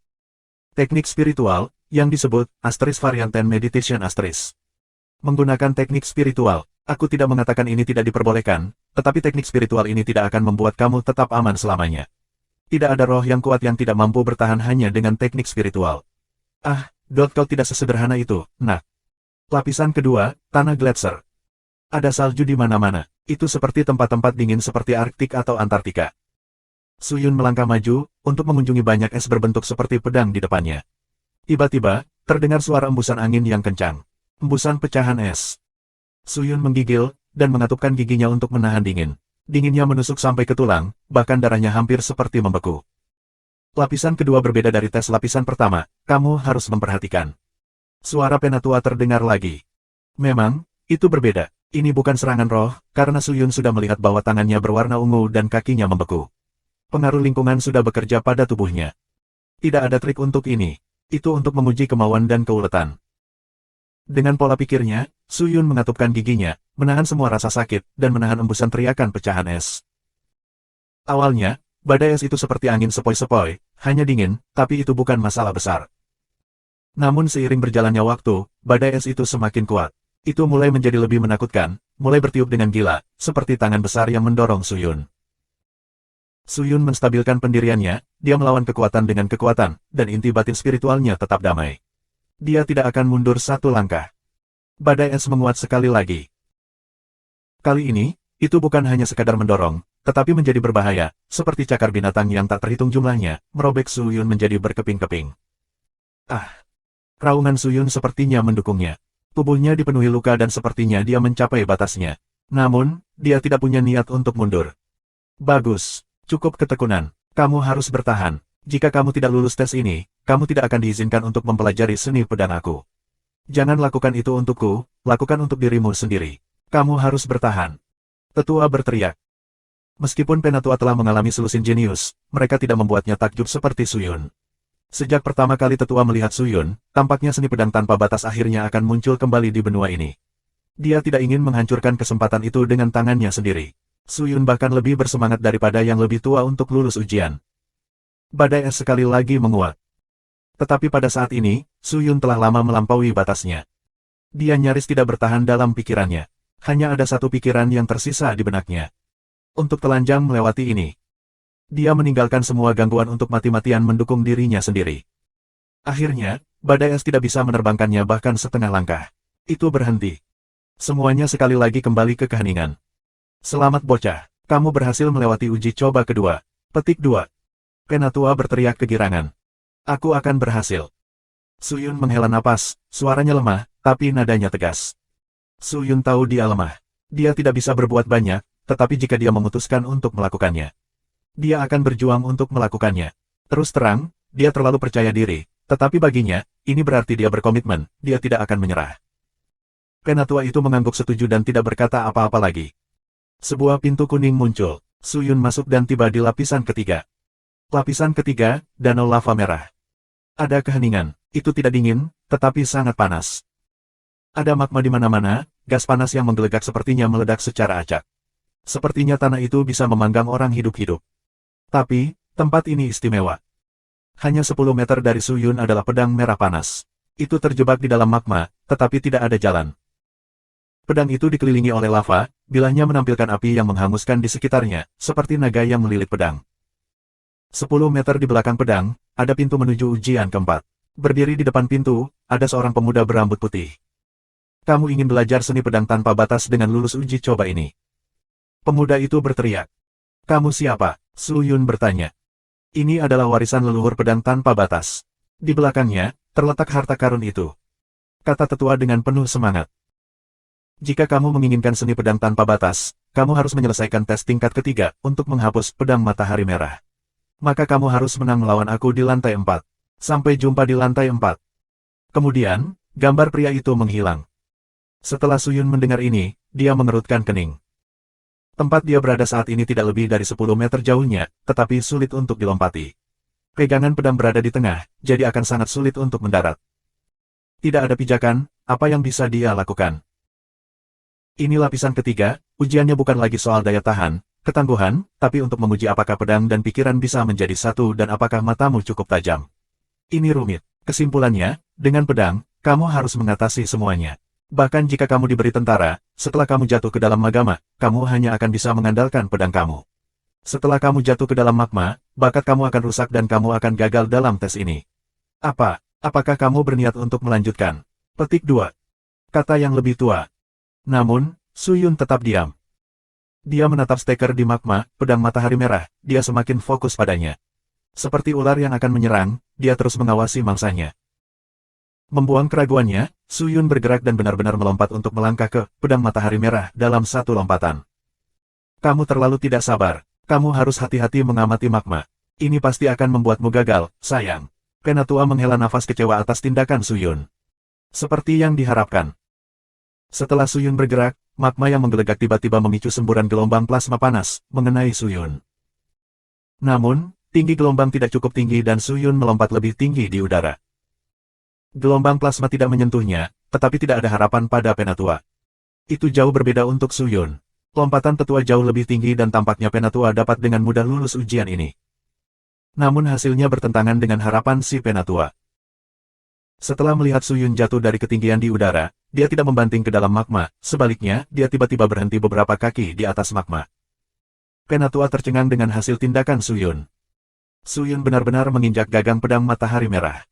Teknik spiritual, yang disebut Asteris Varianten Meditation Asteris. Menggunakan teknik spiritual, aku tidak mengatakan ini tidak diperbolehkan, tetapi teknik spiritual ini tidak akan membuat kamu tetap aman selamanya. Tidak ada roh yang kuat yang tidak mampu bertahan hanya dengan teknik spiritual. Kau tidak sesederhana itu, Nak. Lapisan kedua, tanah gletser. Ada salju di mana-mana, itu seperti tempat-tempat dingin seperti Arktik atau Antartika. Su Yun melangkah maju, untuk mengunjungi banyak es berbentuk seperti pedang di depannya. Tiba-tiba, terdengar suara embusan angin yang kencang. Embusan pecahan es. Su Yun menggigil, dan mengatupkan giginya untuk menahan dingin. Dinginnya menusuk sampai ke tulang, bahkan darahnya hampir seperti membeku. Lapisan kedua berbeda dari tes lapisan pertama, kamu harus memperhatikan. Suara penatua terdengar lagi. Memang, itu berbeda. Ini bukan serangan roh, karena Su Yun sudah melihat bahwa tangannya berwarna ungu dan kakinya membeku. Pengaruh lingkungan sudah bekerja pada tubuhnya. Tidak ada trik untuk ini. Itu untuk menguji kemauan dan keuletan. Dengan pola pikirnya, Su Yun mengatupkan giginya, menahan semua rasa sakit, dan menahan embusan teriakan pecahan es. Awalnya, badai es itu seperti angin sepoi-sepoi, hanya dingin, tapi itu bukan masalah besar. Namun seiring berjalannya waktu, badai es itu semakin kuat. Itu mulai menjadi lebih menakutkan, mulai bertiup dengan gila, seperti tangan besar yang mendorong Su Yun. Su Yun menstabilkan pendiriannya, dia melawan kekuatan dengan kekuatan, dan inti batin spiritualnya tetap damai. Dia tidak akan mundur satu langkah. Badai es menguat sekali lagi. Kali ini, itu bukan hanya sekadar mendorong, tetapi menjadi berbahaya, seperti cakar binatang yang tak terhitung jumlahnya, merobek Su Yun menjadi berkeping-keping. Raungan Su Yun sepertinya mendukungnya. Tubuhnya dipenuhi luka dan sepertinya dia mencapai batasnya. Namun, dia tidak punya niat untuk mundur. Bagus. Cukup ketekunan, kamu harus bertahan. Jika kamu tidak lulus tes ini, kamu tidak akan diizinkan untuk mempelajari seni pedang aku. Jangan lakukan itu untukku, lakukan untuk dirimu sendiri. Kamu harus bertahan. Tetua berteriak. Meskipun Penatua telah mengalami selusin jenius, mereka tidak membuatnya takjub seperti Suyun. Sejak pertama kali Tetua melihat Suyun, tampaknya seni pedang tanpa batas akhirnya akan muncul kembali di benua ini. Dia tidak ingin menghancurkan kesempatan itu dengan tangannya sendiri. Suyun bahkan lebih bersemangat daripada yang lebih tua untuk lulus ujian. Badai es sekali lagi menguat. Tetapi pada saat ini, Suyun telah lama melampaui batasnya. Dia nyaris tidak bertahan dalam pikirannya. Hanya ada satu pikiran yang tersisa di benaknya. Untuk telanjang melewati ini. Dia meninggalkan semua gangguan untuk mati-matian mendukung dirinya sendiri. Akhirnya, badai es tidak bisa menerbangkannya bahkan setengah langkah. Itu berhenti. Semuanya sekali lagi kembali ke keheningan. Selamat bocah, kamu berhasil melewati uji coba kedua. Petik 2. Penatua berteriak kegirangan. Aku akan berhasil. Suyun menghela napas, suaranya lemah, tapi nadanya tegas. Suyun tahu dia lemah. Dia tidak bisa berbuat banyak, tetapi jika dia memutuskan untuk melakukannya, dia akan berjuang untuk melakukannya. Terus terang, dia terlalu percaya diri, tetapi baginya, ini berarti dia berkomitmen, dia tidak akan menyerah. Penatua itu mengangguk setuju dan tidak berkata apa-apa lagi. Sebuah pintu kuning muncul, Suyun masuk dan tiba di lapisan ketiga. Lapisan ketiga, danau lava merah. Ada keheningan, itu tidak dingin, tetapi sangat panas. Ada magma di mana-mana, gas panas yang menggelegak sepertinya meledak secara acak. Sepertinya tanah itu bisa memanggang orang hidup-hidup. Tapi, tempat ini istimewa. Hanya 10 meter dari Suyun adalah pedang merah panas. Itu terjebak di dalam magma, tetapi tidak ada jalan. Pedang itu dikelilingi oleh lava, bilahnya menampilkan api yang menghanguskan di sekitarnya, seperti naga yang melilit pedang. 10 meter di belakang pedang, ada pintu menuju ujian keempat. Berdiri di depan pintu, ada seorang pemuda berambut putih. Kamu ingin belajar seni pedang tanpa batas dengan lulus uji coba ini? Pemuda itu berteriak. Kamu siapa? Suyun bertanya. Ini adalah warisan leluhur pedang tanpa batas. Di belakangnya, terletak harta karun itu. Kata tetua dengan penuh semangat. Jika kamu menginginkan seni pedang tanpa batas, kamu harus menyelesaikan tes tingkat ketiga untuk menghapus pedang matahari merah. Maka kamu harus menang melawan aku di lantai 4. Sampai jumpa di lantai 4. Kemudian, gambar pria itu menghilang. Setelah Suyun mendengar ini, dia mengerutkan kening. Tempat dia berada saat ini tidak lebih dari 10 meter jauhnya, tetapi sulit untuk dilompati. Pegangan pedang berada di tengah, jadi akan sangat sulit untuk mendarat. Tidak ada pijakan, apa yang bisa dia lakukan. Ini lapisan ketiga, ujiannya bukan lagi soal daya tahan, ketangguhan, tapi untuk menguji apakah pedang dan pikiran bisa menjadi satu dan apakah matamu cukup tajam. Ini rumit. Kesimpulannya, dengan pedang, kamu harus mengatasi semuanya. Bahkan jika kamu diberi tentara, setelah kamu jatuh ke dalam magma, kamu hanya akan bisa mengandalkan pedang kamu. Setelah kamu jatuh ke dalam magma, bakat kamu akan rusak dan kamu akan gagal dalam tes ini. Apakah kamu berniat untuk melanjutkan? Petik 2. Kata yang lebih tua. Namun, Suyun tetap diam. Dia menatap steker di magma, pedang matahari merah, dia semakin fokus padanya. Seperti ular yang akan menyerang, dia terus mengawasi mangsanya. Membuang keraguannya, Suyun bergerak dan benar-benar melompat untuk melangkah ke pedang matahari merah dalam satu lompatan. Kamu terlalu tidak sabar. Kamu harus hati-hati mengamati magma. Ini pasti akan membuatmu gagal, sayang. Penatua menghela nafas kecewa atas tindakan Suyun. Seperti yang diharapkan. Setelah Suyun bergerak, magma yang menggelegak tiba-tiba memicu semburan gelombang plasma panas mengenai Suyun. Namun, tinggi gelombang tidak cukup tinggi dan Suyun melompat lebih tinggi di udara. Gelombang plasma tidak menyentuhnya, tetapi tidak ada harapan pada Penatua. Itu jauh berbeda untuk Suyun. Lompatan tetua jauh lebih tinggi dan tampaknya Penatua dapat dengan mudah lulus ujian ini. Namun hasilnya bertentangan dengan harapan si Penatua. Setelah melihat Suyun jatuh dari ketinggian di udara, dia tidak membanting ke dalam magma, sebaliknya, dia tiba-tiba berhenti beberapa kaki di atas magma. Penatua tercengang dengan hasil tindakan Suyun. Suyun benar-benar menginjak gagang pedang matahari merah.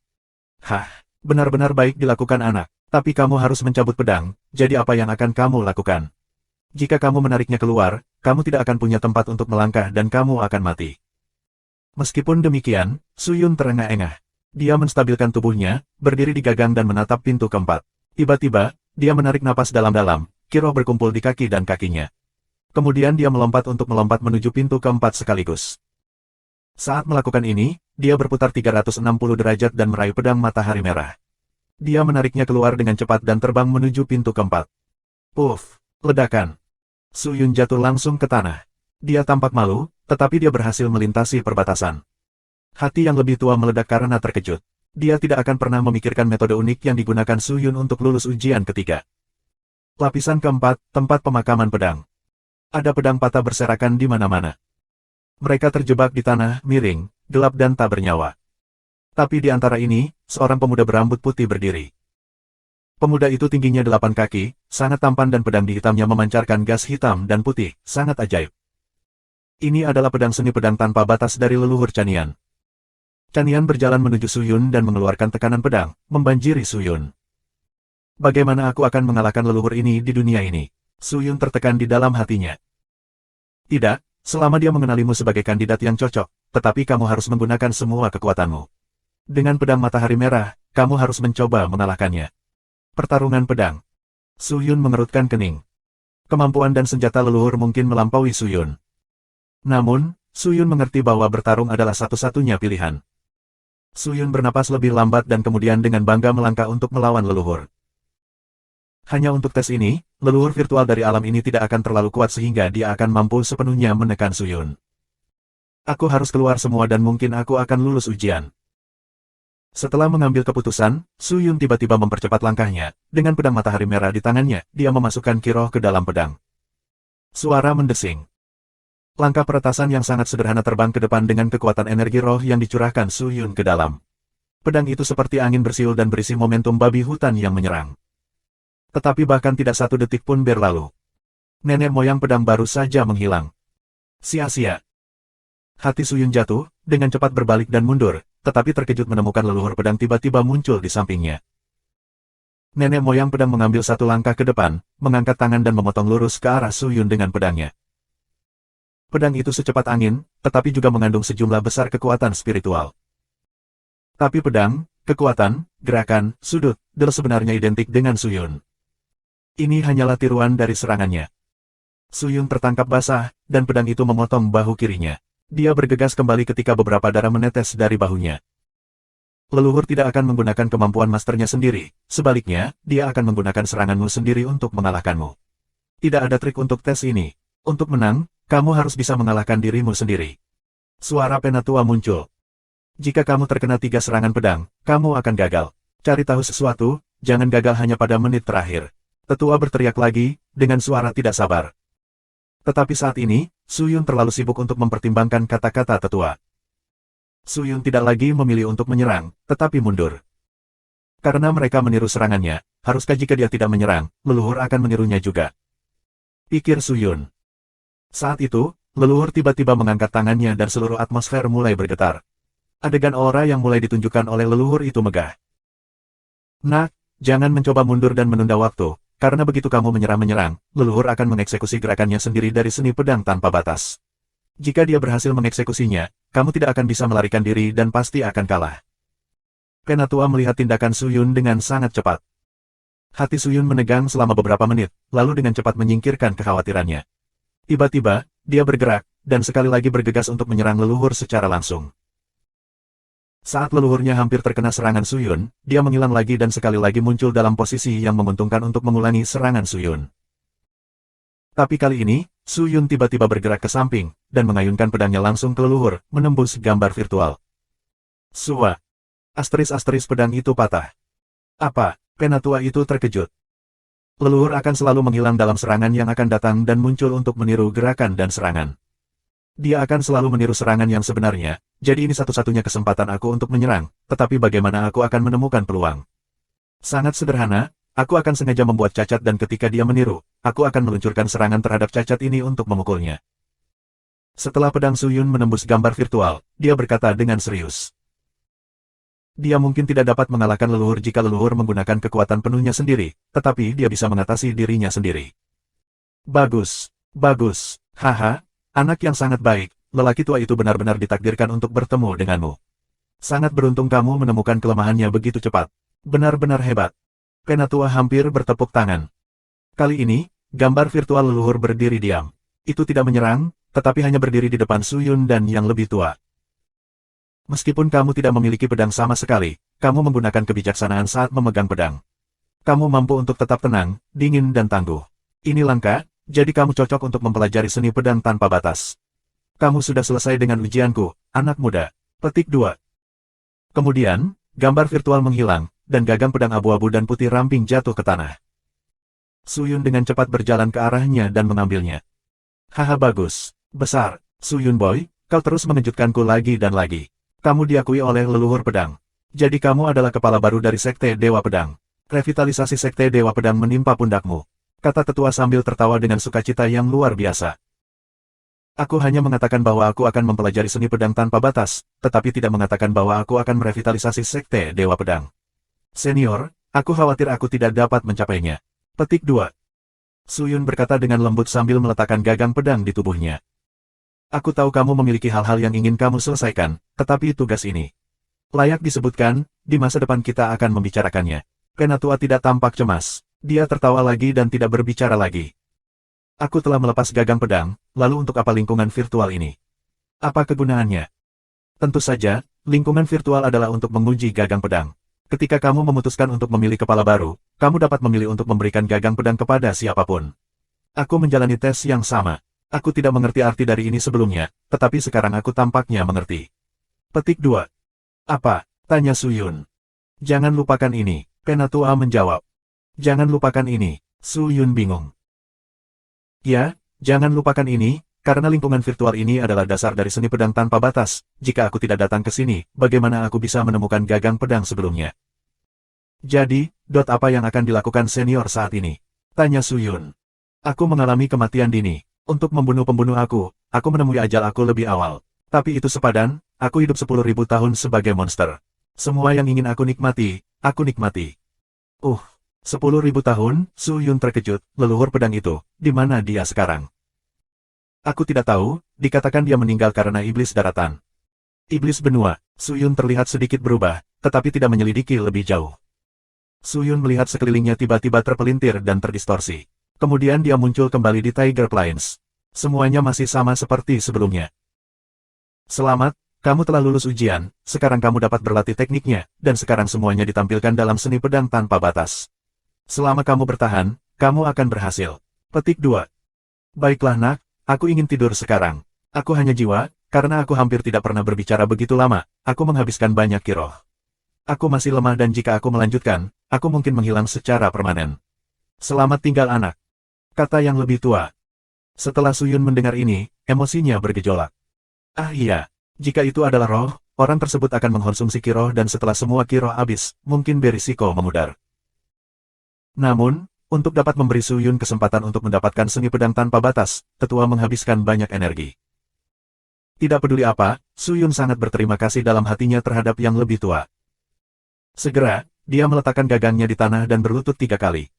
Hah, benar-benar baik dilakukan anak, tapi kamu harus mencabut pedang, jadi apa yang akan kamu lakukan? Jika kamu menariknya keluar, kamu tidak akan punya tempat untuk melangkah dan kamu akan mati. Meskipun demikian, Suyun terengah-engah. Dia menstabilkan tubuhnya, berdiri di gagang dan menatap pintu keempat. Tiba-tiba, dia menarik napas dalam-dalam, kiroh berkumpul di kaki dan kakinya. Kemudian dia melompat untuk melompat menuju pintu keempat sekaligus. Saat melakukan ini, dia berputar 360 derajat dan meraih pedang matahari merah. Dia menariknya keluar dengan cepat dan terbang menuju pintu keempat. Puff! Ledakan! Suyun jatuh langsung ke tanah. Dia tampak malu, tetapi dia berhasil melintasi perbatasan. Hati yang lebih tua meledak karena terkejut. Dia tidak akan pernah memikirkan metode unik yang digunakan Su Yun untuk lulus ujian ketiga. Lapisan keempat, tempat pemakaman pedang. Ada pedang patah berserakan di mana-mana. Mereka terjebak di tanah, miring, gelap dan tak bernyawa. Tapi di antara ini, seorang pemuda berambut putih berdiri. Pemuda itu tingginya 8 kaki, sangat tampan dan pedang di hitamnya memancarkan gas hitam dan putih, sangat ajaib. Ini adalah pedang seni pedang tanpa batas dari leluhur Chanian. Chanian berjalan menuju Su Yun dan mengeluarkan tekanan pedang, membanjiri Su Yun. Bagaimana aku akan mengalahkan leluhur ini di dunia ini? Su Yun tertekan di dalam hatinya. Tidak, selama dia mengenalimu sebagai kandidat yang cocok, tetapi kamu harus menggunakan semua kekuatanmu. Dengan pedang matahari merah, kamu harus mencoba mengalahkannya. Pertarungan pedang. Su Yun mengerutkan kening. Kemampuan dan senjata leluhur mungkin melampaui Su Yun. Namun, Su Yun mengerti bahwa bertarung adalah satu-satunya pilihan. Su Yun bernapas lebih lambat dan kemudian dengan bangga melangkah untuk melawan leluhur. Hanya untuk tes ini, leluhur virtual dari alam ini tidak akan terlalu kuat sehingga dia akan mampu sepenuhnya menekan Su Yun. Aku harus keluar semua dan mungkin aku akan lulus ujian. Setelah mengambil keputusan, Su Yun tiba-tiba mempercepat langkahnya. Dengan pedang matahari merah di tangannya, dia memasukkan kiroh ke dalam pedang. Suara mendesing. Langkah peretasan yang sangat sederhana terbang ke depan dengan kekuatan energi roh yang dicurahkan Su Yun ke dalam. Pedang itu seperti angin bersiul dan berisi momentum babi hutan yang menyerang. Tetapi bahkan tidak satu detik pun berlalu. Nenek moyang pedang baru saja menghilang. Sia-sia. Hati Su Yun jatuh, dengan cepat berbalik dan mundur, tetapi terkejut menemukan leluhur pedang tiba-tiba muncul di sampingnya. Nenek moyang pedang mengambil satu langkah ke depan, mengangkat tangan dan memotong lurus ke arah Su Yun dengan pedangnya. Pedang itu secepat angin, tetapi juga mengandung sejumlah besar kekuatan spiritual. Tapi pedang, kekuatan, gerakan, sudut, sebenarnya identik dengan Su Yun. Ini hanyalah tiruan dari serangannya. Su Yun tertangkap basah, dan pedang itu memotong bahu kirinya. Dia bergegas kembali ketika beberapa darah menetes dari bahunya. Leluhur tidak akan menggunakan kemampuan masternya sendiri, sebaliknya, dia akan menggunakan seranganmu sendiri untuk mengalahkanmu. Tidak ada trik untuk tes ini. Untuk menang, kamu harus bisa mengalahkan dirimu sendiri. Suara Penatua muncul. Jika kamu terkena 3 serangan pedang, kamu akan gagal. Cari tahu sesuatu, jangan gagal hanya pada menit terakhir. Tetua berteriak lagi, dengan suara tidak sabar. Tetapi saat ini, Su Yun terlalu sibuk untuk mempertimbangkan kata-kata tetua. Su Yun tidak lagi memilih untuk menyerang, tetapi mundur. Karena mereka meniru serangannya, haruskah jika dia tidak menyerang, leluhur akan menirunya juga? Pikir Su Yun. Saat itu, leluhur tiba-tiba mengangkat tangannya dan seluruh atmosfer mulai bergetar. Adegan aura yang mulai ditunjukkan oleh leluhur itu megah. Nak, jangan mencoba mundur dan menunda waktu. Karena begitu kamu menyerang, leluhur akan mengeksekusi gerakannya sendiri dari seni pedang tanpa batas. Jika dia berhasil mengeksekusinya, kamu tidak akan bisa melarikan diri dan pasti akan kalah. Penatua melihat tindakan Su Yun dengan sangat cepat. Hati Su Yun menegang selama beberapa menit, lalu dengan cepat menyingkirkan kekhawatirannya. Tiba-tiba, dia bergerak, dan sekali lagi bergegas untuk menyerang leluhur secara langsung. Saat leluhurnya hampir terkena serangan Su Yun, dia menghilang lagi dan sekali lagi muncul dalam posisi yang menguntungkan untuk mengulangi serangan Su Yun. Tapi kali ini, Su Yun tiba-tiba bergerak ke samping, dan mengayunkan pedangnya langsung ke leluhur, menembus gambar virtual. Sua! Asteris-asteris pedang itu patah. Apa? Penatua itu terkejut. Leluhur akan selalu menghilang dalam serangan yang akan datang dan muncul untuk meniru gerakan dan serangan. Dia akan selalu meniru serangan yang sebenarnya, jadi ini satu-satunya kesempatan aku untuk menyerang, tetapi bagaimana aku akan menemukan peluang? Sangat sederhana, aku akan sengaja membuat cacat dan ketika dia meniru, aku akan meluncurkan serangan terhadap cacat ini untuk memukulnya. Setelah pedang Su Yun menembus gambar virtual, dia berkata dengan serius. Dia mungkin tidak dapat mengalahkan leluhur jika leluhur menggunakan kekuatan penuhnya sendiri, tetapi dia bisa mengatasi dirinya sendiri. Bagus, bagus, haha. Anak yang sangat baik, lelaki tua itu benar-benar ditakdirkan untuk bertemu denganmu. Sangat beruntung kamu menemukan kelemahannya begitu cepat. Benar-benar hebat. Penatua hampir bertepuk tangan. Kali ini, gambar virtual leluhur berdiri diam. Itu tidak menyerang, tetapi hanya berdiri di depan Su Yun dan yang lebih tua. Meskipun kamu tidak memiliki pedang sama sekali, kamu menggunakan kebijaksanaan saat memegang pedang. Kamu mampu untuk tetap tenang, dingin dan tangguh. Ini langka, Jadi kamu cocok untuk mempelajari seni pedang tanpa batas. Kamu sudah selesai dengan ujianku, anak muda. Petik 2. Kemudian, gambar virtual menghilang, dan gagang pedang abu-abu dan putih ramping jatuh ke tanah. Suyun dengan cepat berjalan ke arahnya dan mengambilnya. Haha bagus, besar, Suyun boy, kau terus mengejutkanku lagi dan lagi. Kamu diakui oleh leluhur pedang. Jadi kamu adalah kepala baru dari Sekte Dewa Pedang. Revitalisasi Sekte Dewa Pedang menimpa pundakmu, kata tetua sambil tertawa dengan sukacita yang luar biasa. Aku hanya mengatakan bahwa aku akan mempelajari seni pedang tanpa batas, tetapi tidak mengatakan bahwa aku akan merevitalisasi Sekte Dewa Pedang. Senior, aku khawatir aku tidak dapat mencapainya. Petik 2. Suyun berkata dengan lembut sambil meletakkan gagang pedang di tubuhnya. Aku tahu kamu memiliki hal-hal yang ingin kamu selesaikan, tetapi tugas ini layak disebutkan, di masa depan kita akan membicarakannya. Penatua tidak tampak cemas. Dia tertawa lagi dan tidak berbicara lagi. Aku telah melepas gagang pedang, lalu untuk apa lingkungan virtual ini? Apa kegunaannya? Tentu saja, lingkungan virtual adalah untuk menguji gagang pedang. Ketika kamu memutuskan untuk memilih kepala baru, kamu dapat memilih untuk memberikan gagang pedang kepada siapapun. Aku menjalani tes yang sama. Aku tidak mengerti arti dari ini sebelumnya, tetapi sekarang aku tampaknya mengerti. Petik 2. Apa? Tanya Suyun. Jangan lupakan ini, Penatua menjawab. Jangan lupakan ini, Suyun bingung. Ya, jangan lupakan ini, karena lingkungan virtual ini adalah dasar dari seni pedang tanpa batas. Jika aku tidak datang ke sini, bagaimana aku bisa menemukan gagang pedang sebelumnya? Jadi, apa yang akan dilakukan senior saat ini? Tanya Suyun. Aku mengalami kematian dini. Untuk membunuh pembunuh aku menemui ajal aku lebih awal. Tapi itu sepadan, aku hidup 10.000 tahun sebagai monster. Semua yang ingin aku nikmati, aku nikmati. 10.000 tahun, Suyun terkejut, leluhur pedang itu, di mana dia sekarang? Aku tidak tahu, dikatakan dia meninggal karena iblis daratan. Iblis benua, Suyun terlihat sedikit berubah, tetapi tidak menyelidiki lebih jauh. Suyun melihat sekelilingnya tiba-tiba terpelintir dan terdistorsi. Kemudian dia muncul kembali di Tiger Plains. Semuanya masih sama seperti sebelumnya. Selamat, kamu telah lulus ujian, sekarang kamu dapat berlatih tekniknya, dan sekarang semuanya ditampilkan dalam seni pedang tanpa batas. Selama kamu bertahan, kamu akan berhasil. Petik 2. Baiklah nak, aku ingin tidur sekarang. Aku hanya jiwa, karena aku hampir tidak pernah berbicara begitu lama, aku menghabiskan banyak kiroh. Aku masih lemah dan jika aku melanjutkan, aku mungkin menghilang secara permanen. Selamat tinggal anak, kata yang lebih tua. Setelah Suyun mendengar ini, emosinya bergejolak. Ah iya, jika itu adalah roh, orang tersebut akan mengkonsumsi kiroh dan setelah semua kiroh habis, mungkin berisiko memudar. Namun, untuk dapat memberi Suyun kesempatan untuk mendapatkan seni pedang tanpa batas, tetua menghabiskan banyak energi. Tidak peduli apa, Suyun sangat berterima kasih dalam hatinya terhadap yang lebih tua. Segera, dia meletakkan gagangnya di tanah dan berlutut 3 kali.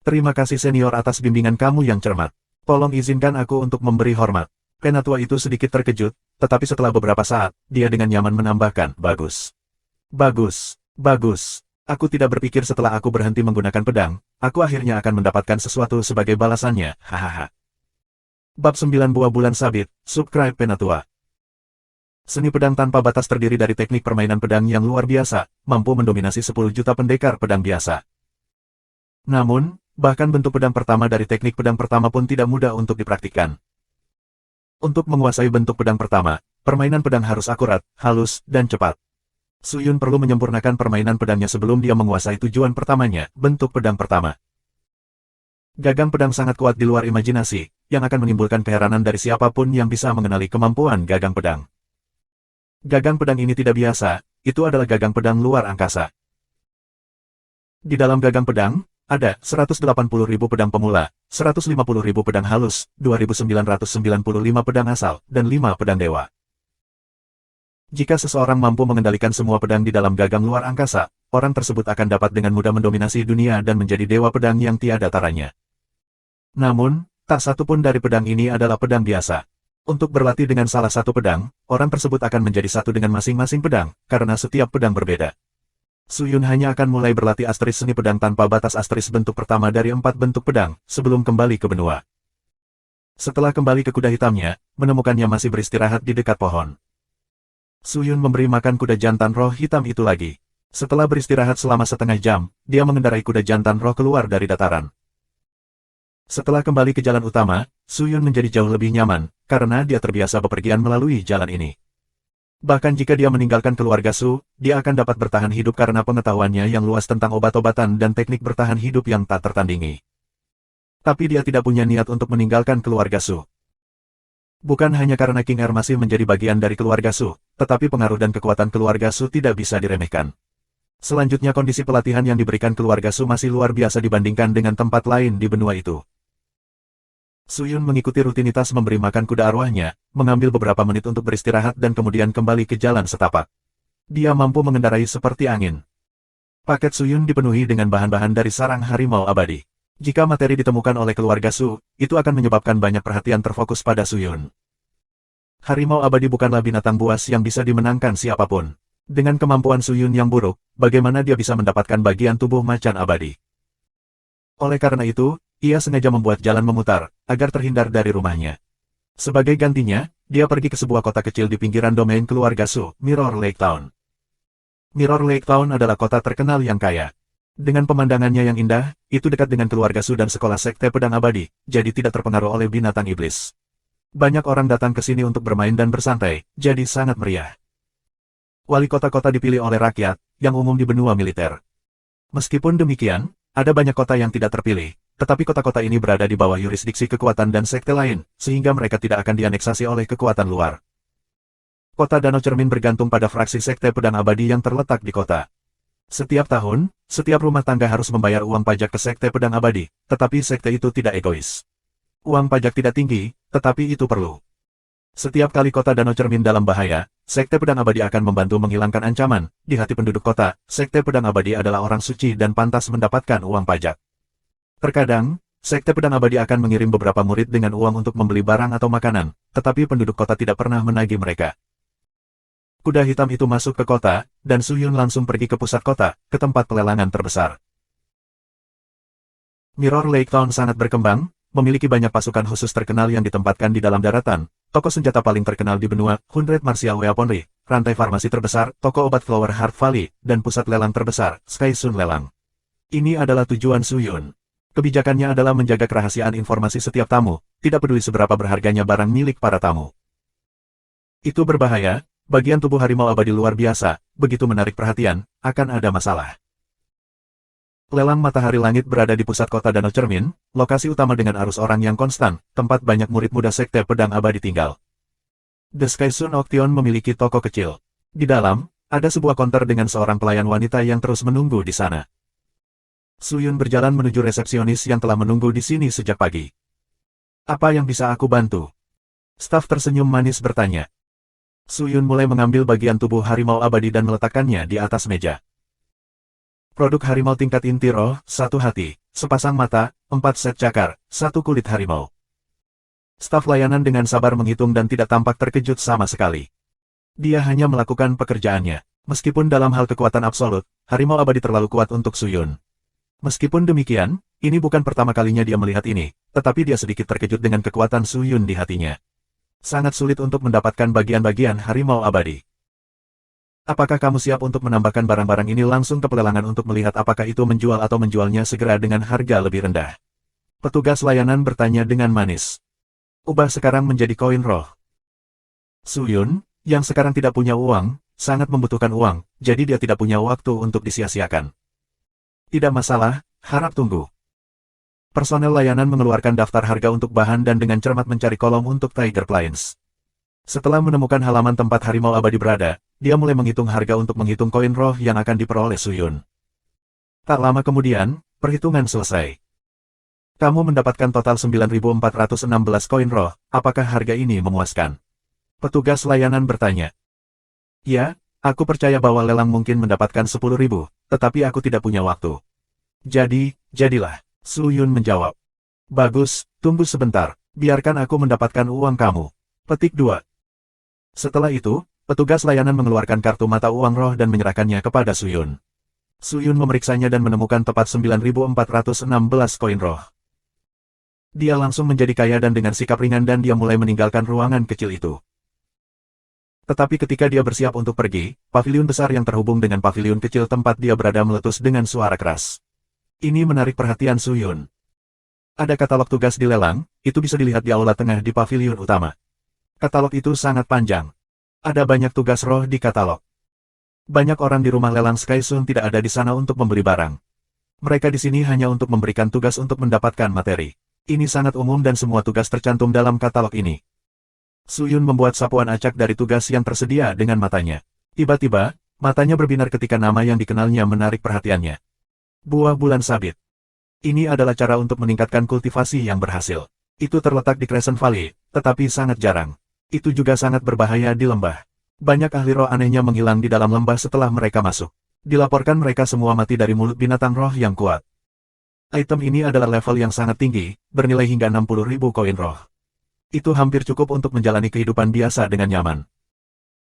Terima kasih senior atas bimbingan kamu yang cermat. Tolong izinkan aku untuk memberi hormat. Penatua itu sedikit terkejut, tetapi setelah beberapa saat, dia dengan nyaman menambahkan, bagus. Bagus, bagus. Aku tidak berpikir setelah aku berhenti menggunakan pedang, aku akhirnya akan mendapatkan sesuatu sebagai balasannya, hahaha. Bab 9 Buah Bulan Sabit, Subscribe Penatua. Seni pedang tanpa batas terdiri dari teknik permainan pedang yang luar biasa, mampu mendominasi 10 juta pendekar pedang biasa. Namun, bahkan bentuk pedang pertama dari teknik pedang pertama pun tidak mudah untuk dipraktikkan. Untuk menguasai bentuk pedang pertama, permainan pedang harus akurat, halus, dan cepat. Suyun perlu menyempurnakan permainan pedangnya sebelum dia menguasai tujuan pertamanya, bentuk pedang pertama. Gagang pedang sangat kuat di luar imajinasi, yang akan menimbulkan keheranan dari siapapun yang bisa mengenali kemampuan gagang pedang. Gagang pedang ini tidak biasa, itu adalah gagang pedang luar angkasa. Di dalam gagang pedang, ada 180.000 pedang pemula, 150.000 pedang halus, 2.995 pedang asal, dan 5 pedang dewa. Jika seseorang mampu mengendalikan semua pedang di dalam gagang luar angkasa, orang tersebut akan dapat dengan mudah mendominasi dunia dan menjadi dewa pedang yang tiada taranya. Namun, tak satu pun dari pedang ini adalah pedang biasa. Untuk berlatih dengan salah satu pedang, orang tersebut akan menjadi satu dengan masing-masing pedang, karena setiap pedang berbeda. Suyun hanya akan mulai berlatih asteris seni pedang tanpa batas asteris bentuk pertama dari 4 bentuk pedang, sebelum kembali ke benua. Setelah kembali ke kuda hitamnya, menemukannya masih beristirahat di dekat pohon. Suyun memberi makan kuda jantan roh hitam itu lagi. Setelah beristirahat selama setengah jam, dia mengendarai kuda jantan roh keluar dari dataran. Setelah kembali ke jalan utama, Suyun menjadi jauh lebih nyaman, karena dia terbiasa bepergian melalui jalan ini. Bahkan jika dia meninggalkan keluarga Su, dia akan dapat bertahan hidup karena pengetahuannya yang luas tentang obat-obatan dan teknik bertahan hidup yang tak tertandingi. Tapi dia tidak punya niat untuk meninggalkan keluarga Su. Bukan hanya karena King Er masih menjadi bagian dari keluarga Su, tetapi pengaruh dan kekuatan keluarga Su tidak bisa diremehkan. Selanjutnya kondisi pelatihan yang diberikan keluarga Su masih luar biasa dibandingkan dengan tempat lain di benua itu. Suyun mengikuti rutinitas memberi makan kuda arwahnya, mengambil beberapa menit untuk beristirahat dan kemudian kembali ke jalan setapak. Dia mampu mengendarai seperti angin. Paket Suyun dipenuhi dengan bahan-bahan dari sarang harimau abadi. Jika materi ditemukan oleh keluarga Su, itu akan menyebabkan banyak perhatian terfokus pada Suyun. Harimau abadi bukanlah binatang buas yang bisa dimenangkan siapapun. Dengan kemampuan Suyun yang buruk, bagaimana dia bisa mendapatkan bagian tubuh macan abadi? Oleh karena itu, ia sengaja membuat jalan memutar, agar terhindar dari rumahnya. Sebagai gantinya, dia pergi ke sebuah kota kecil di pinggiran domain keluarga Su, Mirror Lake Town. Mirror Lake Town adalah kota terkenal yang kaya. Dengan pemandangannya yang indah, itu dekat dengan keluarga Su dan sekolah sekte pedang abadi, jadi tidak terpengaruh oleh binatang iblis. Banyak orang datang ke sini untuk bermain dan bersantai, jadi sangat meriah. Wali kota-kota dipilih oleh rakyat, yang umum di benua militer. Meskipun demikian, ada banyak kota yang tidak terpilih, tetapi kota-kota ini berada di bawah yurisdiksi kekuatan dan sekte lain, sehingga mereka tidak akan dianeksasi oleh kekuatan luar. Kota Danau Cermin bergantung pada fraksi sekte pedang abadi yang terletak di kota. Setiap tahun, setiap rumah tangga harus membayar uang pajak ke sekte pedang abadi, tetapi sekte itu tidak egois. Uang pajak tidak tinggi, tetapi itu perlu. Setiap kali kota Danau Cermin dalam bahaya, sekte pedang abadi akan membantu menghilangkan ancaman. Di hati penduduk kota, sekte pedang abadi adalah orang suci dan pantas mendapatkan uang pajak. Terkadang, sekte pedang abadi akan mengirim beberapa murid dengan uang untuk membeli barang atau makanan, tetapi penduduk kota tidak pernah menagih mereka. Kuda hitam itu masuk ke kota, dan Suyun langsung pergi ke pusat kota, ke tempat pelelangan terbesar. Mirror Lake Town sangat berkembang, memiliki banyak pasukan khusus terkenal yang ditempatkan di dalam daratan, toko senjata paling terkenal di benua, Hundred Martial Weaponry, rantai farmasi terbesar, toko obat Flower Heart Valley, dan pusat lelang terbesar, Sky Sun Lelang. Ini adalah tujuan Suyun. Kebijakannya adalah menjaga kerahasiaan informasi setiap tamu, tidak peduli seberapa berharganya barang milik para tamu. Itu berbahaya, bagian tubuh harimau abadi luar biasa, begitu menarik perhatian, akan ada masalah. Lelang matahari langit berada di pusat kota Danau Cermin, lokasi utama dengan arus orang yang konstan, tempat banyak murid muda sekte pedang abadi tinggal. The Sky Sun Auction memiliki toko kecil. Di dalam, ada sebuah konter dengan seorang pelayan wanita yang terus menunggu di sana. Suyun berjalan menuju resepsionis yang telah menunggu di sini sejak pagi. Apa yang bisa aku bantu? Staf tersenyum manis bertanya. Suyun mulai mengambil bagian tubuh harimau abadi dan meletakkannya di atas meja. Produk harimau tingkat inti roh, 1 hati, sepasang mata, 4 set cakar, 1 kulit harimau. Staf layanan dengan sabar menghitung dan tidak tampak terkejut sama sekali. Dia hanya melakukan pekerjaannya. Meskipun dalam hal kekuatan absolut, harimau abadi terlalu kuat untuk Suyun. Meskipun demikian, ini bukan pertama kalinya dia melihat ini, tetapi dia sedikit terkejut dengan kekuatan Suyun di hatinya. Sangat sulit untuk mendapatkan bagian-bagian harimau abadi. Apakah kamu siap untuk menambahkan barang-barang ini langsung ke pelelangan untuk melihat apakah itu menjual atau menjualnya segera dengan harga lebih rendah? Petugas layanan bertanya dengan manis. Ubah sekarang menjadi koin roh. Suyun, yang sekarang tidak punya uang, sangat membutuhkan uang, jadi dia tidak punya waktu untuk disia-siakan. Tidak masalah, harap tunggu. Personel layanan mengeluarkan daftar harga untuk bahan dan dengan cermat mencari kolom untuk Tiger Plains. Setelah menemukan halaman tempat harimau abadi berada, dia mulai menghitung harga untuk menghitung koin roh yang akan diperoleh Suyun. Tak lama kemudian, perhitungan selesai. Kamu mendapatkan total 9.416 koin roh, apakah harga ini memuaskan? Petugas layanan bertanya. Ya, aku percaya bahwa lelang mungkin mendapatkan 10.000, tetapi aku tidak punya waktu. Jadilah. Suyun menjawab. Bagus, tunggu sebentar, biarkan aku mendapatkan uang kamu. Petik 2. Setelah itu, petugas layanan mengeluarkan kartu mata uang roh dan menyerahkannya kepada Suyun. Suyun memeriksanya dan menemukan tepat 9.416 koin roh. Dia langsung menjadi kaya dan dengan sikap ringan dan dia mulai meninggalkan ruangan kecil itu. Tetapi ketika dia bersiap untuk pergi, paviliun besar yang terhubung dengan paviliun kecil tempat dia berada meletus dengan suara keras. Ini menarik perhatian Suyun. Ada katalog tugas di lelang, itu bisa dilihat di aula tengah di pavilion utama. Katalog itu sangat panjang. Ada banyak tugas roh di katalog. Banyak orang di rumah lelang Skysun tidak ada di sana untuk membeli barang. Mereka di sini hanya untuk memberikan tugas untuk mendapatkan materi. Ini sangat umum dan semua tugas tercantum dalam katalog ini. Suyun membuat sapuan acak dari tugas yang tersedia dengan matanya. Tiba-tiba, matanya berbinar ketika nama yang dikenalnya menarik perhatiannya. Buah bulan sabit. Ini adalah cara untuk meningkatkan kultivasi yang berhasil. Itu terletak di Crescent Valley, tetapi sangat jarang. Itu juga sangat berbahaya di lembah. Banyak ahli roh anehnya menghilang di dalam lembah setelah mereka masuk. Dilaporkan mereka semua mati dari mulut binatang roh yang kuat. Item ini adalah level yang sangat tinggi, bernilai hingga 60.000 koin roh. Itu hampir cukup untuk menjalani kehidupan biasa dengan nyaman.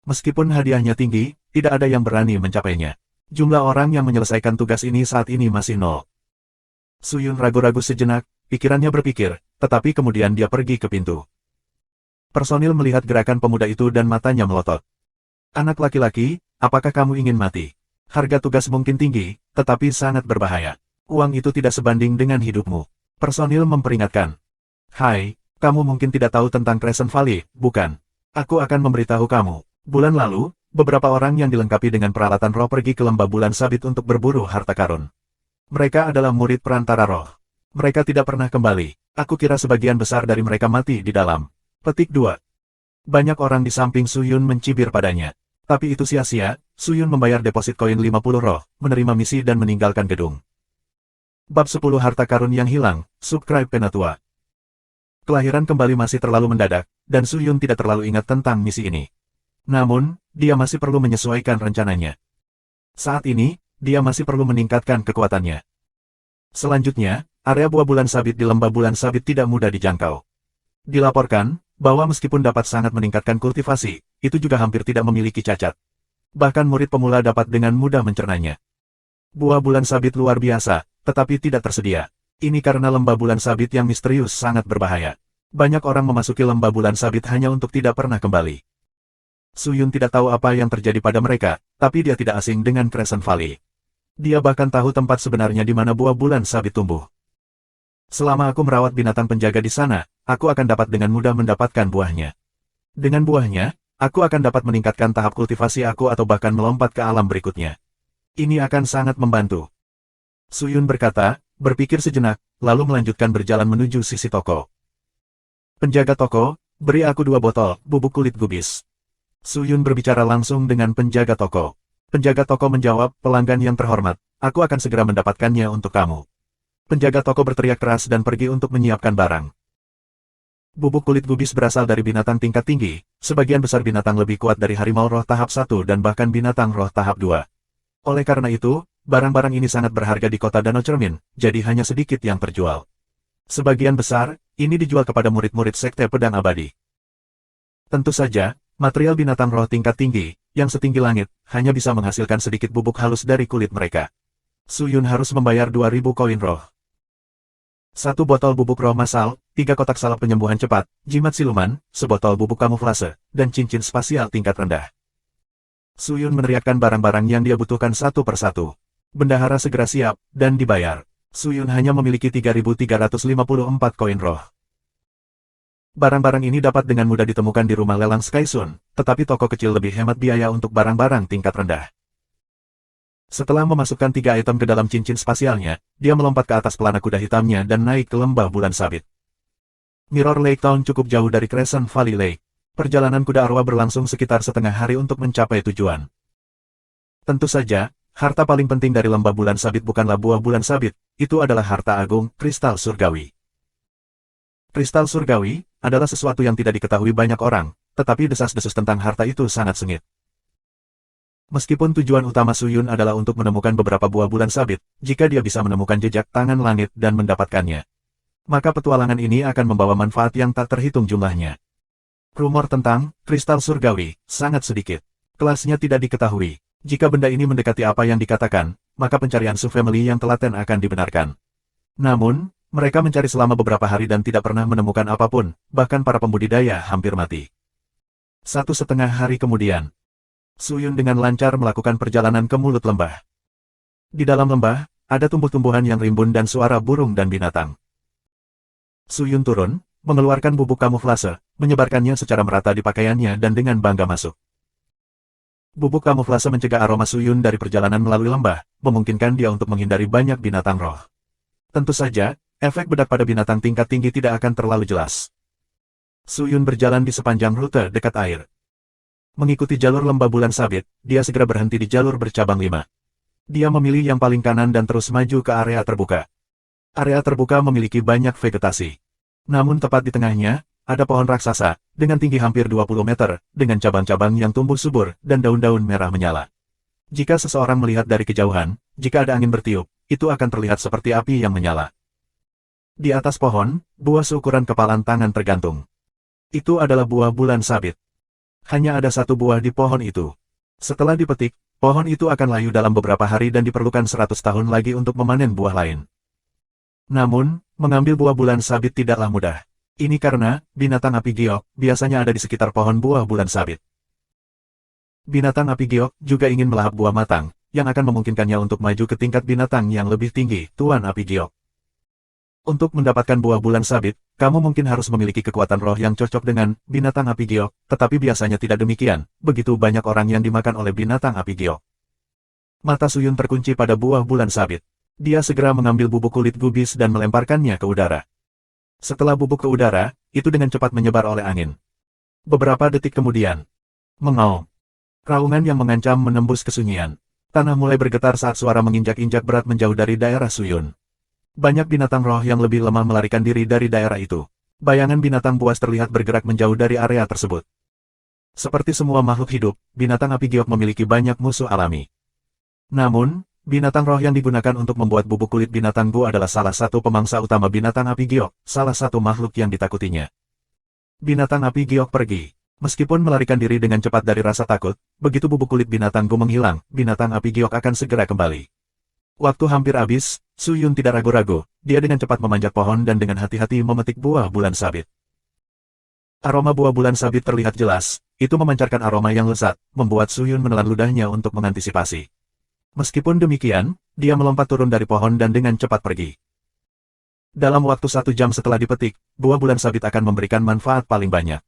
Meskipun hadiahnya tinggi, tidak ada yang berani mencapainya. Jumlah orang yang menyelesaikan tugas ini saat ini masih 0. Suyun ragu-ragu sejenak, pikirannya berpikir, tetapi kemudian dia pergi ke pintu. Personil melihat gerakan pemuda itu dan matanya melotot. Anak laki-laki, apakah kamu ingin mati? Harga tugas mungkin tinggi, tetapi sangat berbahaya. Uang itu tidak sebanding dengan hidupmu. Personil memperingatkan. Hai, kamu mungkin tidak tahu tentang Crescent Valley, bukan? Aku akan memberitahu kamu. Bulan lalu, beberapa orang yang dilengkapi dengan peralatan roh pergi ke lembah bulan sabit untuk berburu harta karun. Mereka adalah murid perantara roh. Mereka tidak pernah kembali. Aku kira sebagian besar dari mereka mati di dalam. Petik 2. Banyak orang di samping Suyun mencibir padanya. Tapi itu sia-sia, Suyun membayar deposit koin 50 roh, menerima misi dan meninggalkan gedung. Bab 10 Harta Karun yang Hilang, Subscribe Penatua. Kelahiran kembali masih terlalu mendadak, dan Suyun tidak terlalu ingat tentang misi ini. Namun, dia masih perlu menyesuaikan rencananya. Saat ini, dia masih perlu meningkatkan kekuatannya. Selanjutnya, area buah bulan sabit di lembah bulan sabit tidak mudah dijangkau. Dilaporkan, bahwa meskipun dapat sangat meningkatkan kultivasi, itu juga hampir tidak memiliki cacat. Bahkan murid pemula dapat dengan mudah mencernanya. Buah bulan sabit luar biasa, tetapi tidak tersedia. Ini karena lembah bulan sabit yang misterius sangat berbahaya. Banyak orang memasuki lembah bulan sabit hanya untuk tidak pernah kembali. Suyun tidak tahu apa yang terjadi pada mereka, tapi dia tidak asing dengan Crescent Valley. Dia bahkan tahu tempat sebenarnya di mana buah bulan sabit tumbuh. Selama aku merawat binatang penjaga di sana, aku akan dapat dengan mudah mendapatkan buahnya. Dengan buahnya, aku akan dapat meningkatkan tahap kultivasi aku atau bahkan melompat ke alam berikutnya. Ini akan sangat membantu. Suyun berkata, berpikir sejenak, lalu melanjutkan berjalan menuju sisi toko. Penjaga toko, beri aku 2 botol bubuk kulit gubis. Suyun berbicara langsung dengan penjaga toko. Penjaga toko menjawab, pelanggan yang terhormat, aku akan segera mendapatkannya untuk kamu. Penjaga toko berteriak keras dan pergi untuk menyiapkan barang. Bubuk kulit gubis berasal dari binatang tingkat tinggi, sebagian besar binatang lebih kuat dari harimau roh tahap 1 dan bahkan binatang roh tahap 2. Oleh karena itu, barang-barang ini sangat berharga di kota Danau Cermin, jadi hanya sedikit yang terjual. Sebagian besar, ini dijual kepada murid-murid sekte pedang abadi. Tentu saja, material binatang roh tingkat tinggi, yang setinggi langit, hanya bisa menghasilkan sedikit bubuk halus dari kulit mereka. Suyun harus membayar 2.000 koin roh. 1 botol bubuk roh masal, 3 kotak salep penyembuhan cepat, jimat siluman, sebotol bubuk kamuflase, dan cincin spasial tingkat rendah. Suyun meneriakkan barang-barang yang dia butuhkan satu persatu. Bendahara segera siap, dan dibayar. Suyun hanya memiliki 3.354 koin roh. Barang-barang ini dapat dengan mudah ditemukan di rumah lelang Skysun, tetapi toko kecil lebih hemat biaya untuk barang-barang tingkat rendah. Setelah memasukkan 3 item ke dalam cincin spasialnya, dia melompat ke atas pelana kuda hitamnya dan naik ke lembah bulan sabit. Mirror Lake Town cukup jauh dari Crescent Valley Lake. Perjalanan kuda arwah berlangsung sekitar setengah hari untuk mencapai tujuan. Tentu saja, harta paling penting dari lembah bulan sabit bukanlah buah bulan sabit, itu adalah harta agung, kristal surgawi. Kristal surgawi adalah sesuatu yang tidak diketahui banyak orang, tetapi desas-desus tentang harta itu sangat sengit. Meskipun tujuan utama Suyun adalah untuk menemukan beberapa buah bulan sabit, jika dia bisa menemukan jejak tangan langit dan mendapatkannya, maka petualangan ini akan membawa manfaat yang tak terhitung jumlahnya. Rumor tentang kristal surgawi sangat sedikit. Kelasnya tidak diketahui. Jika benda ini mendekati apa yang dikatakan, maka pencarian Su-Family yang telaten akan dibenarkan. Namun, mereka mencari selama beberapa hari dan tidak pernah menemukan apapun, bahkan para pembudidaya hampir mati. 1,5 hari kemudian, Suyun dengan lancar melakukan perjalanan ke mulut lembah. Di dalam lembah, ada tumbuh-tumbuhan yang rimbun dan suara burung dan binatang. Suyun turun, mengeluarkan bubuk kamuflase, menyebarkannya secara merata di pakaiannya dan dengan bangga masuk. Bubuk kamuflase mencegah aroma Suyun dari perjalanan melalui lembah, memungkinkan dia untuk menghindari banyak binatang roh. Tentu saja, efek bedak pada binatang tingkat tinggi tidak akan terlalu jelas. Suyun berjalan di sepanjang rute dekat air. Mengikuti jalur lembah bulan sabit, dia segera berhenti di jalur bercabang 5. Dia memilih yang paling kanan dan terus maju ke area terbuka. Area terbuka memiliki banyak vegetasi. Namun tepat di tengahnya, ada pohon raksasa, dengan tinggi hampir 20 meter, dengan cabang-cabang yang tumbuh subur, dan daun-daun merah menyala. Jika seseorang melihat dari kejauhan, jika ada angin bertiup, itu akan terlihat seperti api yang menyala. Di atas pohon, buah seukuran kepalan tangan tergantung. Itu adalah buah bulan sabit. Hanya ada satu buah di pohon itu. Setelah dipetik, pohon itu akan layu dalam beberapa hari dan diperlukan 100 tahun lagi untuk memanen buah lain. Namun, mengambil buah bulan sabit tidaklah mudah. Ini karena, binatang api giok biasanya ada di sekitar pohon buah bulan sabit. Binatang api giok juga ingin melahap buah matang, yang akan memungkinkannya untuk maju ke tingkat binatang yang lebih tinggi, Tuan Api Giok. Untuk mendapatkan buah bulan sabit, kamu mungkin harus memiliki kekuatan roh yang cocok dengan binatang api giok, tetapi biasanya tidak demikian, begitu banyak orang yang dimakan oleh binatang api giok. Mata Suyun terkunci pada buah bulan sabit. Dia segera mengambil bubuk kulit gubis dan melemparkannya ke udara. Setelah bubuk ke udara, itu dengan cepat menyebar oleh angin. Beberapa detik kemudian, mengaum. Raungan yang mengancam menembus kesunyian. Tanah mulai bergetar saat suara menginjak-injak berat menjauh dari daerah Suyun. Banyak binatang roh yang lebih lemah melarikan diri dari daerah itu. Bayangan binatang buas terlihat bergerak menjauh dari area tersebut. Seperti semua makhluk hidup, binatang api giok memiliki banyak musuh alami. Namun, binatang roh yang digunakan untuk membuat bubuk kulit binatang gu adalah salah satu pemangsa utama binatang api giok, salah satu makhluk yang ditakutinya. Binatang api giok pergi. Meskipun melarikan diri dengan cepat dari rasa takut, begitu bubuk kulit binatang gu menghilang, binatang api giok akan segera kembali. Waktu hampir habis, Suyun tidak ragu-ragu, dia dengan cepat memanjat pohon dan dengan hati-hati memetik buah bulan sabit. Aroma buah bulan sabit terlihat jelas, itu memancarkan aroma yang lezat, membuat Suyun menelan ludahnya untuk mengantisipasi. Meskipun demikian, dia melompat turun dari pohon dan dengan cepat pergi. Dalam waktu 1 jam setelah dipetik, buah bulan sabit akan memberikan manfaat paling banyak.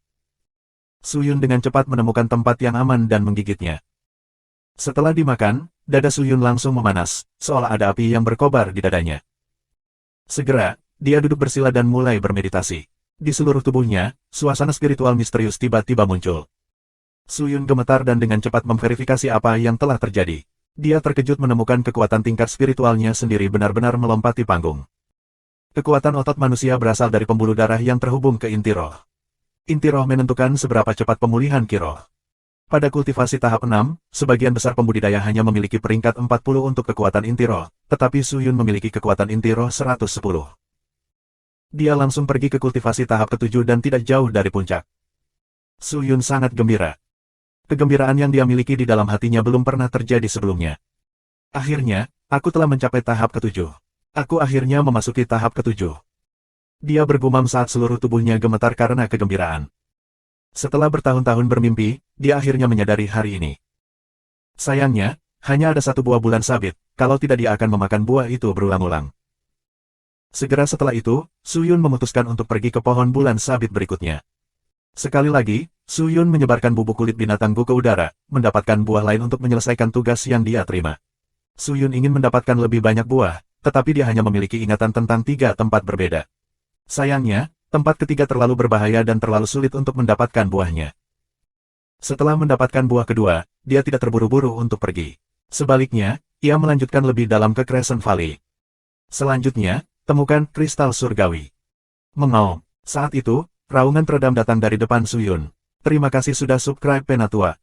Suyun dengan cepat menemukan tempat yang aman dan menggigitnya. Setelah dimakan, dada Suyun langsung memanas, seolah ada api yang berkobar di dadanya. Segera, dia duduk bersila dan mulai bermeditasi. Di seluruh tubuhnya, suasana spiritual misterius tiba-tiba muncul. Suyun gemetar dan dengan cepat memverifikasi apa yang telah terjadi. Dia terkejut menemukan kekuatan tingkat spiritualnya sendiri benar-benar melompati panggung. Kekuatan otot manusia berasal dari pembuluh darah yang terhubung ke inti roh. Inti roh menentukan seberapa cepat pemulihan ki roh. Pada kultivasi tahap 6, sebagian besar pembudidaya hanya memiliki peringkat 40 untuk kekuatan inti roh, tetapi Suyun memiliki kekuatan inti roh 110. Dia langsung pergi ke kultivasi tahap ke-7 dan tidak jauh dari puncak. Suyun sangat gembira. Kegembiraan yang dia miliki di dalam hatinya belum pernah terjadi sebelumnya. Akhirnya, aku telah mencapai tahap ke-7. Aku akhirnya memasuki tahap ke-7. Dia bergumam saat seluruh tubuhnya gemetar karena kegembiraan. Setelah bertahun-tahun bermimpi, dia akhirnya menyadari hari ini. Sayangnya, hanya ada satu buah bulan sabit, kalau tidak dia akan memakan buah itu berulang-ulang. Segera setelah itu, Suyun memutuskan untuk pergi ke pohon bulan sabit berikutnya. Sekali lagi, Suyun menyebarkan bubuk kulit binatang gu ke udara, mendapatkan buah lain untuk menyelesaikan tugas yang dia terima. Suyun ingin mendapatkan lebih banyak buah, tetapi dia hanya memiliki ingatan tentang 3 tempat berbeda. Sayangnya, tempat ketiga terlalu berbahaya dan terlalu sulit untuk mendapatkan buahnya. Setelah mendapatkan buah kedua, dia tidak terburu-buru untuk pergi. Sebaliknya, ia melanjutkan lebih dalam ke Crescent Valley. Selanjutnya, temukan kristal surgawi. Mengaum. Saat itu, raungan teredam datang dari depan Suyun. Terima kasih sudah subscribe Penatua.